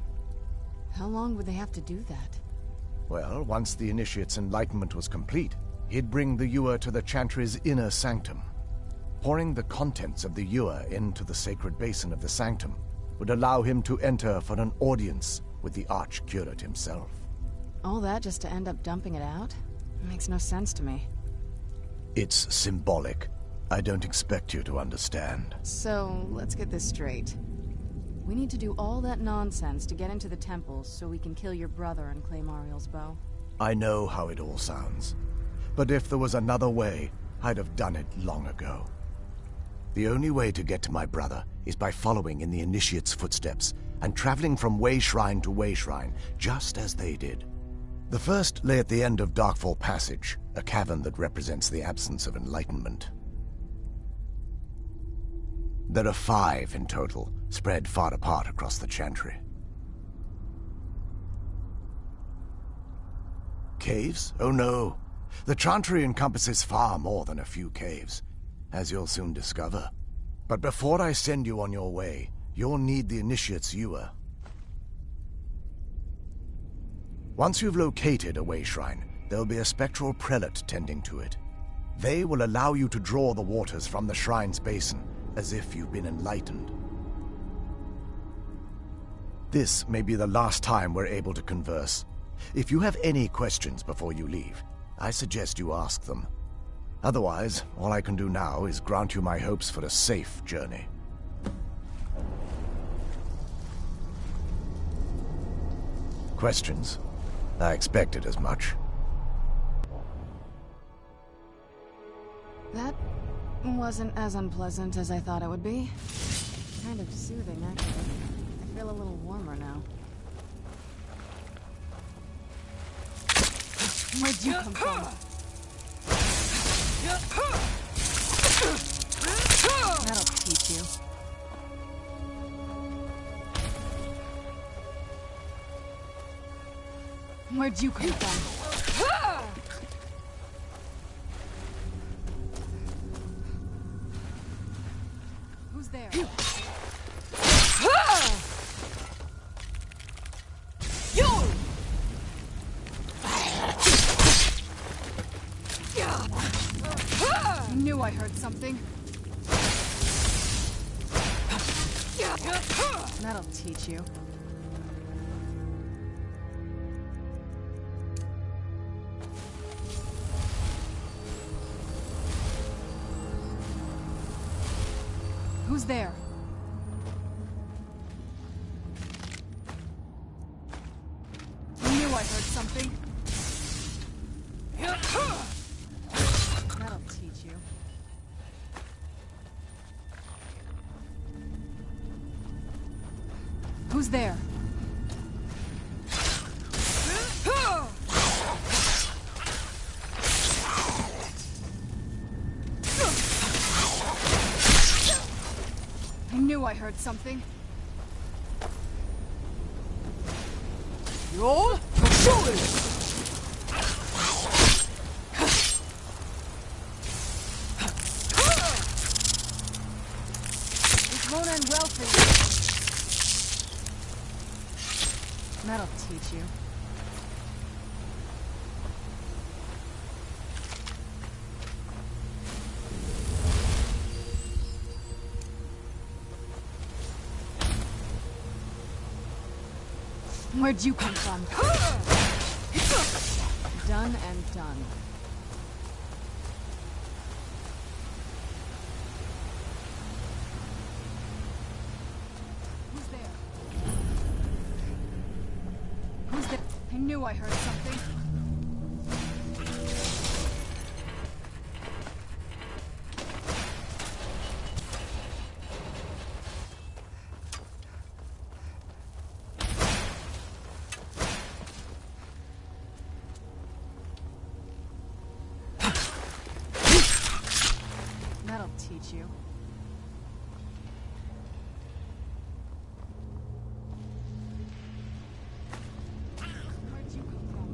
How long would they have to do that? Well, once the initiate's enlightenment was complete, he'd bring the ewer to the Chantry's inner sanctum. Pouring the contents of the ewer into the sacred basin of the sanctum would allow him to enter for an audience with the Archcurate himself. All that just to end up dumping it out? It makes no sense to me. It's symbolic. I don't expect you to understand. So, let's get this straight. We need to do all that nonsense to get into the temples so we can kill your brother and claim Ariel's bow. I know how it all sounds. But if there was another way, I'd have done it long ago. The only way to get to my brother is by following in the Initiate's footsteps and traveling from way shrine to way shrine, just as they did. The first lay at the end of Darkfall Passage, a cavern that represents the absence of enlightenment. There are 5 in total, spread far apart across the Chantry. Caves? Oh no. The Chantry encompasses far more than a few caves, as you'll soon discover. But before I send you on your way, you'll need the Initiate's ewer. Once you've located a way shrine, there'll be a spectral prelate tending to it. They will allow you to draw the waters from the shrine's basin, as if you've been enlightened. This may be the last time we're able to converse. If you have any questions before you leave, I suggest you ask them. Otherwise, all I can do now is grant you my hopes for a safe journey. Questions? I expected as much. That wasn't as unpleasant as I thought it would be. Kind of soothing, actually. I feel a little warmer now. Where'd you come from? That'll teach you. Where'd you come from? Who's there? You! I knew I heard something. That'll teach you. Who's there? I knew I heard something. That'll teach you. Who's there? I knew I heard something. Roll! This won't end well for you. That'll teach you. Where'd you come from? Done and done. Who's there? Who's there? I knew I heard something. teach you. Where'd you come from?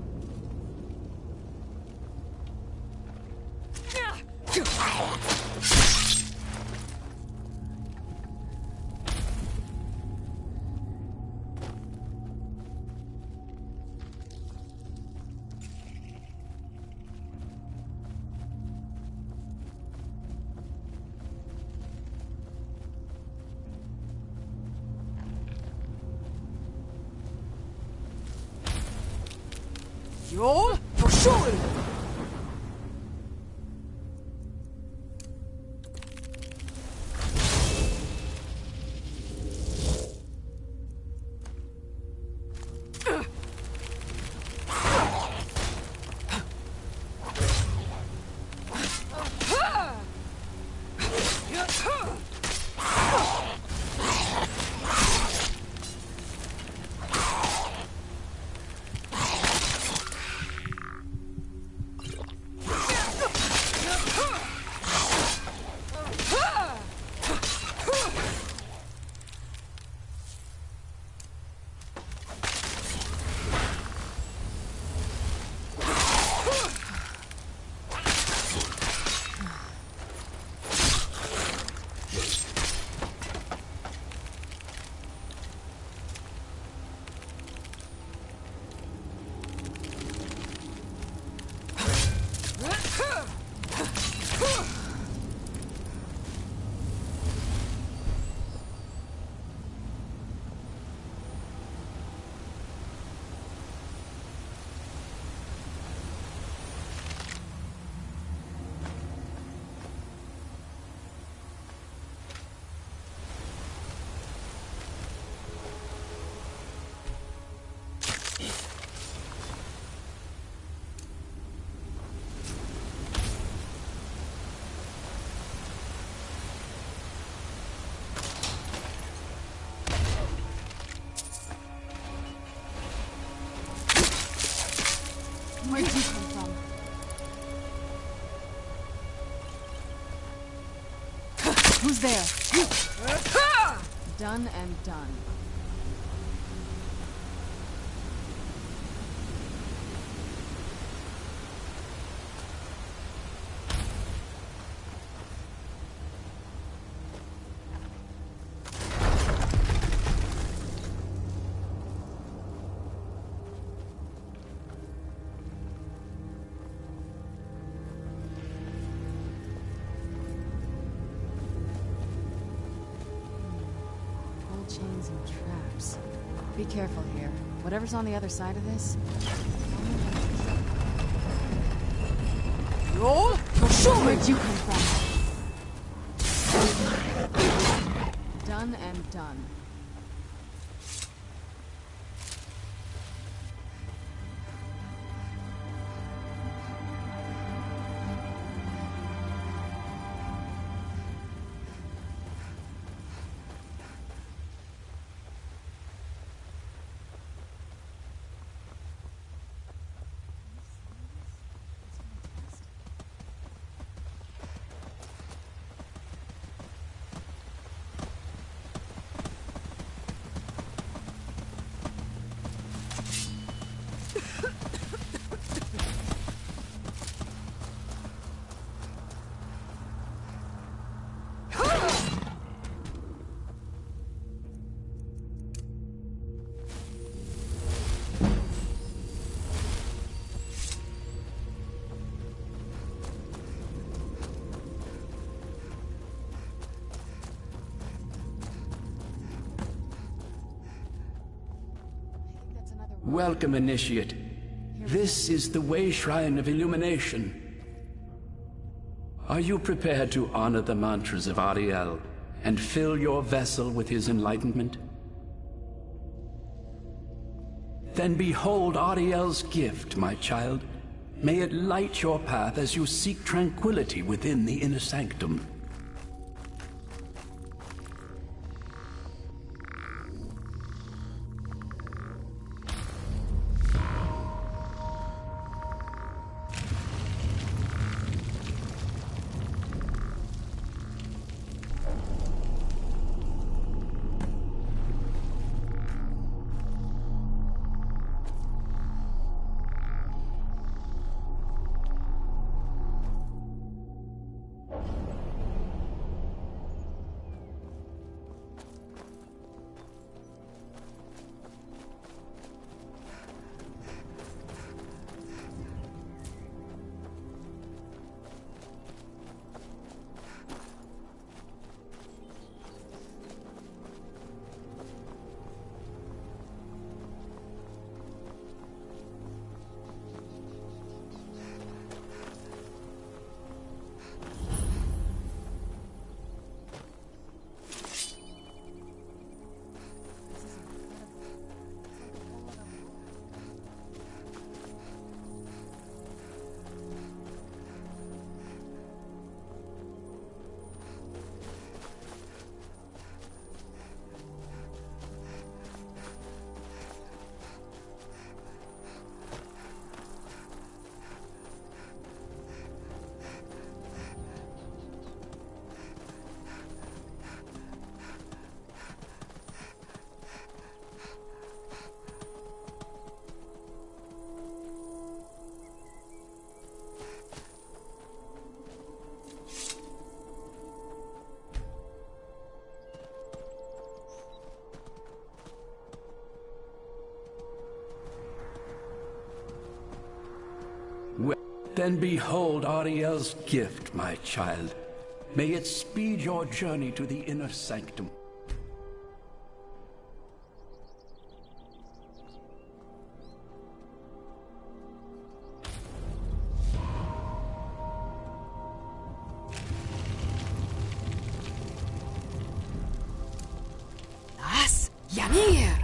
Joel, verscholen! Where'd you come from? Who's there? Done and done. Chains and traps. Be careful here. Whatever's on the other side of this. Joel, verscholen! Where'd you come from? Done and done. Welcome, Initiate. This is the Way Shrine of Illumination. Are you prepared to honor the mantras of Ariel and fill your vessel with his enlightenment? Then behold Ariel's gift, my child. May it light your path as you seek tranquility within the inner sanctum. Then behold Ariel's gift, my child. May it speed your journey to the inner sanctum. Nas Yanir!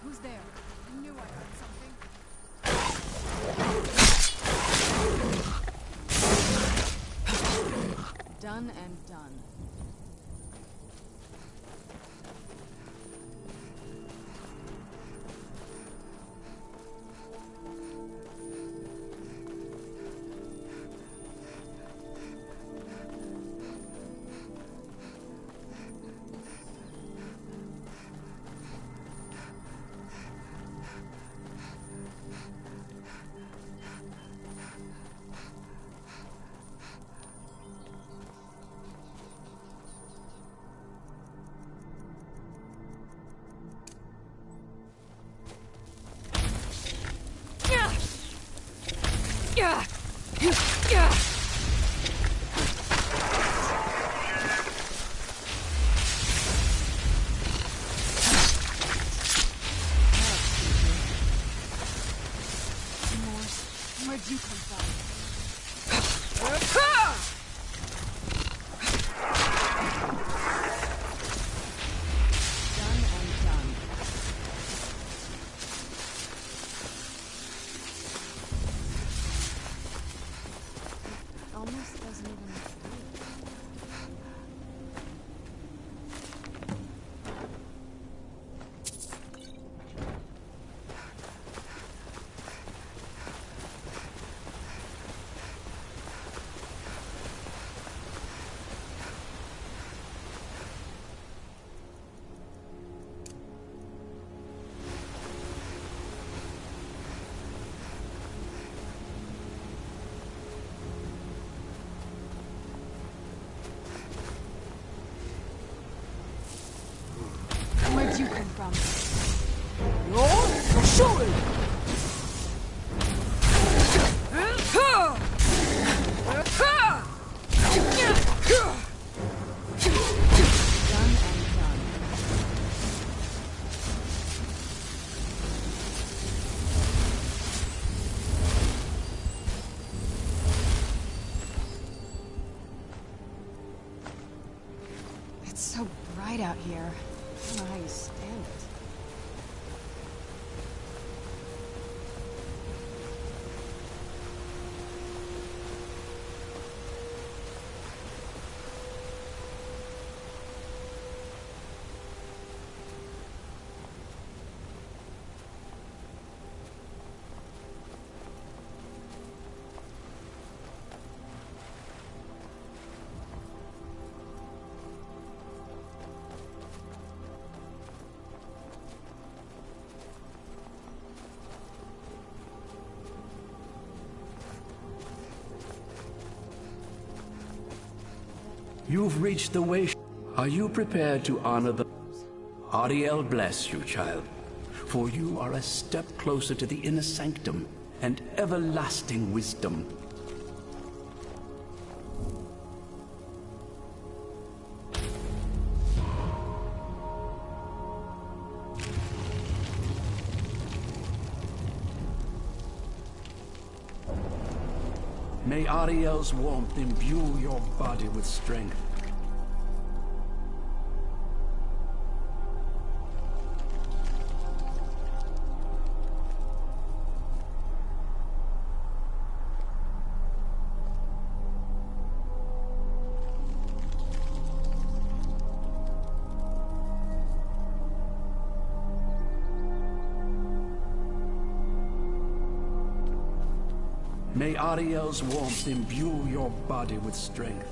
Who's there? I knew I heard something. Done and done. Where'd you come from? Done and done. It almost doesn't even feel. Where'd you come from? Your shoulder! Done and done. It's so bright out here. I don't know how you stand it. You've reached the way. Are you prepared to honor the... Ariel bless you, child, for you are a step closer to the inner sanctum and everlasting wisdom. May Ariel's warmth imbue your body with strength. May Ariel's warmth imbue your body with strength.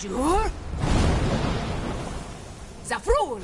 Jur? Zafrul!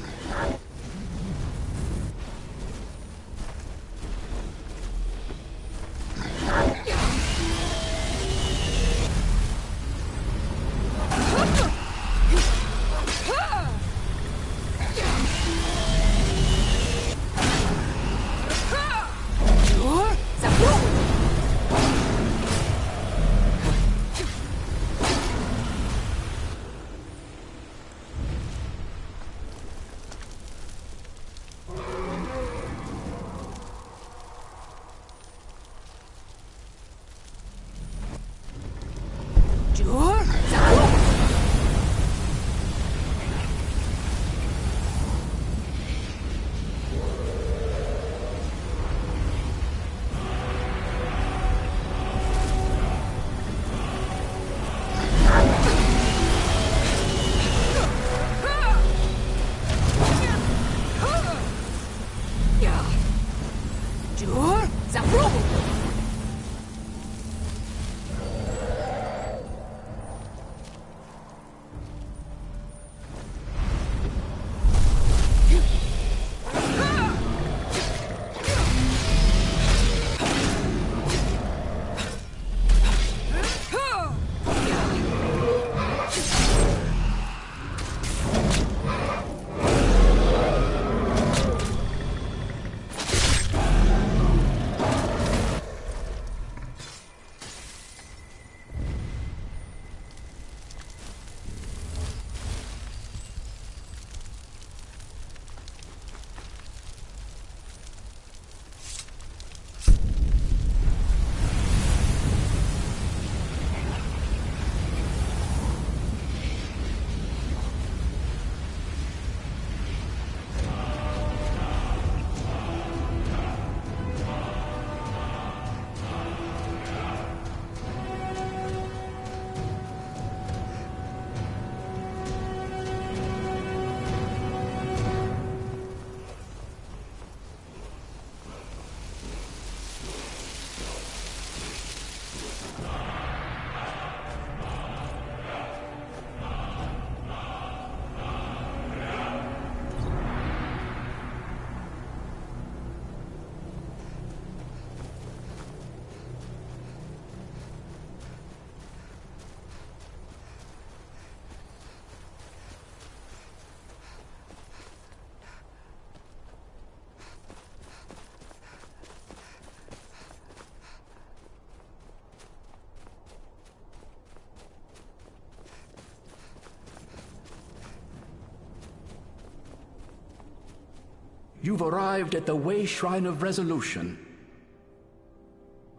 You've arrived at the Way Shrine of Resolution.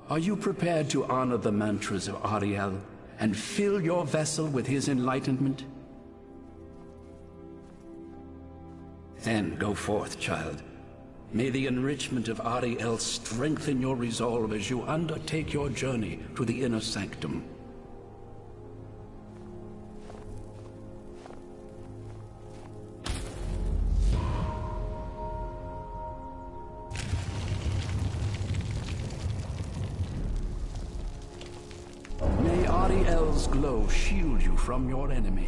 Are you prepared to honor the mantras of Ariel and fill your vessel with his enlightenment? Then go forth, child. May the enrichment of Ariel strengthen your resolve as you undertake your journey to the inner sanctum. May Ariel's glow shield you from your enemy.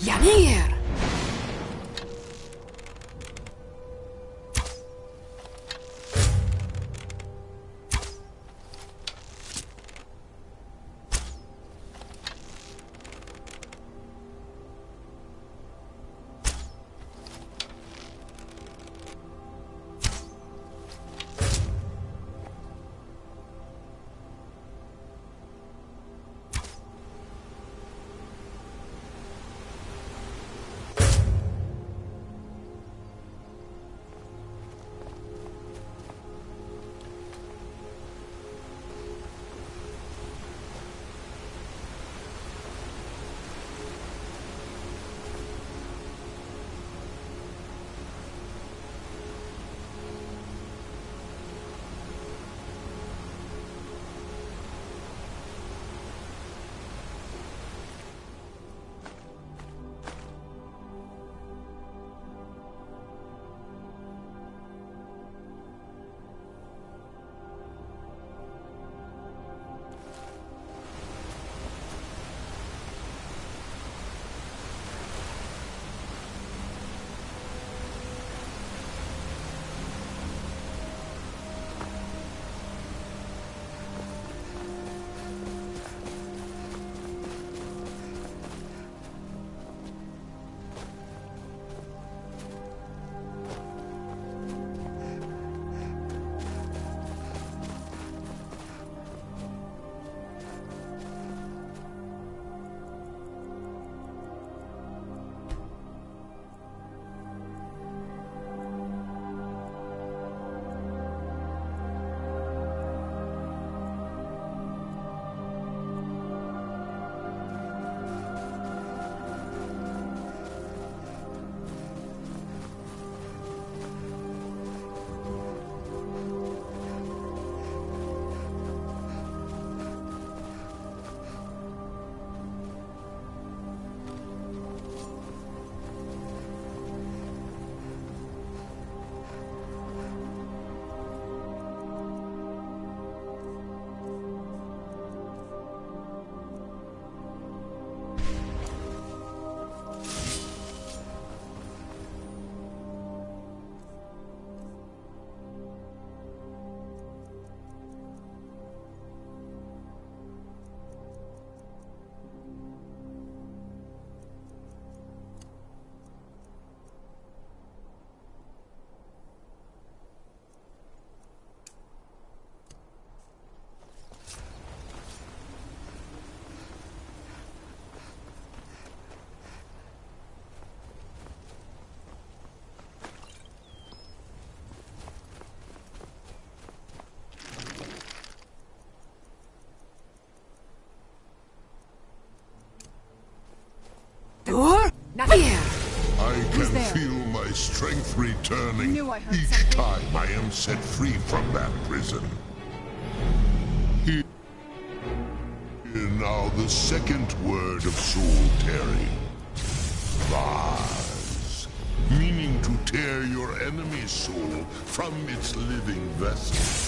Yanir! Not here! I can feel my strength returning each time I am set free from that prison. Hear now the second word of soul tearing. Vaz. your enemy's soul from its living vessel.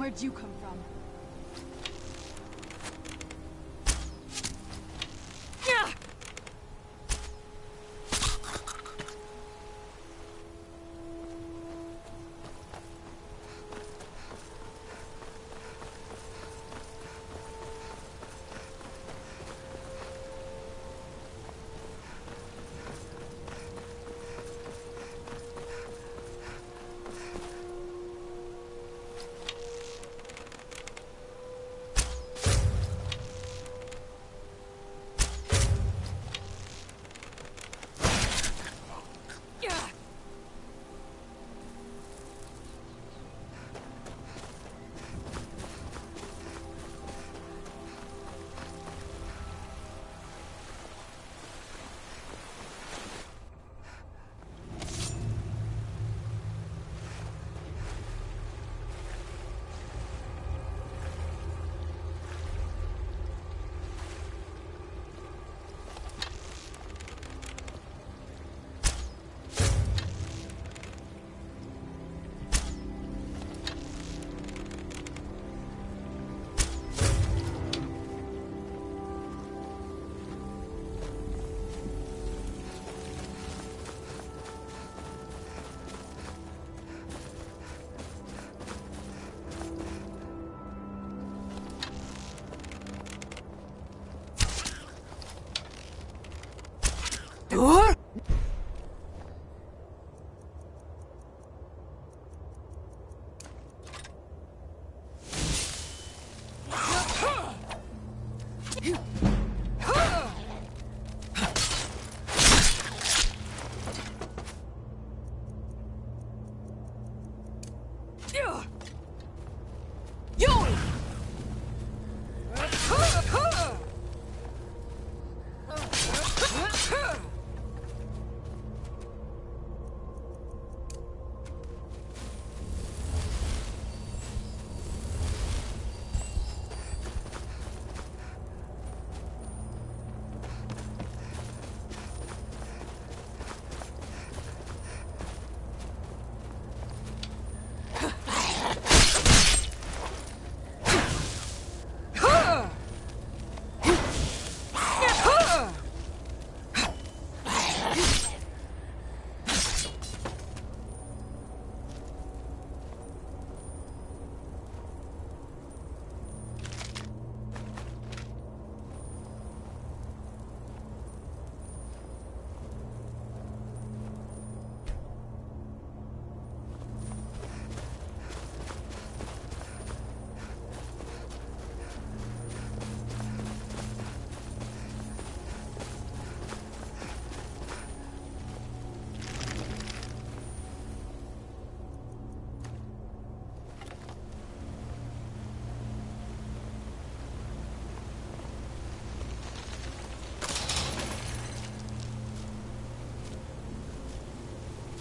Where'd you come from?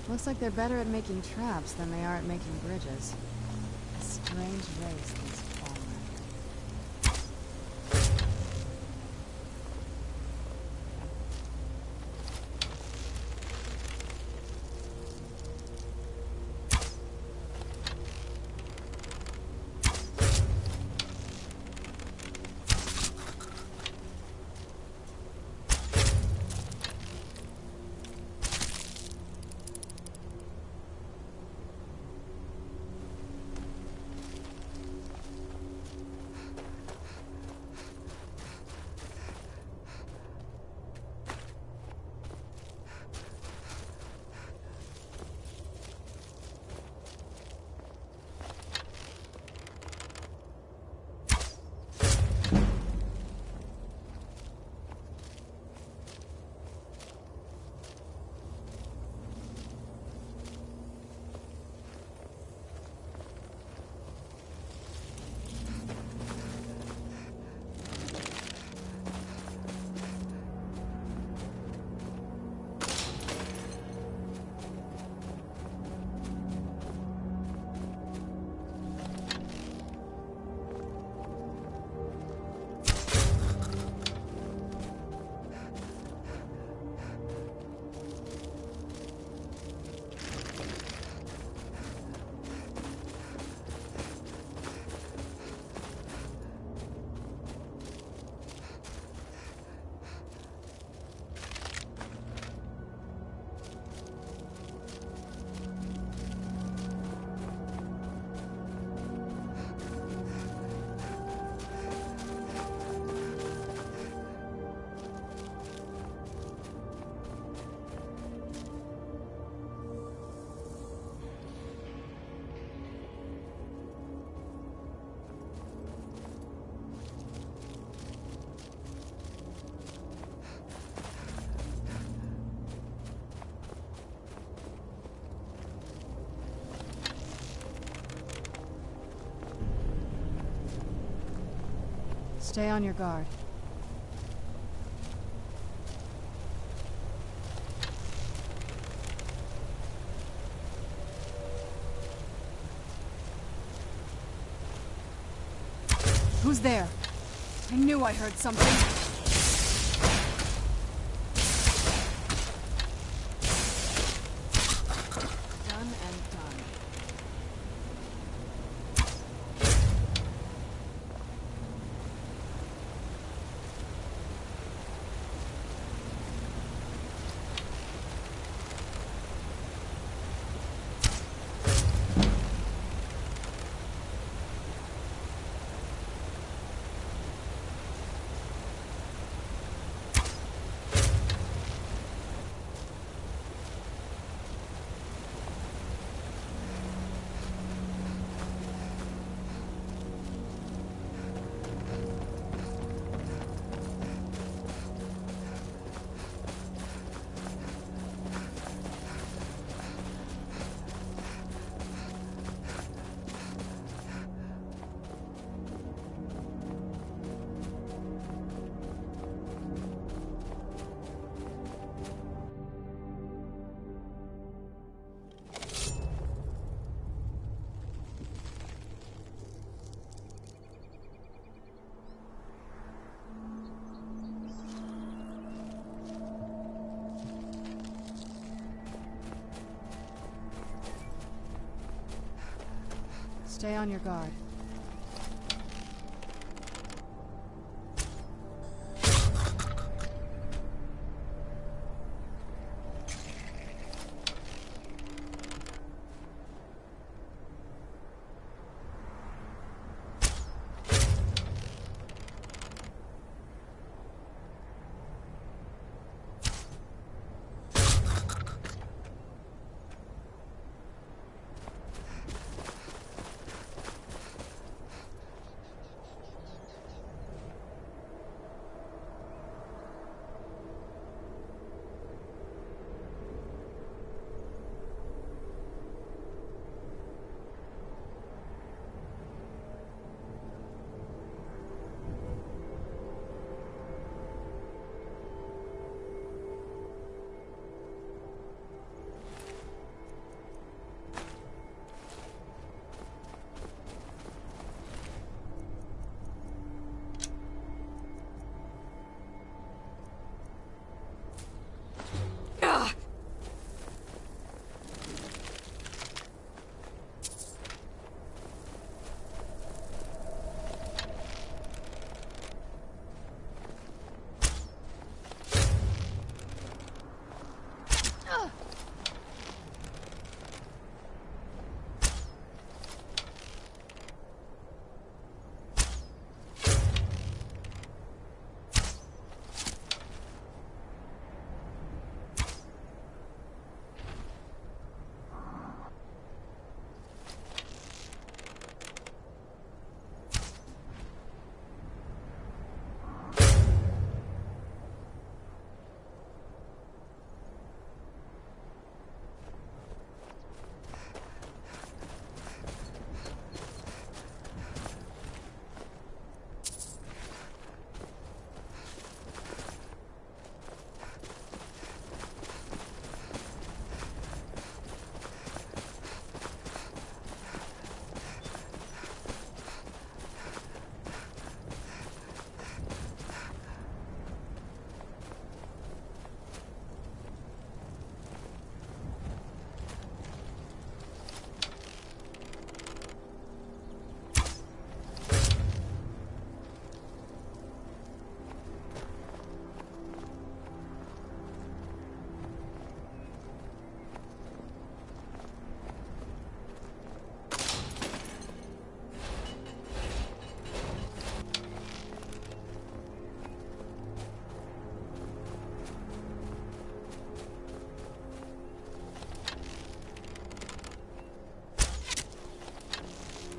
Looks like they're better at making traps than they are at making bridges. A strange race, these Fallen. Stay on your guard. Who's there? I knew I heard something. Done and done. Stay on your guard.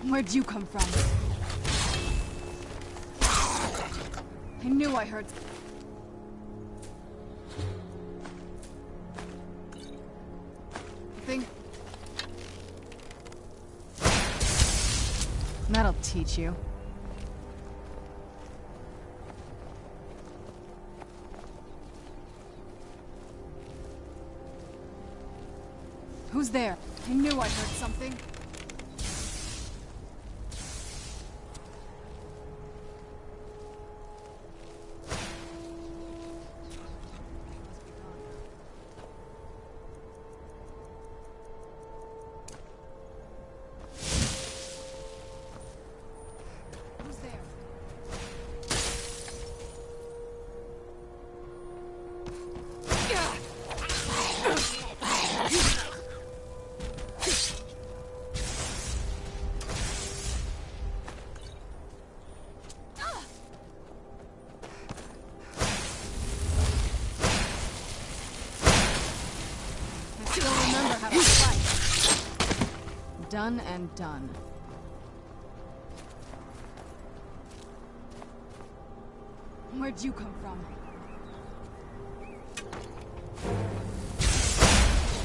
Where'd you come from? I knew I heard... Thing... That'll teach you. Who's there? I knew I heard something. Done and done. Where'd you come from?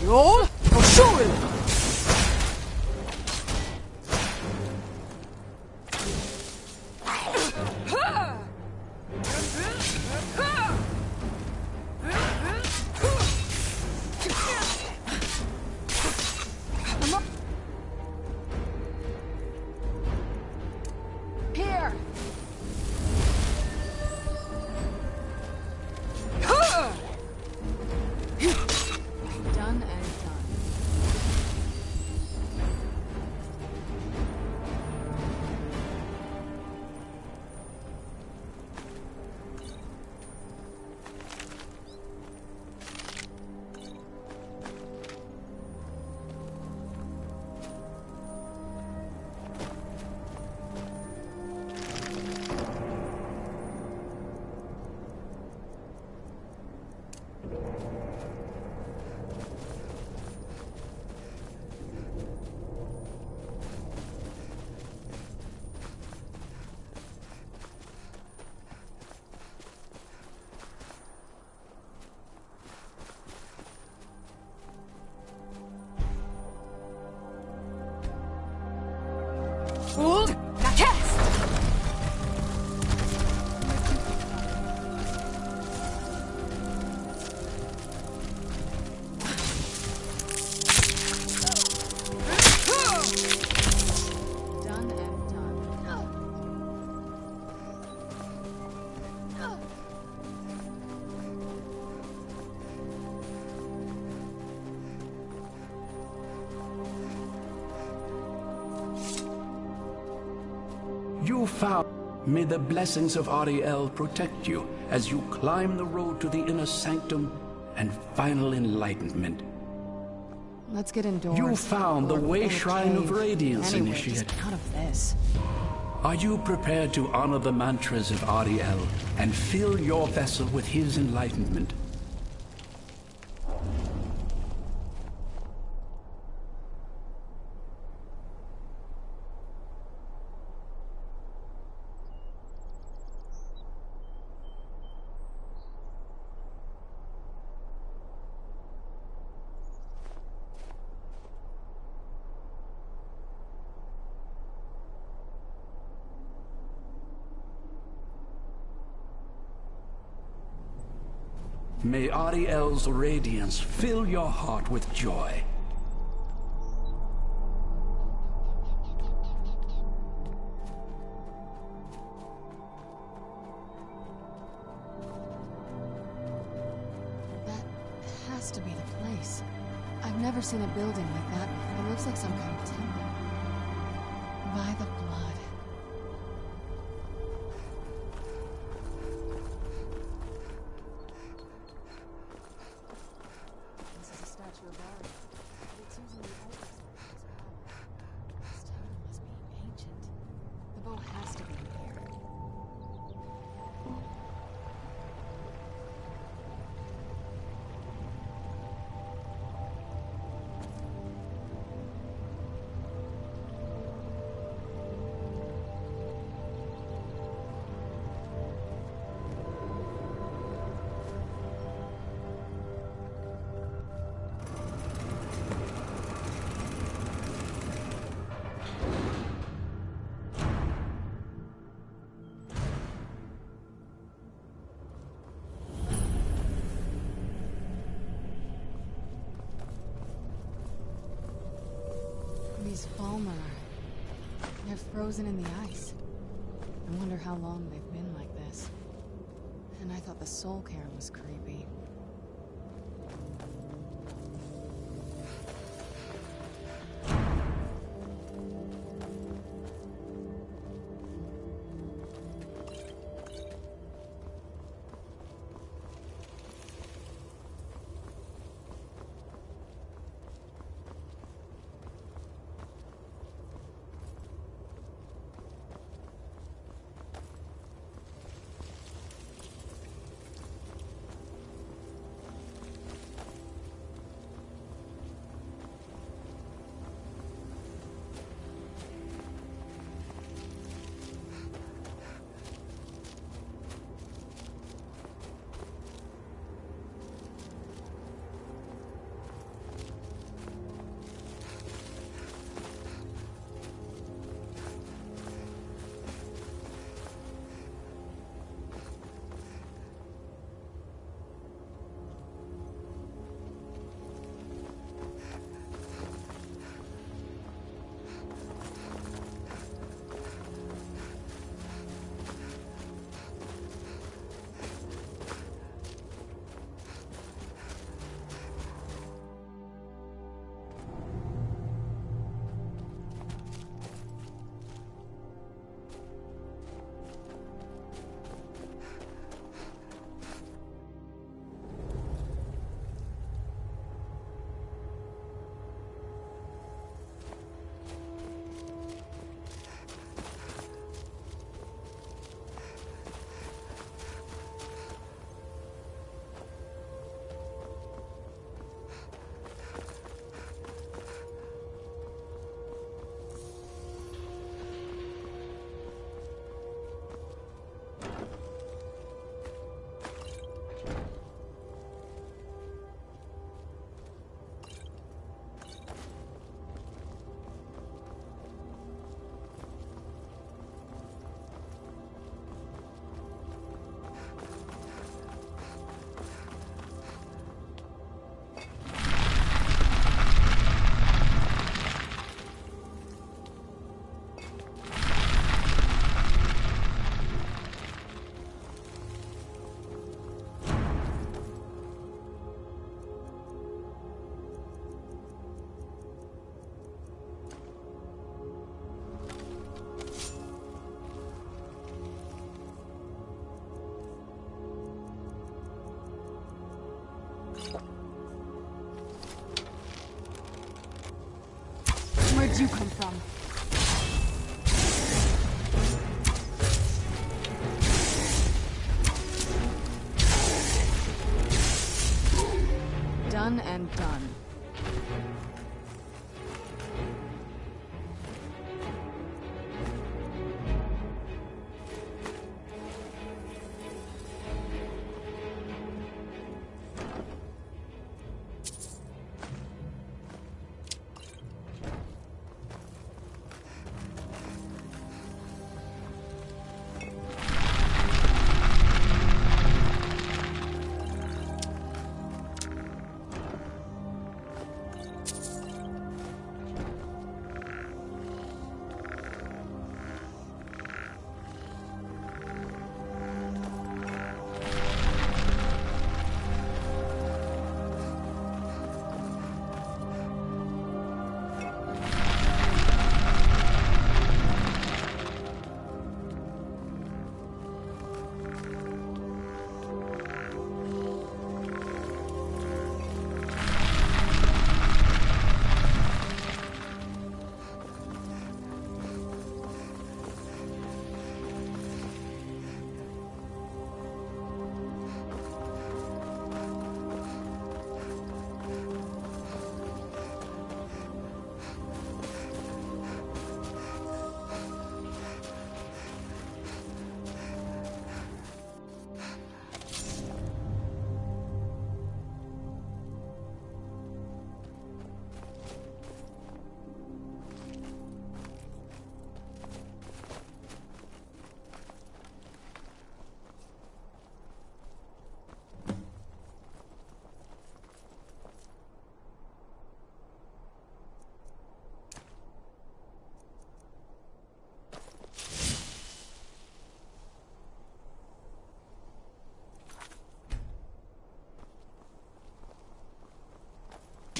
You're Shuri! Hold! Now cast! Done and done. You found. May the blessings of Ariel protect you as you climb the road to the inner sanctum and final enlightenment. Let's get indoors. You found the Way Shrine of Radiance, anyway, Initiate. Just out of this. Are you prepared to honor the mantras of Ariel and fill your vessel with his enlightenment? May Ariel's radiance fill your heart with joy. That has to be the place. I've never seen a building like that. It looks like some kind of temple. By the blood. These Falmer, they're frozen in the ice. I wonder how long they've been like this. And I thought the soul cairn was creepy. Where'd you come from? Done and done.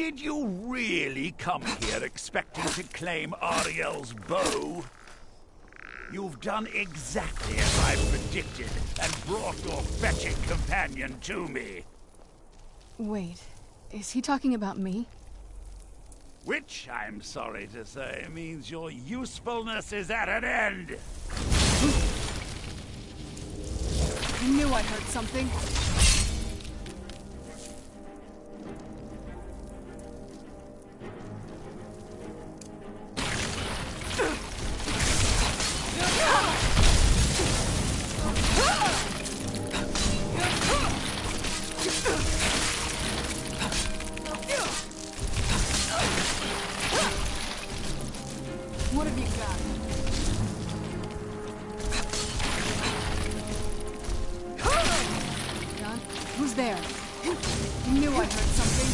Did you really come here expecting to claim Ariel's bow? You've done exactly as I predicted and brought your fetching companion to me. Wait, is he talking about me? Which, I'm sorry to say, means your usefulness is at an end. I knew I heard something. What have you got? John, who's there? I knew I heard something.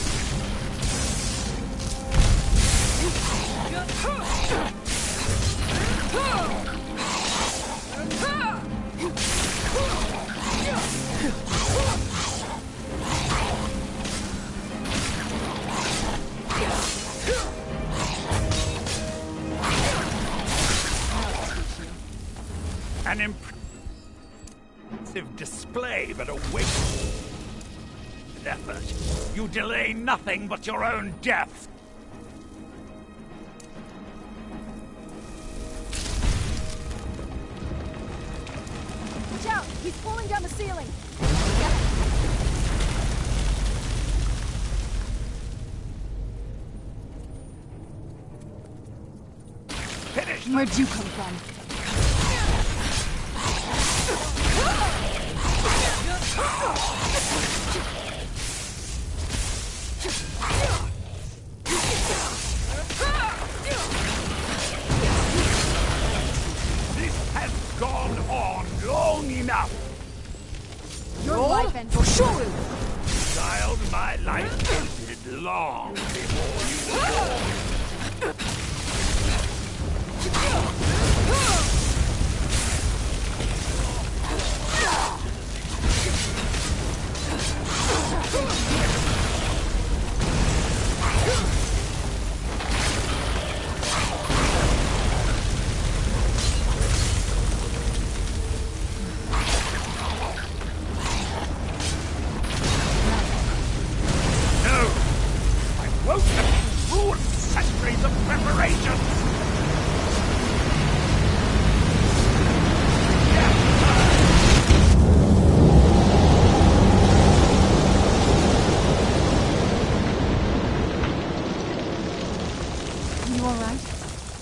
An impressive display, but a waste of effort. You delay nothing but your own death. Watch out! He's pulling down the ceiling! Finish! Where'd you come from? This has gone on long enough. Your life ends for sure. Child, my life ended long before you were born.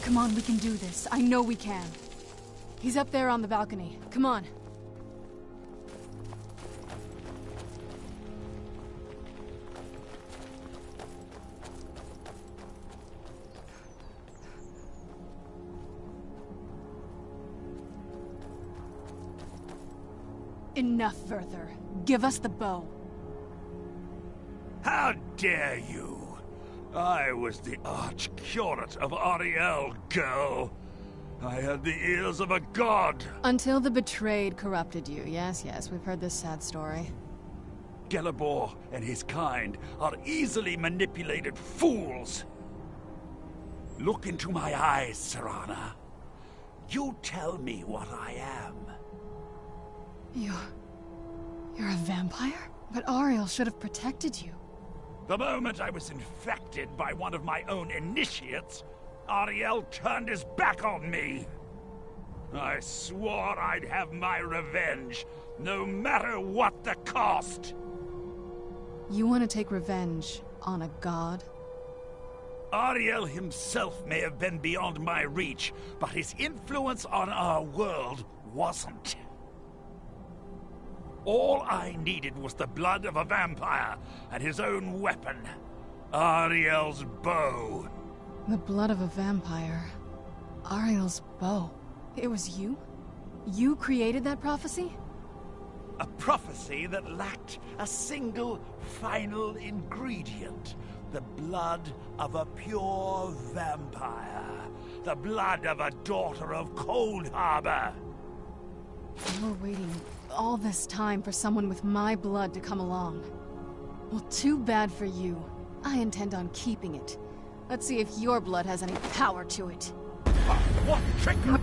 Come on, we can do this. I know we can. He's up there on the balcony. Come on. Enough, Werther. Give us the bow. How dare you? I was the arch-curate of Ariel, girl. I had the ears of a god. Until the betrayed corrupted you. Yes, we've heard this sad story. Gelibor and his kind are easily manipulated fools. Look into my eyes, Serana. You tell me what I am. You're a vampire? But Ariel should have protected you. The moment I was infected by one of my own initiates, Ariel turned his back on me. I swore I'd have my revenge, no matter what the cost. You want to take revenge on a god? Ariel himself may have been beyond my reach, but his influence on our world wasn't. All I needed was the blood of a vampire and his own weapon, Ariel's bow. The blood of a vampire. Ariel's bow. It was you? You created that prophecy? A prophecy that lacked a single final ingredient. The blood of a pure vampire. The blood of a daughter of Cold Harbor. You were waiting all this time for someone with my blood to come along. Well, too bad for you. I intend on keeping it. Let's see if your blood has any power to it. What trickery!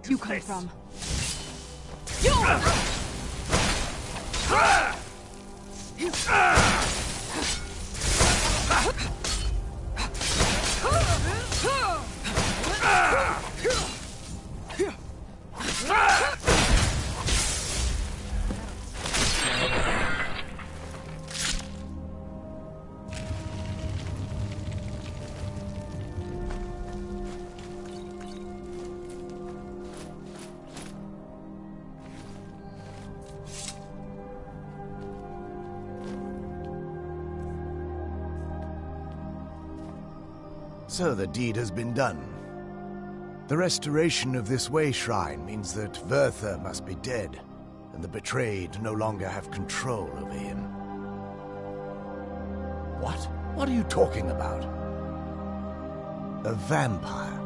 You come from? So the deed has been done. The restoration of this way shrine means that Werther must be dead, and the betrayed no longer have control over him. What? What are you talking about? A vampire?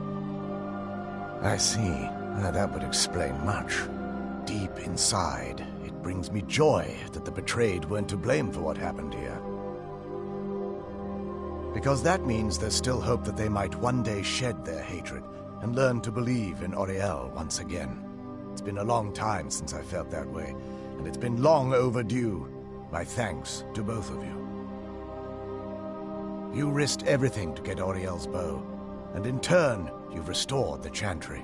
I see. That would explain much. Deep inside, it brings me joy that the betrayed weren't to blame for what happened here. Because that means there's still hope that they might one day shed their hatred and learn to believe in Auriel once again. It's been a long time since I felt that way, and it's been long overdue. My thanks to both of you. You risked everything to get Auriel's bow, and in turn, you've restored the Chantry.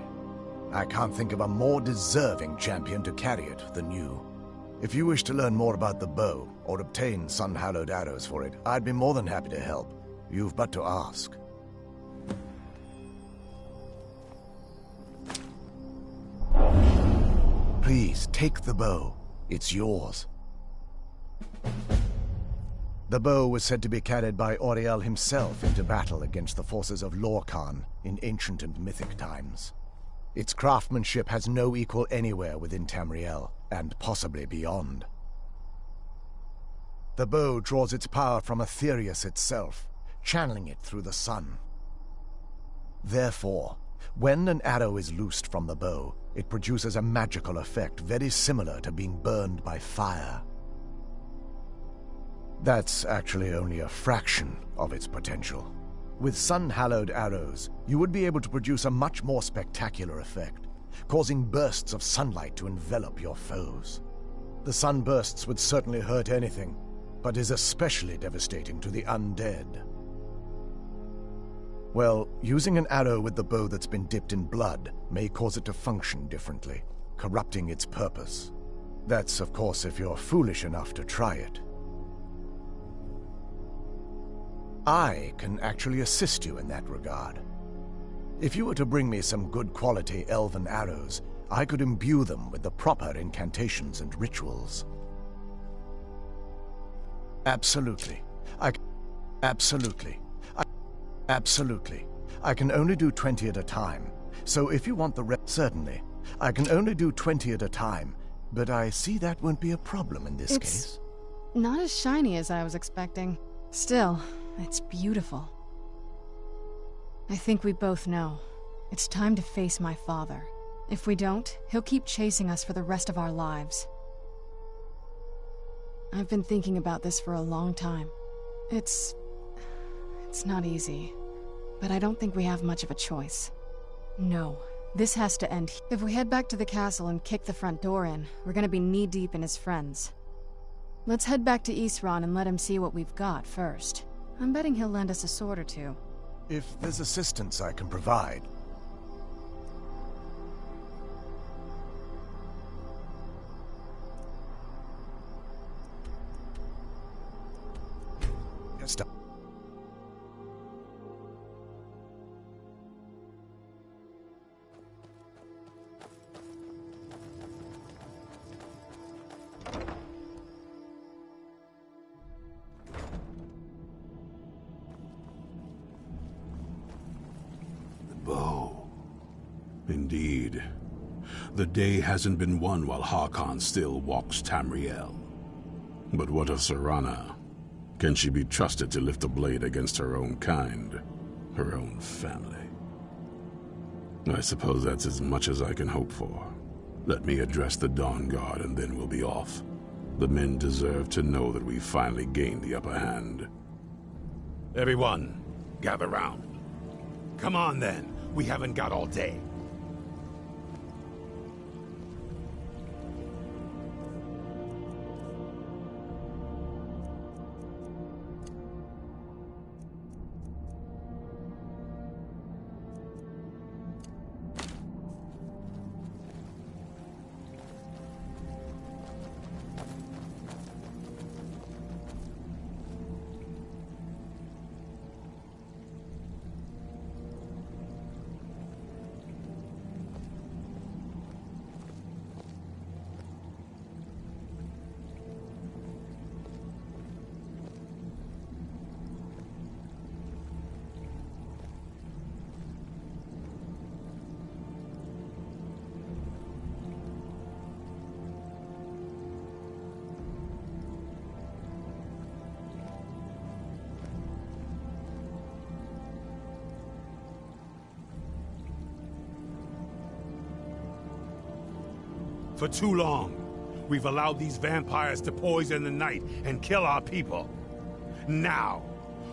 I can't think of a more deserving champion to carry it than you. If you wish to learn more about the bow, or obtain sun-hallowed arrows for it, I'd be more than happy to help. You've but to ask. Please, take the bow. It's yours. The bow was said to be carried by Auriel himself into battle against the forces of Lorkhan in ancient and mythic times. Its craftsmanship has no equal anywhere within Tamriel, and possibly beyond. The bow draws its power from Aetherius itself, channeling it through the sun. Therefore, when an arrow is loosed from the bow, it produces a magical effect very similar to being burned by fire. That's actually only a fraction of its potential. With sun-hallowed arrows, you would be able to produce a much more spectacular effect, causing bursts of sunlight to envelop your foes. The sunbursts would certainly hurt anything, but is especially devastating to the undead. Well, using an arrow with the bow that's been dipped in blood may cause it to function differently, corrupting its purpose. That's, of course, if you're foolish enough to try it. I can actually assist you in that regard. If you were to bring me some good quality elven arrows, I could imbue them with the proper incantations and rituals. Absolutely. Absolutely. I can only do 20 at a time. So if you want the rest, certainly. I can only do 20 at a time, but I see that won't be a problem in this case. Not as shiny as I was expecting. Still, it's beautiful. I think we both know. It's time to face my father. If we don't, he'll keep chasing us for the rest of our lives. I've been thinking about this for a long time. It's not easy, but I don't think we have much of a choice. No, this has to end. If we head back to the castle and kick the front door in, we're gonna be knee-deep in his friends. Let's head back to Isran and let him see what we've got first. I'm betting he'll lend us a sword or two. If there's assistance I can provide. Stop. Indeed. The day hasn't been won while Hakan still walks Tamriel. But what of Serana? Can she be trusted to lift a blade against her own kind, her own family? I suppose that's as much as I can hope for. Let me address the Dawn Guard and then we'll be off. The men deserve to know that we finally gained the upper hand. Everyone, gather round. Come on then, we haven't got all day. For too long, we've allowed these vampires to poison the night and kill our people. Now,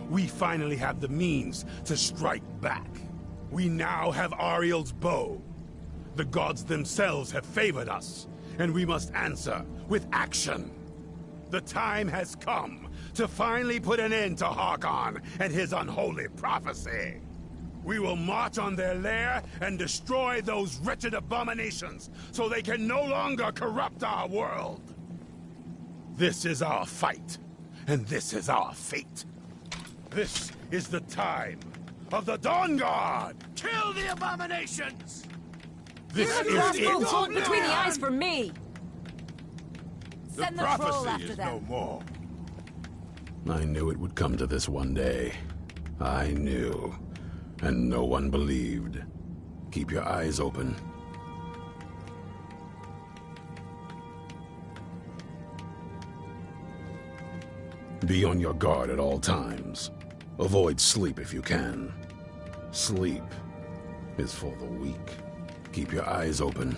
we finally have the means to strike back. We now have Ariel's bow. The gods themselves have favored us, and we must answer with action. The time has come to finally put an end to Harkon and his unholy prophecy. We will march on their lair and destroy those wretched abominations so they can no longer corrupt our world. This is our fight, and this is our fate. This is the time of the Dawn Guard! Kill the abominations! Here's a crossbow bolt between the eyes for me! Send the troll prophecy after is them. no more. I knew it would come to this one day. I knew. And no one believed. Keep your eyes open. Be on your guard at all times. Avoid sleep if you can. Sleep is for the weak. Keep your eyes open.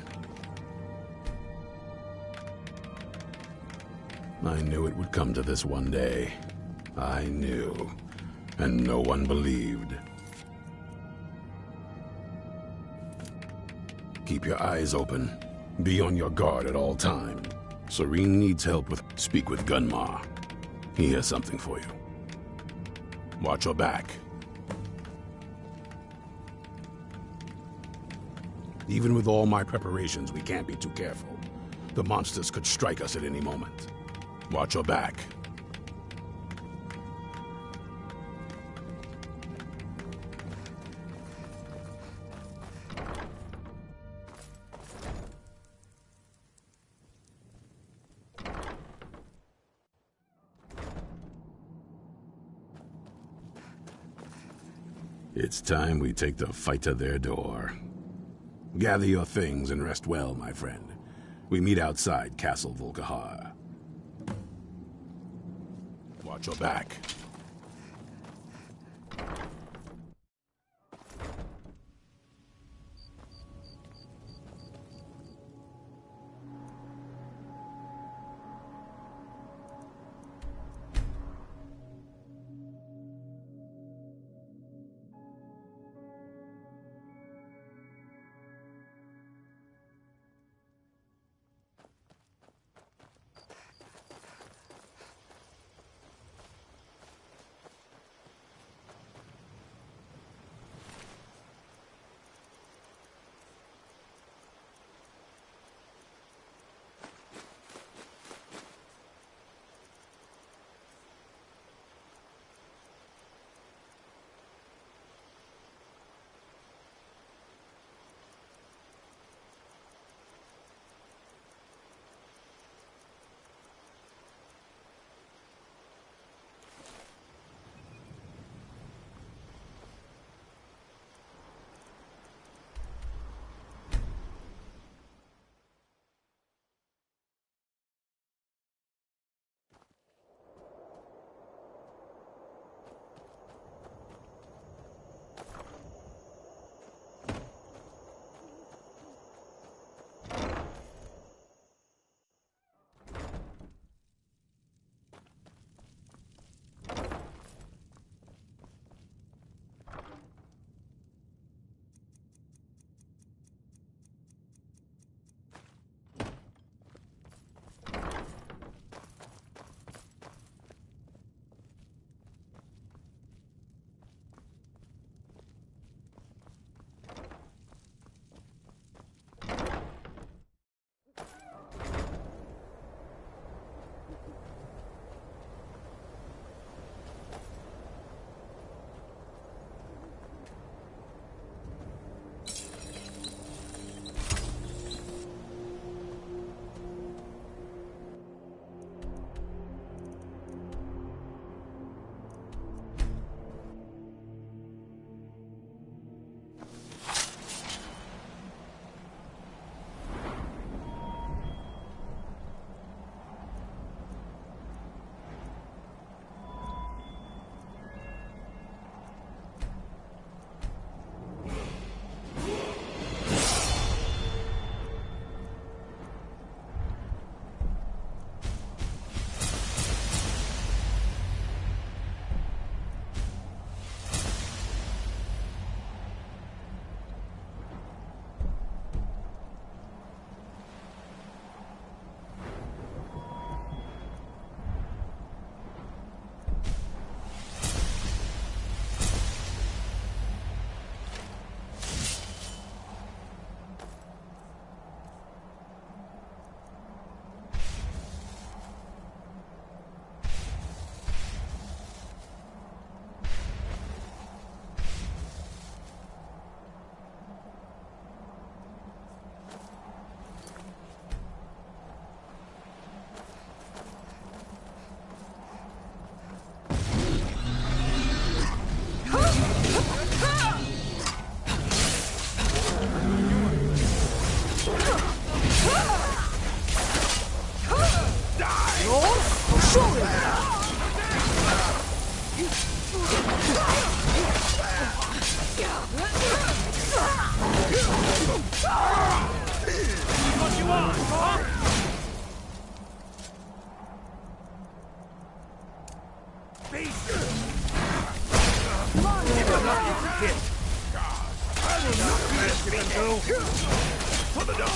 I knew it would come to this one day. I knew. And no one believed. Keep your eyes open. Be on your guard at all times. Serene needs help with... Speak with Gunmar. He has something for you. Watch your back. Even with all my preparations, we can't be too careful. The monsters could strike us at any moment. Watch your back. It's time we take the fight to their door. Gather your things and rest well, my friend. We meet outside Castle Volkihar. Watch your back. best you can do? For the dog!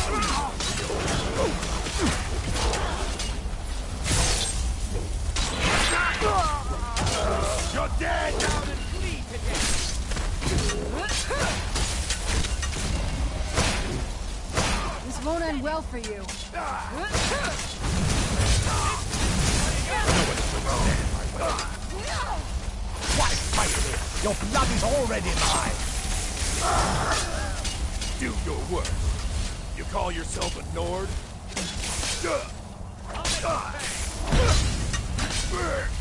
You're dead! Down and flee today! This won't end well for you. Why fight it? Your blood is already mine. Do your work. You call yourself a Nord?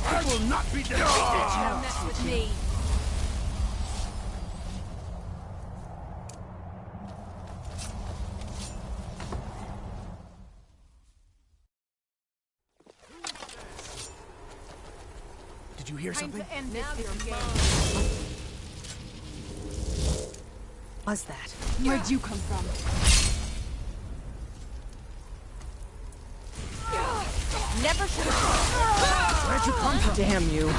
I will not be defeated! Don't mess with me. Did you hear something? To end this game. What's that? Where'd you come from? Never should have. Where'd you come from? Damn you.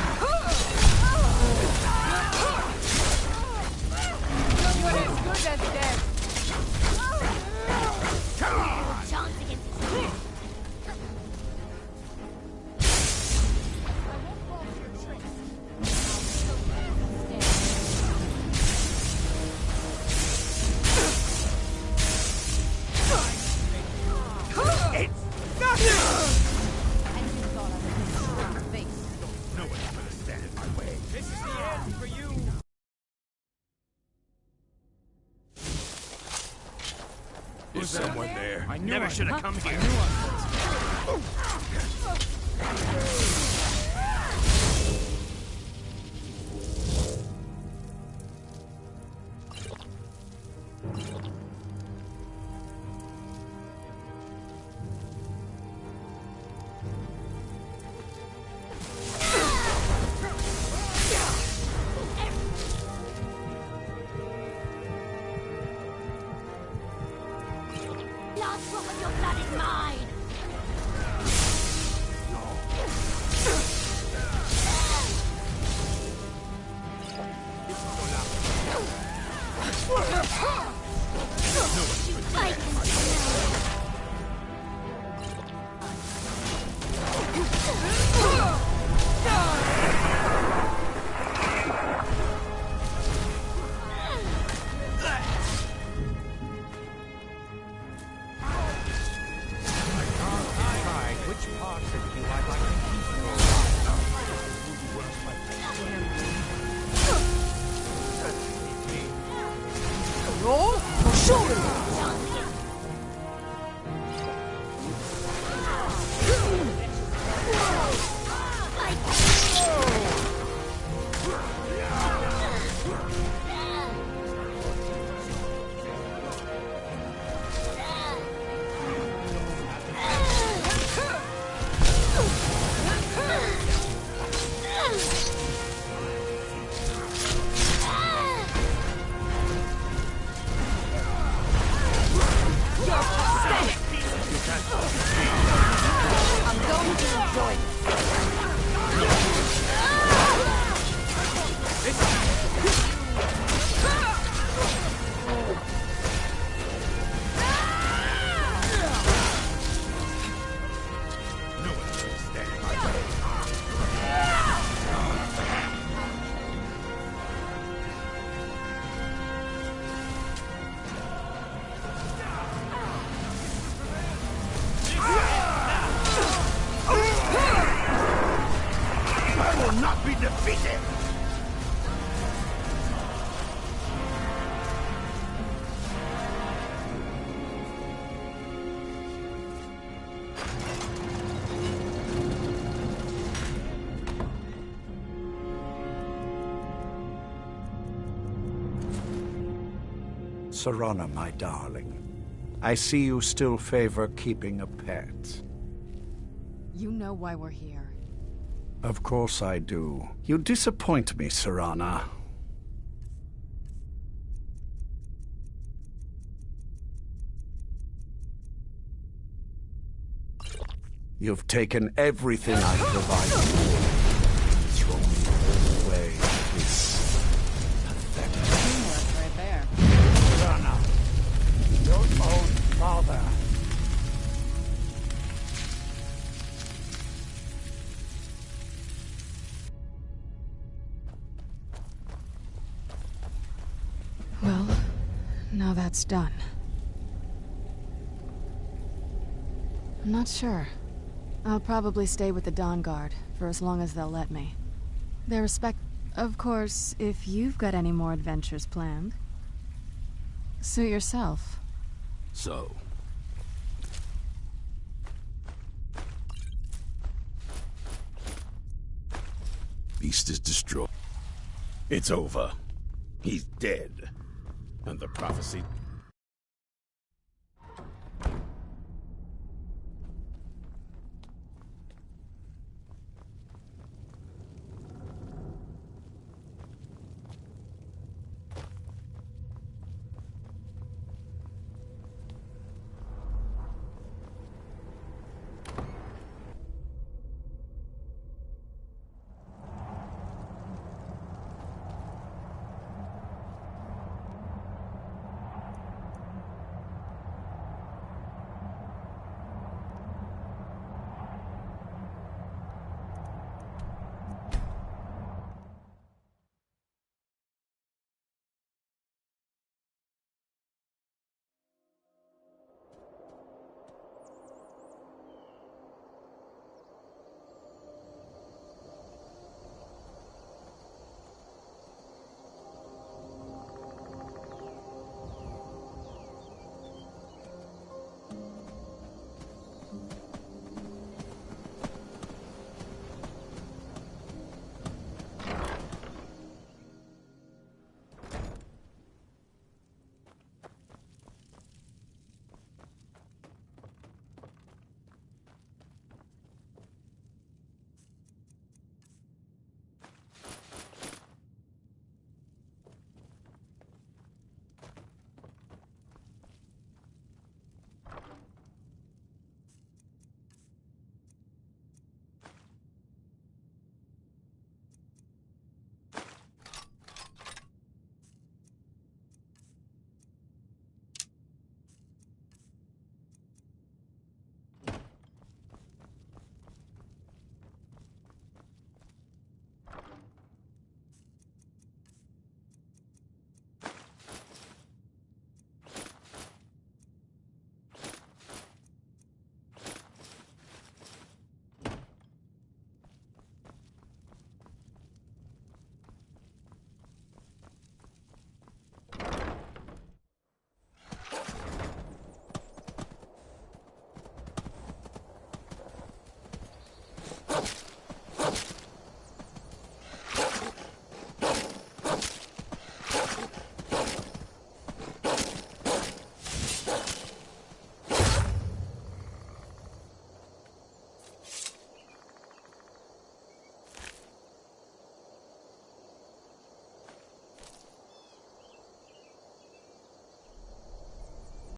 You're as good as dead. Come on! Is someone there? I never should have come here. Last drop of your blood is mine! Serana, my darling, I see you still favor keeping a pet. You know why we're here. Of course I do. You disappoint me, Serana. You've taken everything I've provided you and thrown me all away. It's pathetic. Teamwork right there. Serana, Now that's done. I'm not sure. I'll probably stay with the Dawn Guard for as long as they'll let me. They respect... Of course, if you've got any more adventures planned. Suit yourself. So... Beast is destroyed. It's over. He's dead. And the prophecy